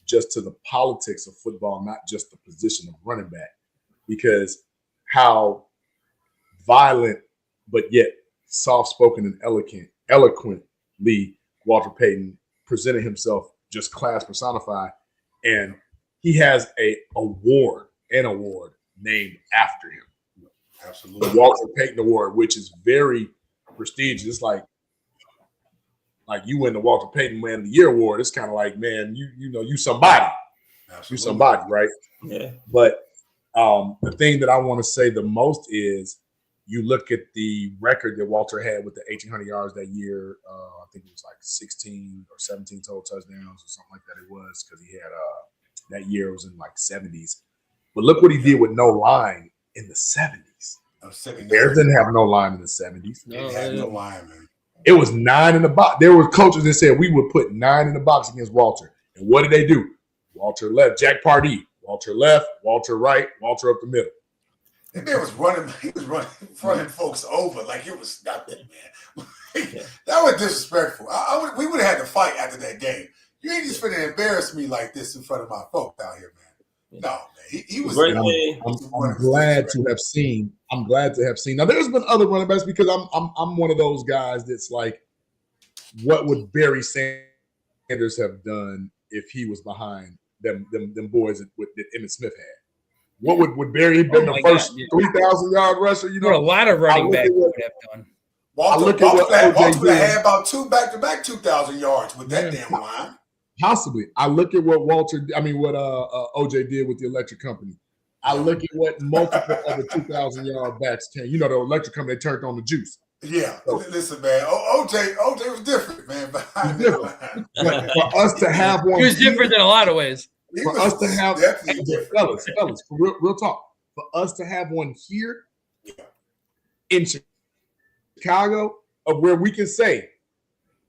[SPEAKER 6] just to the politics of football, not just the position of running back, because how violent but yet soft-spoken and eloquently Walter Payton presented himself, just class personified, and he has an award named after him.
[SPEAKER 5] Absolutely.
[SPEAKER 6] The Walter Payton Award, which is very prestigious. It's like you win the Walter Payton Man of the Year award. It's kind of like, man, you somebody. Absolutely. You somebody, right?
[SPEAKER 1] Yeah.
[SPEAKER 6] But the thing that I want to say the most is you look at the record that Walter had with the 1,800 yards that year. I think it was like 16 or 17 total touchdowns or something like that. It was because he had that year it was in like 70s. But look what he did with no line in the 70s. Bears didn't have no line in the 70s.
[SPEAKER 5] They had no line, man.
[SPEAKER 6] It was 9 in the box. There were coaches that said we would put 9 in the box against Walter. And what did they do? Walter left. Jack Pardee. Walter left. Walter right. Walter up the middle.
[SPEAKER 5] That man was running. He was running folks over like it was nothing, man. That was disrespectful. We would have had to fight after that game. You ain't just finna embarrass me like this in front of my folks out here, man. No, man. He was.
[SPEAKER 6] I'm glad to have seen. I'm glad to have seen. Now, there's been other running backs because I'm one of those guys that's like, what would Barry Sanders have done if he was behind them boys that Emmitt Smith had? What would Barry have been the first 3,000-yard rusher? You know,
[SPEAKER 4] what a lot of running backs would have done.
[SPEAKER 5] Walter would have had about 2 back-to-back 2,000 yards with that damn line.
[SPEAKER 6] Possibly. I look at what OJ did with the electric company. I look at what multiple other 2,000-yard backs can. You know, the electric company, they turned on the juice.
[SPEAKER 5] Yeah. So, listen, man. OJ was different, man.
[SPEAKER 6] But for us to have one.
[SPEAKER 4] He was different in a lot of ways.
[SPEAKER 6] For us to have, fellas, for real talk, for us to have one here in Chicago, of where we can say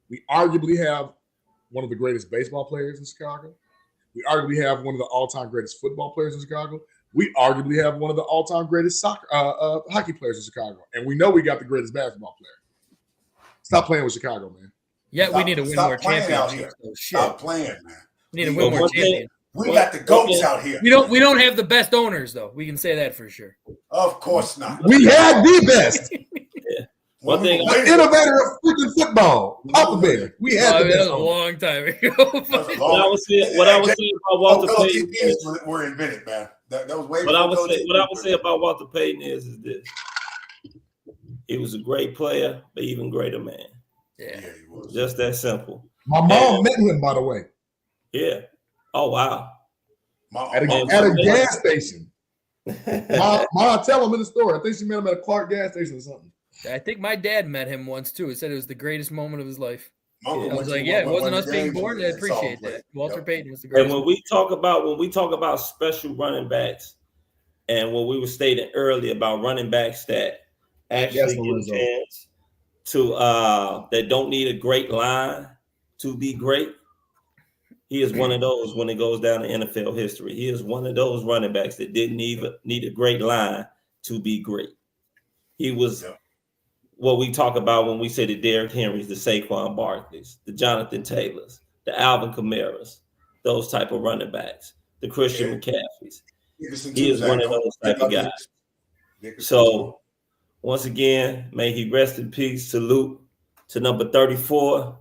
[SPEAKER 6] we arguably have one of the greatest baseball players in Chicago. We arguably have one of the all-time greatest football players in Chicago. We arguably have one of the all-time greatest hockey players in Chicago. And we know we got the greatest basketball player. Stop playing with Chicago, man.
[SPEAKER 4] Yeah, we need to win more championships.
[SPEAKER 5] Stop playing, man.
[SPEAKER 4] We need to win more championships.
[SPEAKER 5] We got the GOATs out here.
[SPEAKER 4] We don't have the best owners, though. We can say that for sure.
[SPEAKER 5] Of course not.
[SPEAKER 6] We had the best.
[SPEAKER 1] Yeah. One thing,
[SPEAKER 6] the innovator of freaking football, Papa Bear. We had the best.
[SPEAKER 4] That was a long time ago.
[SPEAKER 1] What I was saying about Walter Payton
[SPEAKER 5] were invented, man. That was way.
[SPEAKER 1] What I would say about Walter Payton is this: he was a great player, but even greater man.
[SPEAKER 4] Yeah,
[SPEAKER 5] he was.
[SPEAKER 1] Just that simple.
[SPEAKER 6] My mom met him, by the way.
[SPEAKER 1] Yeah. Oh wow.
[SPEAKER 6] At a gas station. Ma, tell him in the store. I think she met him at a Clark gas station or something.
[SPEAKER 4] I think my dad met him once too. He said it was the greatest moment of his life. I
[SPEAKER 5] Mama
[SPEAKER 4] was
[SPEAKER 5] went
[SPEAKER 4] like,
[SPEAKER 5] to
[SPEAKER 4] yeah, it
[SPEAKER 5] one
[SPEAKER 4] wasn't
[SPEAKER 5] of
[SPEAKER 4] us
[SPEAKER 5] the
[SPEAKER 4] being
[SPEAKER 5] games
[SPEAKER 4] born. I
[SPEAKER 5] and saw him
[SPEAKER 4] appreciate
[SPEAKER 5] play.
[SPEAKER 4] that. Walter
[SPEAKER 5] Yep.
[SPEAKER 4] Payton was the
[SPEAKER 1] And
[SPEAKER 4] greatest.
[SPEAKER 1] when we talk about special running backs, and what we were stating earlier about running backs that actually get a chance to that don't need a great line to be great, he is one of those when it goes down to NFL history. He is one of those running backs that didn't even need a great line to be great. He was what we talk about when we say the Derrick Henrys, the Saquon Barkleys, the Jonathan Taylors, the Alvin Kamaras, those type of running backs, the Christian McCaffreys. He is one of those type of guys. So once again, may he rest in peace. Salute to number 34,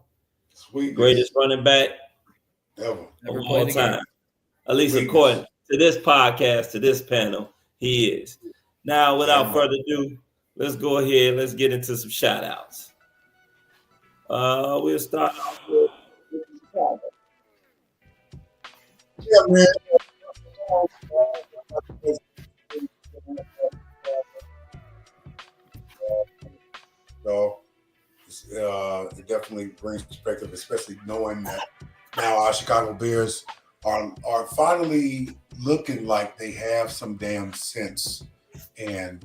[SPEAKER 1] greatest running back of all time. At least according to this podcast, to this panel, he is. Now, without further ado, let's go ahead. Let's get into some shout outs. We'll start off with
[SPEAKER 5] man. So it definitely brings perspective, especially knowing that now our Chicago Bears are finally looking like they have some damn sense and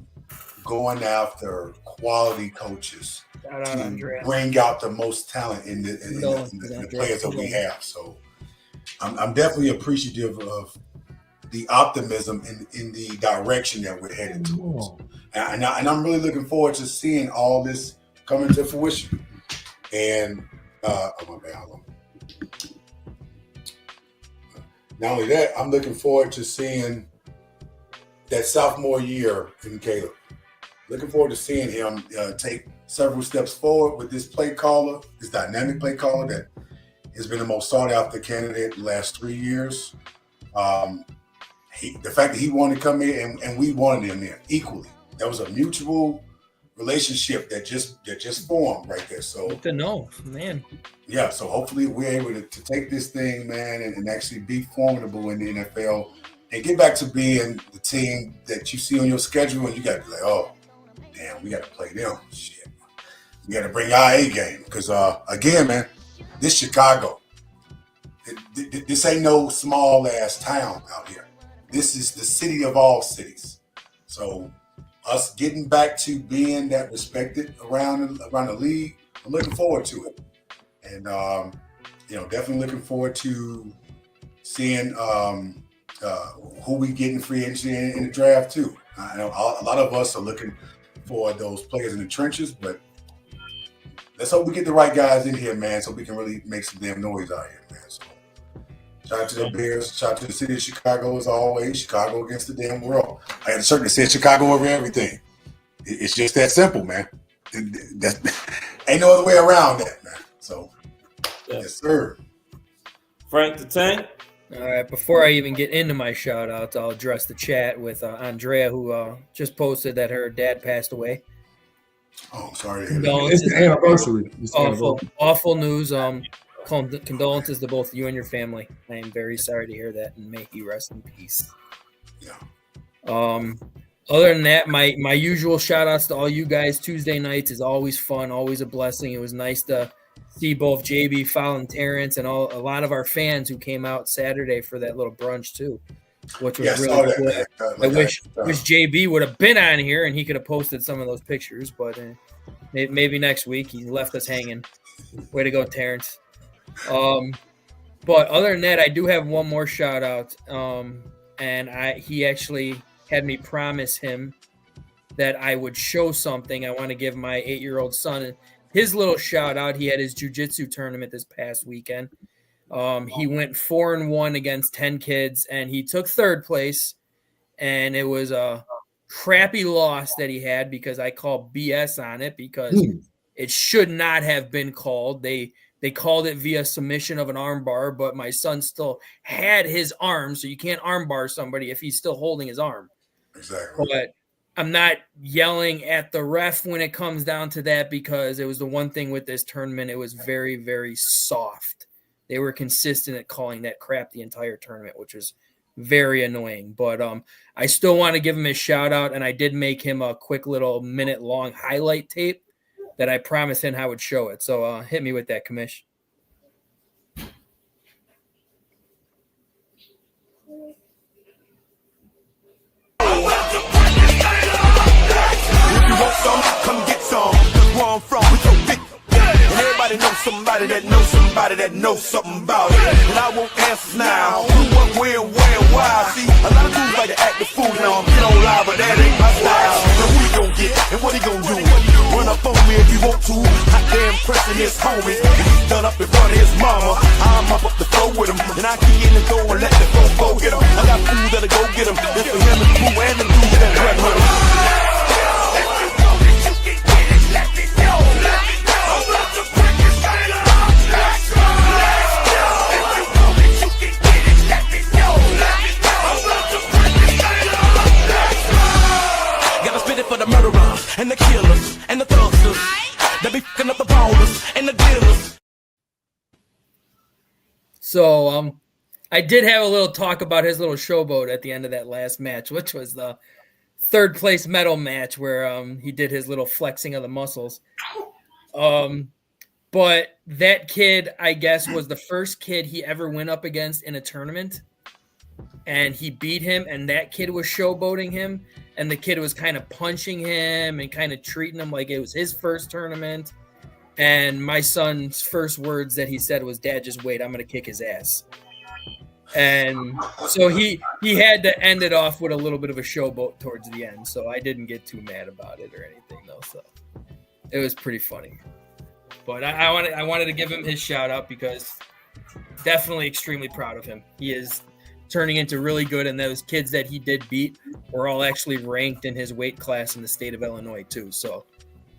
[SPEAKER 5] going after quality coaches to bring out the most talent in the players that we have. So I'm definitely appreciative of the optimism in the direction that we're headed towards. And I'm really looking forward to seeing all this coming to fruition. And oh my bad, hold on. Not only that, I'm looking forward to seeing that sophomore year in Caleb. Looking forward to seeing him take several steps forward with this play caller, this dynamic play caller that has been the most sought after candidate the last 3 years. The fact that he wanted to come in and we wanted him there equally. That was a mutual relationship that just formed right there. So
[SPEAKER 4] good to know, man.
[SPEAKER 5] Yeah, so hopefully we're able to take this thing, man, and actually be formidable in the NFL and get back to being the team that you see on your schedule and you got to be like, oh, damn, we got to play them. Shit. We got to bring our A game because, again, man, this Chicago, this ain't no small-ass town out here. This is the city of all cities. So us getting back to being that respected around the league, I'm looking forward to it. And, definitely looking forward to seeing who we get in free agency in the draft, too. I know a lot of us are looking for those players in the trenches, but let's hope we get the right guys in here, man, so we can really make some damn noise out here, man. So shout out to the Bears, shout out to the city of Chicago as always. Chicago against the damn world. I had a shirt that said Chicago over everything. It's just that simple, man. Ain't no other way around that, man. So, yes, sir.
[SPEAKER 1] Frank the Tank.
[SPEAKER 4] All right, before I even get into my shout outs, I'll address the chat with Andrea, who just posted that her dad passed away.
[SPEAKER 5] Oh, sorry.
[SPEAKER 6] It's the anniversary.
[SPEAKER 4] Awful news. Condolences to both you and your family. I am very sorry to hear that, and may he rest in peace.
[SPEAKER 5] Yeah.
[SPEAKER 4] Other than that, my usual shout outs to all you guys. Tuesday nights is always fun, always a blessing. It was nice to see both JB, Fallon, Terrence, and a lot of our fans who came out Saturday for that little brunch too, which was really cool. I wish JB would have been on here and he could have posted some of those pictures, but maybe next week. He left us hanging. Way to go, Terrence. But other than that, I do have one more shout out, and he actually had me promise him that I would show something. I want to give my 8-year-old son his little shout out. He had his jiu-jitsu tournament this past weekend. He went 4-1 against 10 kids, and he took third place. And it was a crappy loss that he had because I called BS on it because it should not have been called. They called it via submission of an armbar, but my son still had his arm, so you can't armbar somebody if he's still holding his arm.
[SPEAKER 5] Exactly.
[SPEAKER 4] But I'm not yelling at the ref when it comes down to that because it was the one thing with this tournament. It was very, very soft. They were consistent at calling that crap the entire tournament, which was very annoying. But I still want to give him his shout out, and I did make him a quick little minute-long highlight tape that I promised him I would show it. So hit me with that, Commish.
[SPEAKER 9] Come get some, 'cause where I'm from, we so big. And everybody knows somebody that knows somebody that knows something about it. And I won't answer now. Who, what, where, why? See, a lot of dudes like to act the fool now. Get on live, but that ain't my style. So who he gon' get, and what he gon' do? Run up on me if you want to. Hot damn pressing his homie. And he's done up in front of his mama. I'm up the floor with him, and I kick in the door and let the go get him. I got fools that'll go get him. It's for him and Pooh and the dudes that run with him. For the murderers and the killers and the thugsters that be fucking up the ballers and the dealers.
[SPEAKER 4] So I did have a little talk about his little showboat at the end of that last match, which was the third place medal match where he did his little flexing of the muscles. But that kid, I guess, was the first kid he ever went up against in a tournament. And he beat him, and that kid was showboating him, and the kid was kind of punching him and kind of treating him like it was his first tournament. And my son's first words that he said was, "Dad, just wait, I'm going to kick his ass." And so he had to end it off with a little bit of a showboat towards the end. So I didn't get too mad about it or anything, though. So it was pretty funny. But I wanted to give him his shout out because definitely extremely proud of him. He is turning into really good, and those kids that he did beat were all actually ranked in his weight class in the state of Illinois too. So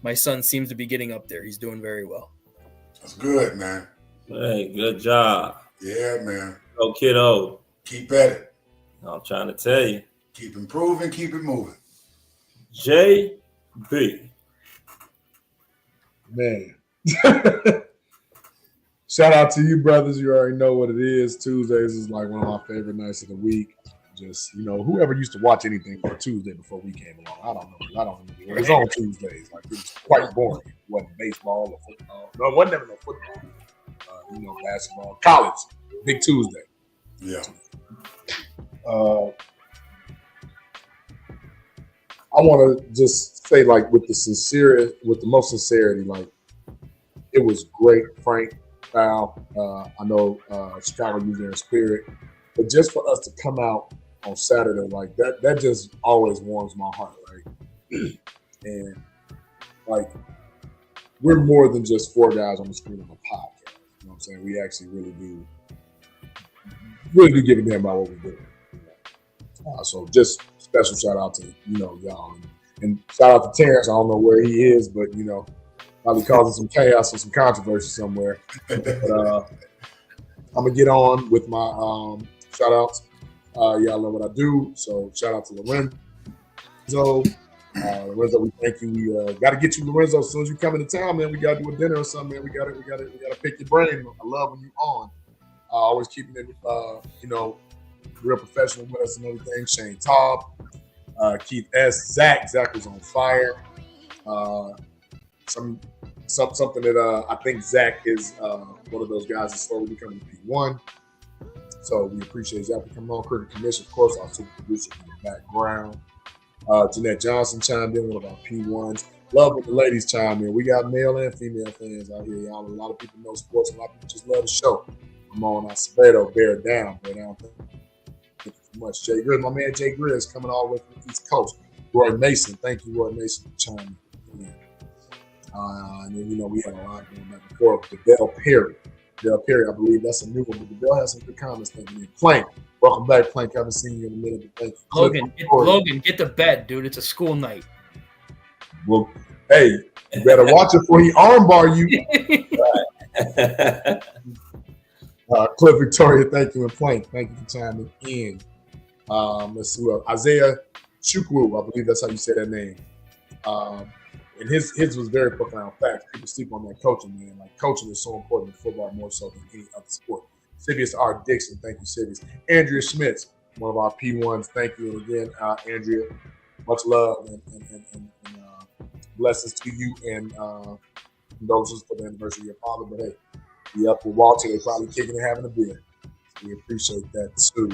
[SPEAKER 4] my son seems to be getting up there. He's doing very well.
[SPEAKER 5] That's good, man.
[SPEAKER 1] Hey, good job.
[SPEAKER 5] Yeah, man.
[SPEAKER 1] Go, kiddo.
[SPEAKER 5] Keep at it.
[SPEAKER 1] I'm trying to tell you.
[SPEAKER 5] Keep improving, keep it moving.
[SPEAKER 1] JB.
[SPEAKER 6] Man. Shout out to you, brothers. You already know what it is. Tuesdays is like one of my favorite nights of the week. Just, whoever used to watch anything for Tuesday before we came along, I don't know. It was on Tuesdays. Like, it was quite boring. It wasn't baseball or football. No, it wasn't ever no football. Basketball. College. Big Tuesday.
[SPEAKER 5] Yeah.
[SPEAKER 6] I want to just say, like, with the most sincerity, like, it was great, Frank. Foul. I know Chicago used their spirit, but just for us to come out on Saturday like that just always warms my heart, right? And like, we're more than just four guys on the screen on a podcast. You know what I'm saying? We actually really do give a damn about what we're doing. So just special shout out to y'all, and shout out to Terrence. I don't know where he is, but probably causing some chaos or some controversy somewhere. But I'm going to get on with my shout-outs. Y'all know what I do, so shout out to Lorenzo. Lorenzo, we thank you. We got to get you, Lorenzo, as soon as you come into town, man. We got to do a dinner or something, man. We got to pick your brain. I love when you on. Always keeping it, real professional with us and everything. Shane Taub, Keith S., Zach was on fire. Something that I think Zach is one of those guys that's slowly becoming P1. So we appreciate Zach for coming on. Cricket Commission, of course, our super producer in the background. Jeanette Johnson chimed in, one of our P1s. Love when the ladies chime in. We got male and female fans out here, y'all. A lot of people know sports. A lot of people just love the show. Ramon Acevedo, bear down. Thank you so much. Jay Grizz, my man Jay Grizz, coming all the way from the East Coast. Roy Mason, thank you, Roy Mason, for chiming in. And then, we had a lot going back and forth. Dale Perry, I believe that's a new one, but Dale has some good comments. Thank you. Plank, welcome back, Plank. Haven't seen you in a minute, but thank you.
[SPEAKER 4] Logan, get to bed, dude. It's a school night.
[SPEAKER 6] Well, hey, you better watch it before he armbar you. Cliff Victoria, thank you, and Plank, thank you for chiming in. Let's see what Isaiah Chukwu, I believe that's how you say that name. And his was very profound fact. People sleep on that coaching, man. Like, coaching is so important in football more so than any other sport. Sibius R. Dixon, thank you, Sibius. Andrea Schmitz, one of our P1s. Thank you. And again, Andrea, much love and blessings to you and condolences for the anniversary of your father. But hey, be up with Walter. They're probably kicking and having a beer. We appreciate that too.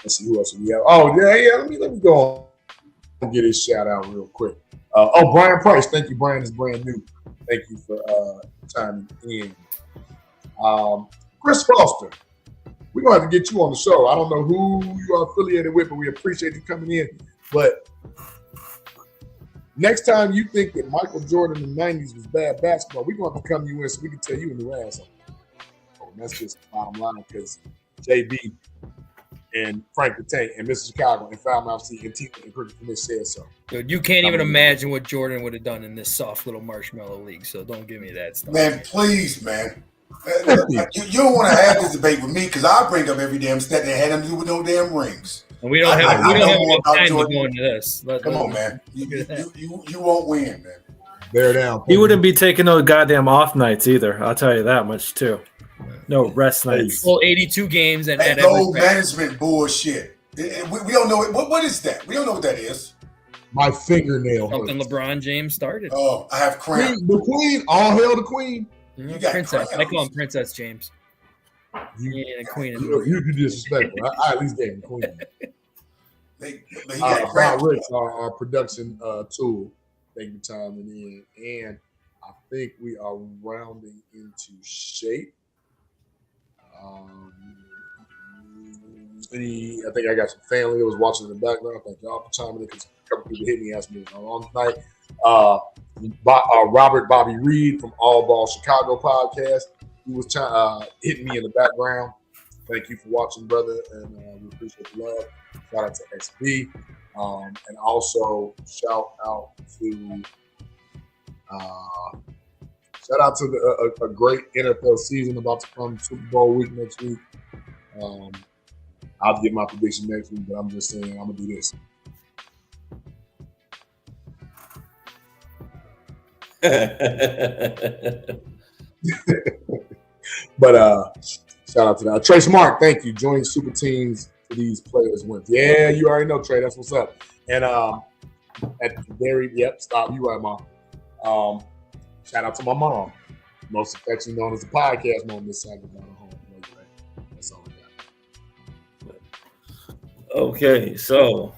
[SPEAKER 6] Let's see who else we have. Oh, yeah. Let me go on and get his shout out real quick. Brian Price. Thank you. Brian is brand new. Thank you for chiming in. Chris Foster. We're going to have to get you on the show. I don't know who you are affiliated with, but we appreciate you coming in. But next time you think that Michael Jordan in the 90s was bad basketball, we're going to have to come you in so we can tell you in the ass. Oh, that's just the bottom line because JB and Frank the Tank and Mr. Chicago and Foul Mouth C and T and Cricket Committee said so.
[SPEAKER 4] Dude, you can't even imagine what Jordan would have done in this soft little marshmallow league, so don't give me that stuff.
[SPEAKER 5] Man, please, man. You don't want to have this debate with me because I bring up every damn stat that had nothing to do with no damn rings.
[SPEAKER 4] And we don't have enough time to go into this.
[SPEAKER 5] Come on, man. You won't win, man.
[SPEAKER 6] Bear down.
[SPEAKER 10] He wouldn't be taking those goddamn off nights either. I'll tell you that much too. No rest nights.
[SPEAKER 4] Full 82 games and
[SPEAKER 5] no management bullshit. We don't know it. What is that? We don't know what that is.
[SPEAKER 6] My fingernail.
[SPEAKER 4] Something LeBron James started.
[SPEAKER 5] Oh, I have cramp.
[SPEAKER 6] The Queen. All hail the Queen.
[SPEAKER 5] You got
[SPEAKER 4] Princess.
[SPEAKER 5] cramps.
[SPEAKER 4] I call him Princess James. Queen.
[SPEAKER 6] You disrespectful. I at least gave him Queen.
[SPEAKER 5] Bob
[SPEAKER 6] Ricks, our production tool. Thank you for chiming in. And I think we are rounding into shape. I think I got some family that was watching in the background. Thank y'all for chiming in because a couple people hit me, asked me on tonight. Robert Bobby Reed from All Ball Chicago Podcast. He was hitting me in the background. Thank you for watching, brother, and we appreciate the love. Shout out to XB, and also shout out to a great NFL season about to come. Super Bowl week next week. I'll give my prediction next week, but I'm just saying I'm gonna do this. But shout out to that. Trey Smart, thank you. Join super teams for these players win. Yeah, you already know, Trey. That's what's up. And at the very stop. You right, Mom. Shout out to my mom. Most affectionately known as the podcast mom this Saturday down at home. That's all I got.
[SPEAKER 1] Okay, so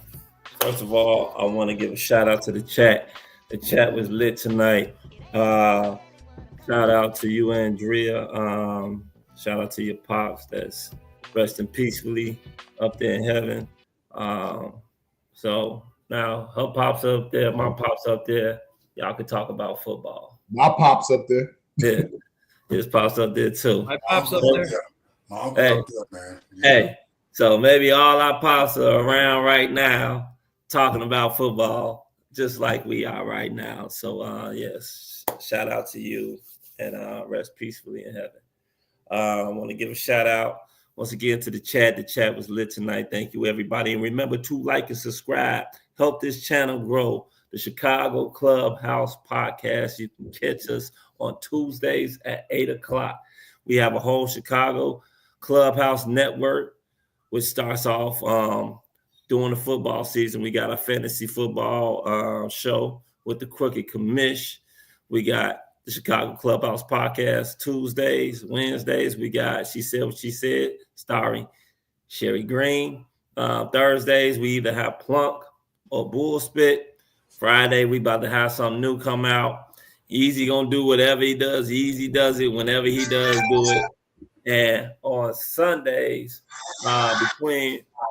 [SPEAKER 1] first of all, I want to give a shout out to the chat. The chat was lit tonight. Shout out to you, Andrea. Shout out to your pops that's resting peacefully up there in heaven. So now her pops up there, my pops up there. Y'all can talk about football.
[SPEAKER 6] My pops up there.
[SPEAKER 1] Yeah, his pops up there too.
[SPEAKER 4] My pops up there.
[SPEAKER 5] My uncle up there, man. Yeah.
[SPEAKER 1] Hey, so maybe all our pops are around right now talking about football, just like we are right now. So yes, shout out to you and rest peacefully in heaven. I want to give a shout out once again to the chat. The chat was lit tonight. Thank you, everybody. And remember to like and subscribe. Help this channel grow. The Chicago Clubhouse Podcast. You can catch us on Tuesdays at 8 o'clock. We have a whole Chicago Clubhouse network, which starts off during the football season. We got a fantasy football show with the Crooked Commish. We got the Chicago Clubhouse Podcast Tuesdays, Wednesdays. We got She Said What She Said, starring Sherry Green. Thursdays, we either have Plunk or Bullspit. Friday, we about to have something new come out. Easy gonna do whatever he does. Easy does it whenever he does do it. And on Sundays,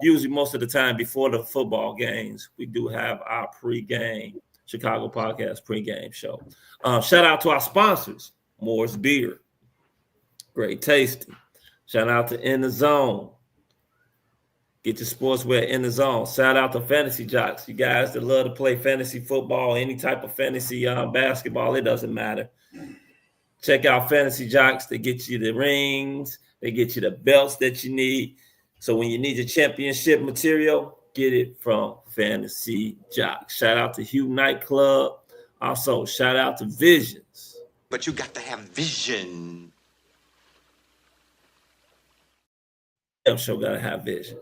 [SPEAKER 1] usually most of the time before the football games, we do have our pregame Chicago Podcast pregame show. Shout out to our sponsors, Moore's Beer, great tasting. Shout out to In the Zone. Get your sportswear in the zone. Shout out to Fantasy Jocks. You guys that love to play fantasy football, any type of fantasy basketball, it doesn't matter. Check out Fantasy Jocks. They get you the rings. They get you the belts that you need. So when you need your championship material, get it from Fantasy Jocks. Shout out to Hugh Nightclub. Also, shout out to Visions.
[SPEAKER 11] But you got to have vision.
[SPEAKER 1] damn sure gotta have vision.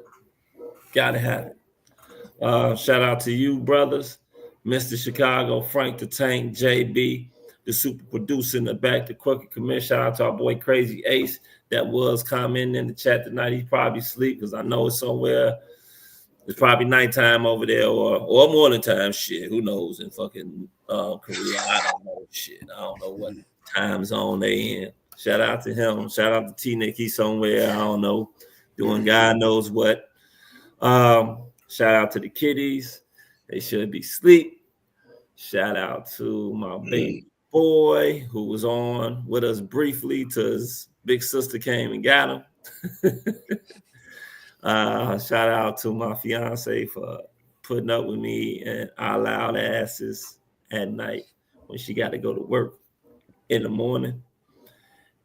[SPEAKER 1] Gotta have it. Shout out to you, brothers. Mr. Chicago, Frank the Tank, JB, the super producer in the back, the quirky commission. Shout out to our boy Crazy Ace that was commenting in the chat tonight. He's probably asleep because I know it's somewhere. It's probably nighttime over there or morning time. Shit, who knows in fucking Korea? I don't know shit. I don't know what time zone they in. Shout out to him. Shout out to T-Nick. He's somewhere, I don't know, doing God knows what. Shout out to the kiddies. They should be asleep. Shout out to my baby boy who was on with us briefly till his big sister came and got him. Shout out to my fiance for putting up with me and our loud asses at night when she got to go to work in the morning.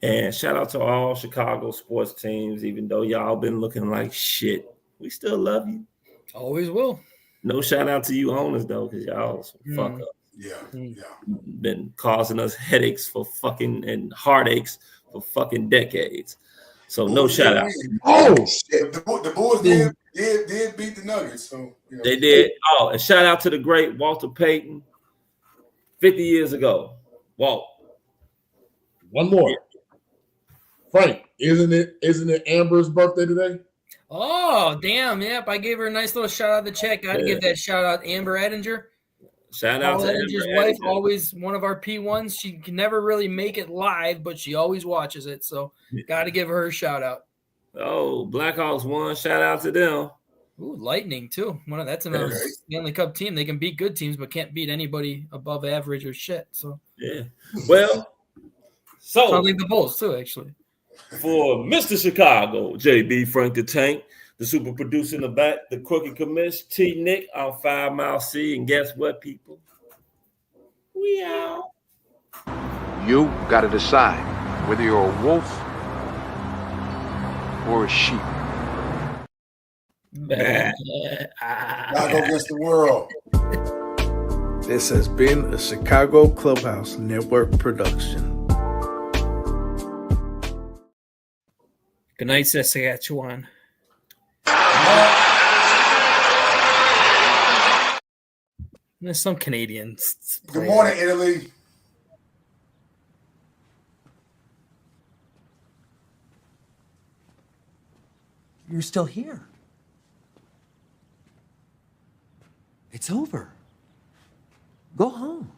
[SPEAKER 1] And shout out to all Chicago sports teams, even though y'all been looking like shit. We still love you.
[SPEAKER 4] Always will.
[SPEAKER 1] No shout out to you owners though, because y'all some fuck up.
[SPEAKER 5] Yeah.
[SPEAKER 1] Been causing us headaches for fucking and heartaches for fucking decades. So no shout out.
[SPEAKER 6] Oh shit!
[SPEAKER 5] The Bulls did beat the Nuggets, so
[SPEAKER 1] They did. Oh, and shout out to the great Walter Payton, 50 years ago. Walt.
[SPEAKER 6] One more. Frank, isn't it Amber's birthday today?
[SPEAKER 4] Oh, damn. Yep. I gave her a nice little shout out in the chat. Got to give that shout out Amber Edinger.
[SPEAKER 1] Shout out to
[SPEAKER 4] Edinger's wife, always one of our P1s. She can never really make it live, but she always watches it. So got to give her a shout out.
[SPEAKER 1] Oh, Blackhawks won. Shout out to them.
[SPEAKER 4] Ooh, Lightning too. That's another Stanley Cup team. They can beat good teams, but can't beat anybody above average or shit. So
[SPEAKER 1] yeah. Well, so
[SPEAKER 4] I think the Bulls too, actually.
[SPEAKER 1] For Mr. Chicago, JB Frank the Tank, the super producer in the back, the quirky commish, T Nick on 5 Mile C, and guess what, people? We out.
[SPEAKER 8] You got to decide whether you're a wolf or a sheep.
[SPEAKER 5] Chicago against the world.
[SPEAKER 3] This has been a Chicago Clubhouse Network production.
[SPEAKER 4] Good night, Saskatchewan. There's some Canadians.
[SPEAKER 5] Good morning, Italy.
[SPEAKER 11] You're still here. It's over. Go home.